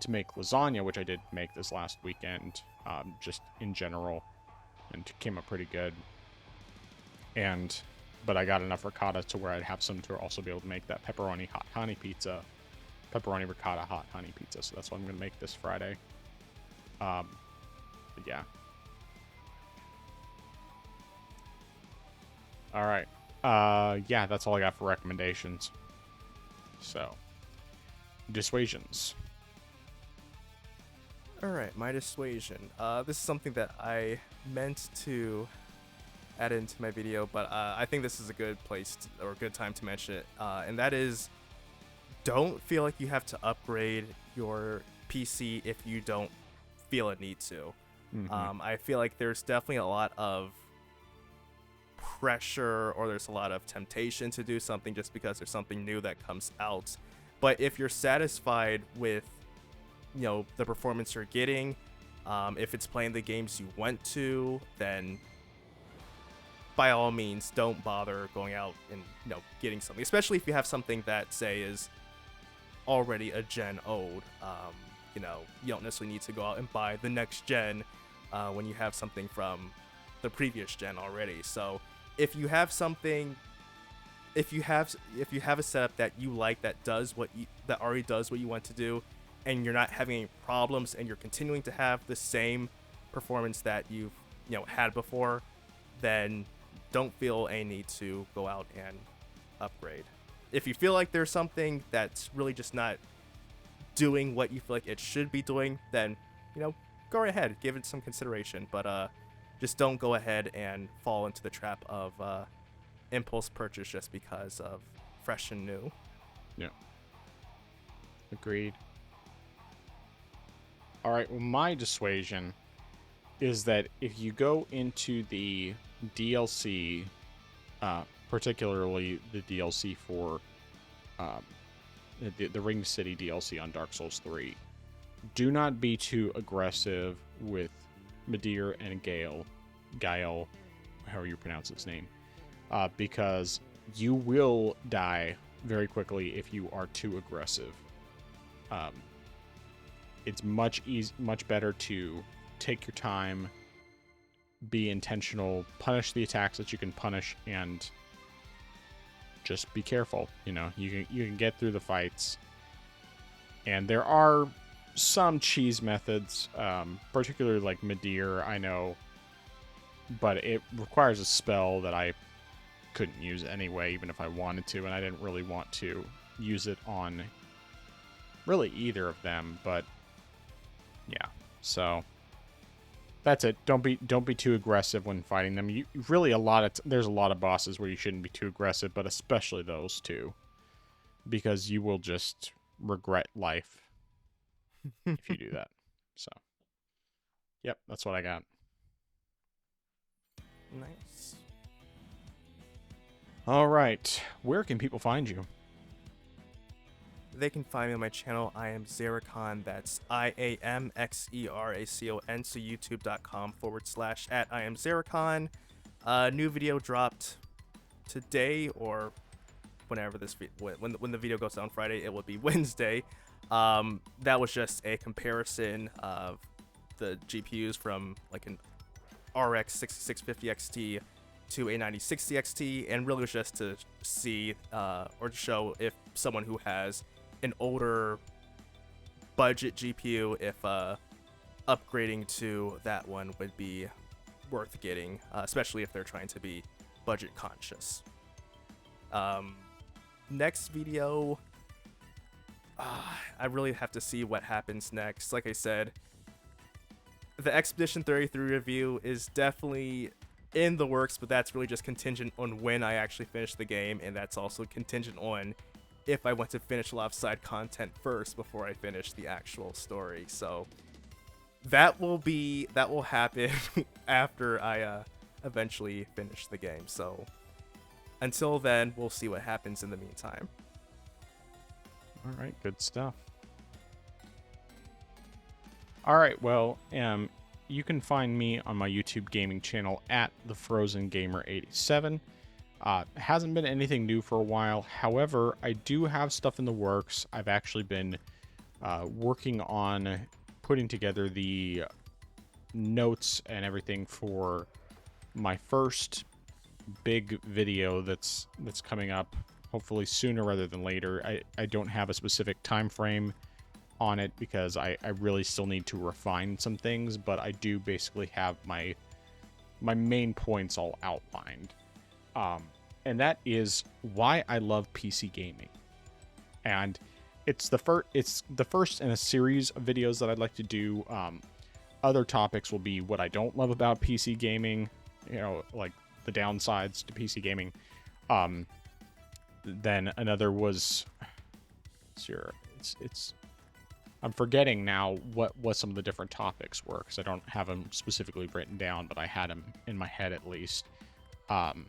to make lasagna, which I did make this last weekend, just in general, and it came up pretty good. But I got enough ricotta to where I'd have some to also be able to make that pepperoni hot honey pizza, pepperoni ricotta hot honey pizza. So that's what I'm going to make this Friday. But yeah. All right. Yeah, that's all I got for recommendations. So, dissuasions. Alright, my dissuasion. This is something that I meant to add into my video, but I think this is a good place or a good time to mention it. And that is, don't feel like you have to upgrade your PC if you don't feel a need to. I feel like there's definitely a lot of pressure, or there's a lot of temptation to do something just because there's something new that comes out. But if you're satisfied with, the performance you're getting, if it's playing the games you want to, then by all means don't bother going out and getting something, especially if you have something that, say, is already a gen old. You don't necessarily need to go out and buy the next gen when you have something from the previous gen already. So if you have something, if you have a setup that you like that already does what you want to do, and you're not having any problems, and you're continuing to have the same performance that you've had before, then don't feel a need to go out and upgrade. If you feel like there's something that's really just not doing what you feel like it should be doing, then go right ahead, give it some consideration. But just don't go ahead and fall into the trap of impulse purchase just because of fresh and new. Yeah. Agreed. All right, well, my dissuasion is that if you go into the DLC, particularly the DLC for the Ring City DLC on Dark Souls 3, do not be too aggressive with Midir and Gael, however you pronounce its name, because you will die very quickly if you are too aggressive. It's much better to take your time, be intentional, punish the attacks that you can punish, and just be careful. You can get through the fights, and there are some cheese methods, particularly like Midir, I know, but it requires a spell that I couldn't use anyway, even if I wanted to, and I didn't really want to use it on really either of them. But yeah, so that's it. Don't be too aggressive when fighting them. You really there's a lot of bosses where you shouldn't be too aggressive, but especially those two, because you will just regret life if you do that. So, yep, that's what I got. Nice. All right, where can people find you? They can find me on my channel. I am Xeracon. That's IAMXERACON. So youtube.com/@IamXeracon. New video dropped today, or whenever when the video goes out on Friday, it will be Wednesday. That was just a comparison of the GPUs from like an RX 6650 XT to a 9060 XT, and really was just to see or to show if someone who has an older budget GPU, if upgrading to that one would be worth getting, especially if they're trying to be budget conscious. Next video, I really have to see what happens next. Like I said, the Expedition 33 review is definitely in the works, but that's really just contingent on when I actually finish the game, and that's also contingent on if I want to finish a lot of side content first before I finish the actual story. So that will happen after I eventually finish the game. So until then, we'll see what happens in the meantime. All right, good stuff. All right, well, you can find me on my YouTube gaming channel at TheFrozenGamer87. Hasn't been anything new for a while. However, I do have stuff in the works. I've actually been working on putting together the notes and everything for my first big video that's coming up, hopefully sooner rather than later. I don't have a specific time frame on it because I really still need to refine some things, but I do basically have my main points all outlined. And that is why I love PC gaming. And it's the first in a series of videos that I'd like to do. Other topics will be what I don't love about PC gaming, like the downsides to PC gaming. Then another was It's I'm forgetting now what some of the different topics were because I don't have them specifically written down, but I had them in my head at least. The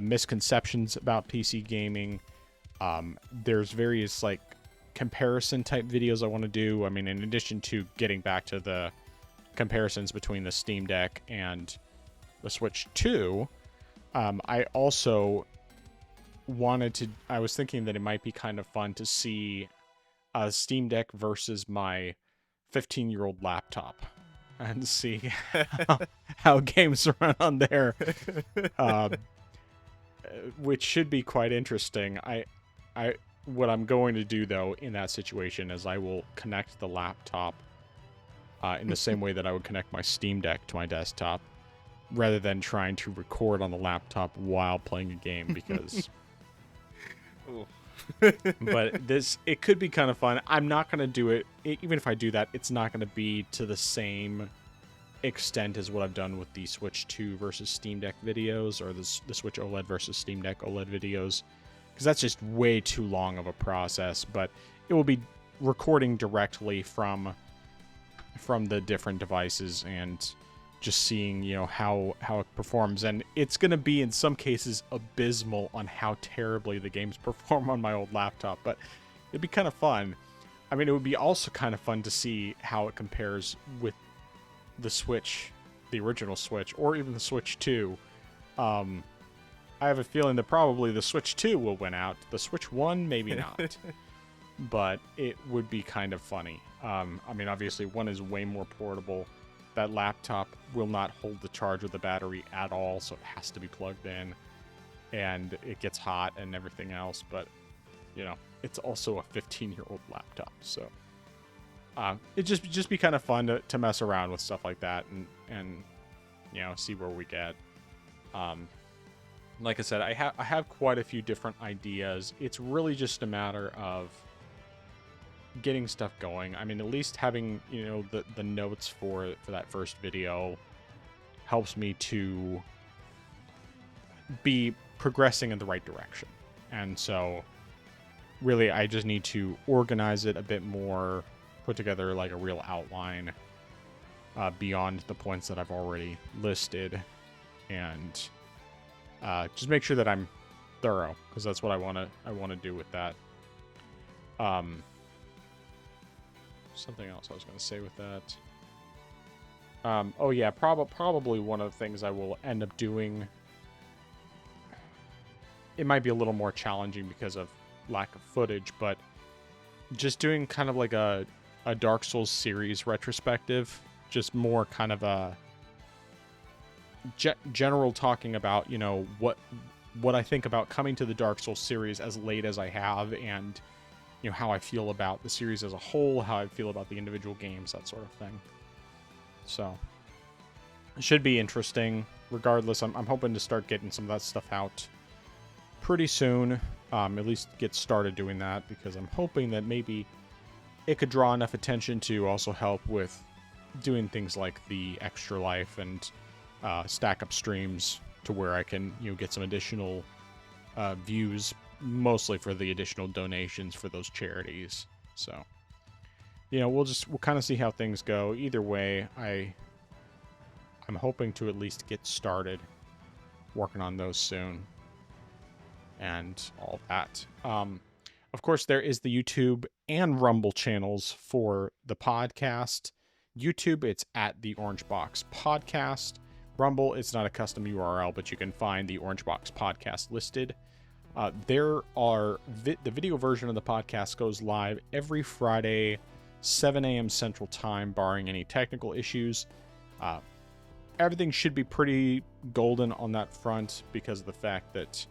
misconceptions about PC gaming. There's various like comparison type videos I want to do. I mean, in addition to getting back to the comparisons between the Steam Deck and the Switch 2, I also I was thinking that it might be kind of fun to see a Steam Deck versus my 15-year-old laptop and see how games run on there, which should be quite interesting. What I'm going to do though in that situation is I will connect the laptop in the same way that I would connect my Steam Deck to my desktop, rather than trying to record on the laptop while playing a game because. But it could be kind of fun. I'm not going to do it. Even if I do that, it's not going to be to the same extent as what I've done with the Switch 2 versus Steam Deck videos, or the Switch OLED versus Steam Deck OLED videos, because that's just way too long of a process. But it will be recording directly from the different devices and just seeing, how it performs. And it's going to be, in some cases, abysmal on how terribly the games perform on my old laptop, but it'd be kind of fun. I mean, it would be also kind of fun to see how it compares with the Switch, the original Switch, or even the Switch 2. I have a feeling that probably the Switch 2 will win out. The Switch 1, maybe not. But it would be kind of funny. I mean, obviously, one is way more portable. That laptop will not hold the charge of the battery at all, so it has to be plugged in, and it gets hot and everything else. But it's also a 15-year-old laptop, so it just be kind of fun to mess around with stuff like that and see where we get. Like I said, I have quite a few different ideas. It's really just a matter of getting stuff going. I mean, at least having the notes for that first video helps me to be progressing in the right direction. And so really I just need to organize it a bit more, put together like a real outline beyond the points that I've already listed, and just make sure that I'm thorough, because that's what I want to do with that. Something else I was going to say with that. Probably one of the things I will end up doing, it might be a little more challenging because of lack of footage, but just doing kind of like a Dark Souls series retrospective, just more kind of a general talking about, what I think about coming to the Dark Souls series as late as I have, and how I feel about the series as a whole, how I feel about the individual games, that sort of thing. So it should be interesting. Regardless, I'm hoping to start getting some of that stuff out pretty soon. At least get started doing that, because I'm hoping that maybe it could draw enough attention to also help with doing things like the Extra Life and stack up streams to where I can get some additional views, mostly for the additional donations for those charities. So we'll kind of see how things go. Either way, I'm hoping to at least get started working on those soon and all that. Of course, there is the YouTube and Rumble channels for the podcast. YouTube, it's at the Orange Box Podcast. Rumble, it's not a custom URL, but you can find the Orange Box Podcast listed. The video version of the podcast goes live every Friday, 7 a.m. Central Time, barring any technical issues. Everything should be pretty golden on that front because of the fact that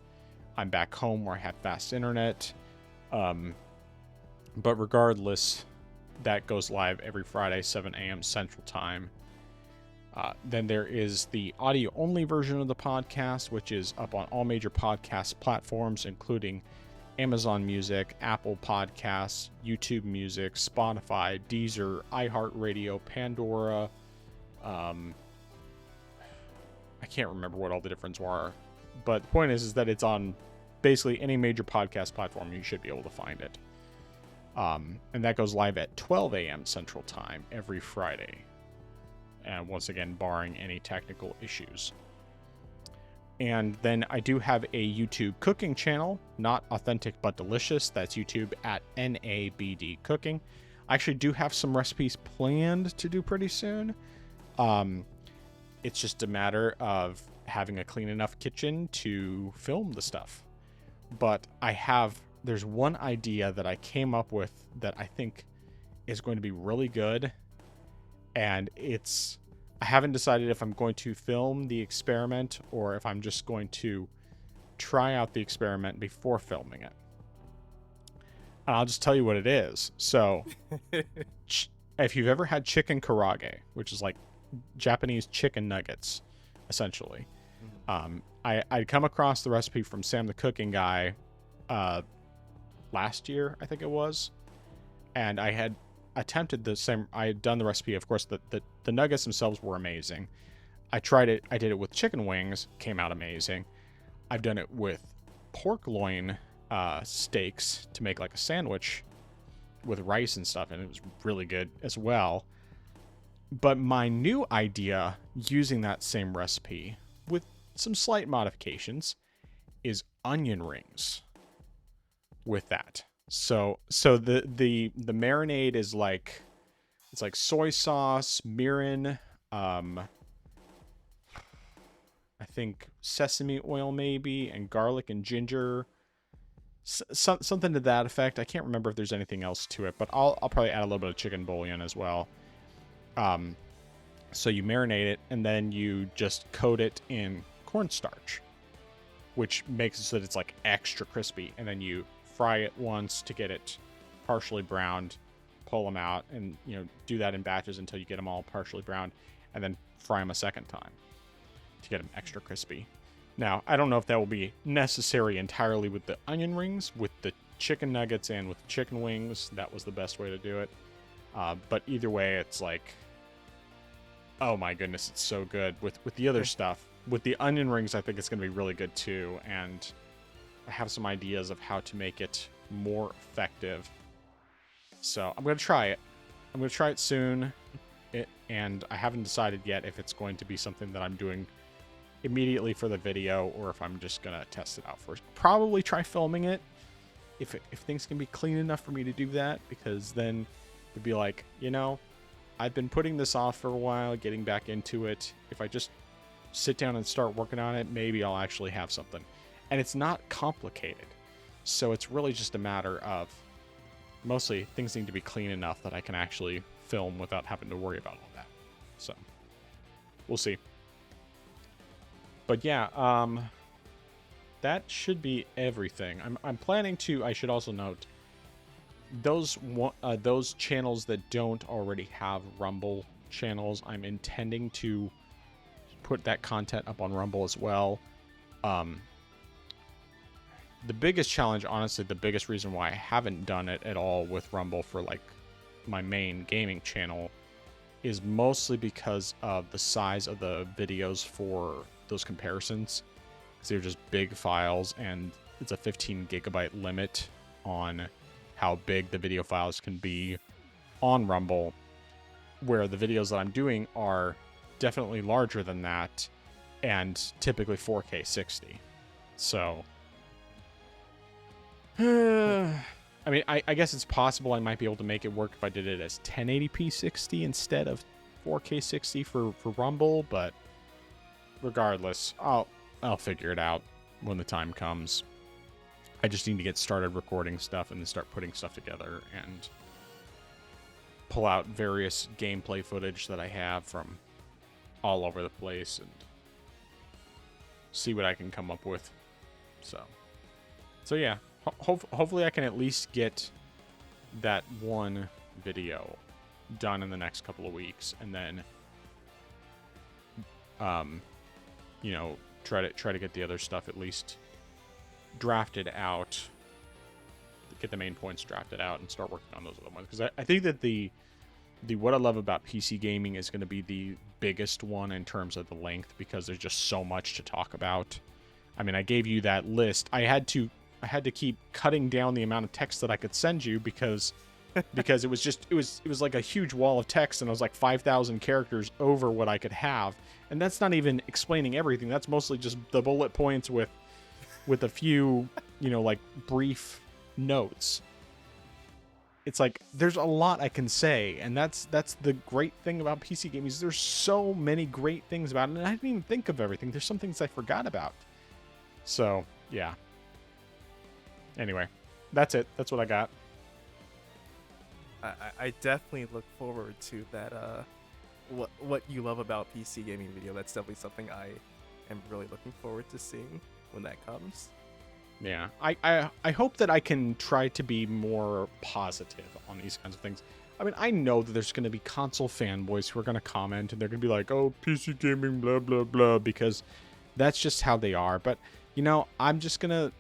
I'm back home where I have fast internet. But regardless, that goes live every Friday, 7 a.m. Central Time. Then there is the audio-only version of the podcast, which is up on all major podcast platforms, including Amazon Music, Apple Podcasts, YouTube Music, Spotify, Deezer, iHeartRadio, Pandora. I can't remember what all the difference were, but the point is that it's on basically any major podcast platform. You should be able to find it. And that goes live at 12 a.m. Central Time every Friday. And once again, barring any technical issues. And then I do have a YouTube cooking channel, Not Authentic But Delicious. That's YouTube at NABD Cooking. I actually do have some recipes planned to do pretty soon. It's just a matter of having a clean enough kitchen to film the stuff. But there's one idea that I came up with that I think is going to be really good. And I haven't decided if I'm going to film the experiment or if I'm just going to try out the experiment before filming it. And I'll just tell you what it is. So, if you've ever had chicken karage, which is like Japanese chicken nuggets, essentially, I'd come across the recipe from Sam the Cooking Guy last year, I think it was, and I had attempted the same. I had done the recipe. Of course, the nuggets themselves were amazing. I tried it. I did it with chicken wings. Came out amazing. I've done it with pork loin steaks to make like a sandwich with rice and stuff, and it was really good as well. But my new idea, using that same recipe with some slight modifications, is onion rings with that. So the marinade is like, it's like soy sauce, mirin, I think sesame oil maybe, and garlic and ginger, something to that effect. I can't remember if there's anything else to it, but I'll probably add a little bit of chicken bouillon as well. So you marinate it, and then you just coat it in cornstarch, which makes it so that it's like extra crispy, and then you fry it once to get it partially browned, pull them out, and do that in batches until you get them all partially browned, and then fry them a second time to get them extra crispy. Now, I don't know if that will be necessary entirely with the onion rings. With the chicken nuggets and with chicken wings, that was the best way to do it. But either way, it's like, oh my goodness, it's so good. With the other stuff, with the onion rings, I think it's going to be really good too, and I have some ideas of how to make it more effective. So I'm going to try it. I'm going to try it soon. And I haven't decided yet if it's going to be something that I'm doing immediately for the video or if I'm just going to test it out first. Probably try filming it if things can be clean enough for me to do that, because then it'd be like, I've been putting this off for a while, getting back into it. If I just sit down and start working on it, maybe I'll actually have something. And it's not complicated. So it's really just a matter of, mostly things need to be clean enough that I can actually film without having to worry about all that. So we'll see. But yeah, that should be everything. I'm planning to, I should also note, those channels that don't already have Rumble channels, I'm intending to put that content up on Rumble as well. The biggest challenge, honestly, the biggest reason why I haven't done it at all with Rumble for like my main gaming channel is mostly because of the size of the videos for those comparisons. Because they're just big files, and it's a 15 gigabyte limit on how big the video files can be on Rumble, where the videos that I'm doing are definitely larger than that and typically 4K 60. So I mean, I guess it's possible I might be able to make it work if I did it as 1080p 60 instead of 4K 60 for Rumble, but regardless, I'll figure it out when the time comes. I just need to get started recording stuff and then start putting stuff together and pull out various gameplay footage that I have from all over the place and see what I can come up with. So yeah, hopefully I can at least get that one video done in the next couple of weeks, and then try to get the other stuff at least drafted out, get the main points drafted out, and start working on those other ones. Because I think that the what I love about PC gaming is going to be the biggest one in terms of the length, because there's just so much to talk about. I mean, I gave you that list. I had to had to keep cutting down the amount of text that I could send you because it was like a huge wall of text, and it was like 5,000 characters over what I could have. And that's not even explaining everything. That's mostly just the bullet points with a few, like brief notes. It's like there's a lot I can say, and that's the great thing about PC gaming is there's so many great things about it, and I didn't even think of everything. There's some things I forgot about. So, yeah. Anyway, that's it. That's what I got. I definitely look forward to that. What you love about PC gaming video. That's definitely something I am really looking forward to seeing when that comes. Yeah, I hope that I can try to be more positive on these kinds of things. I mean, I know that there's going to be console fanboys who are going to comment, and they're going to be like, oh, PC gaming, blah, blah, blah, because that's just how they are. But, I'm just going to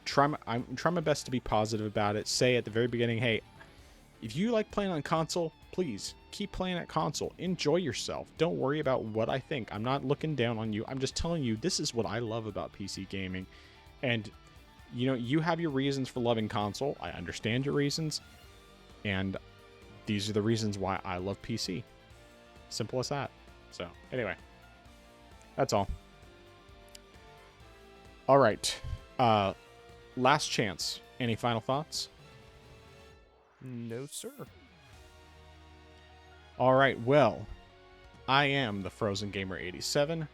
try my best to be positive about it. Say at the very beginning, hey, if you like playing on console, please keep playing at console. Enjoy yourself. Don't worry about what I think. I'm not looking down on you. I'm just telling you this is what I love about PC gaming. And, you have your reasons for loving console. I understand your reasons. And these are the reasons why I love PC. Simple as that. So, anyway. That's all. All right. Last chance. Any final thoughts? No, sir. All right. Well, I am the Frozen Gamer 87.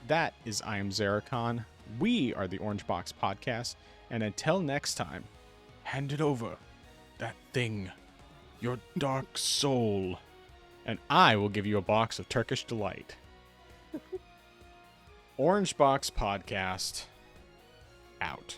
That is I am Zeracon. We are the Orange Box Podcast, and until next time, hand it over, that thing, your dark soul, and I will give you a box of Turkish delight. Orange Box Podcast, out.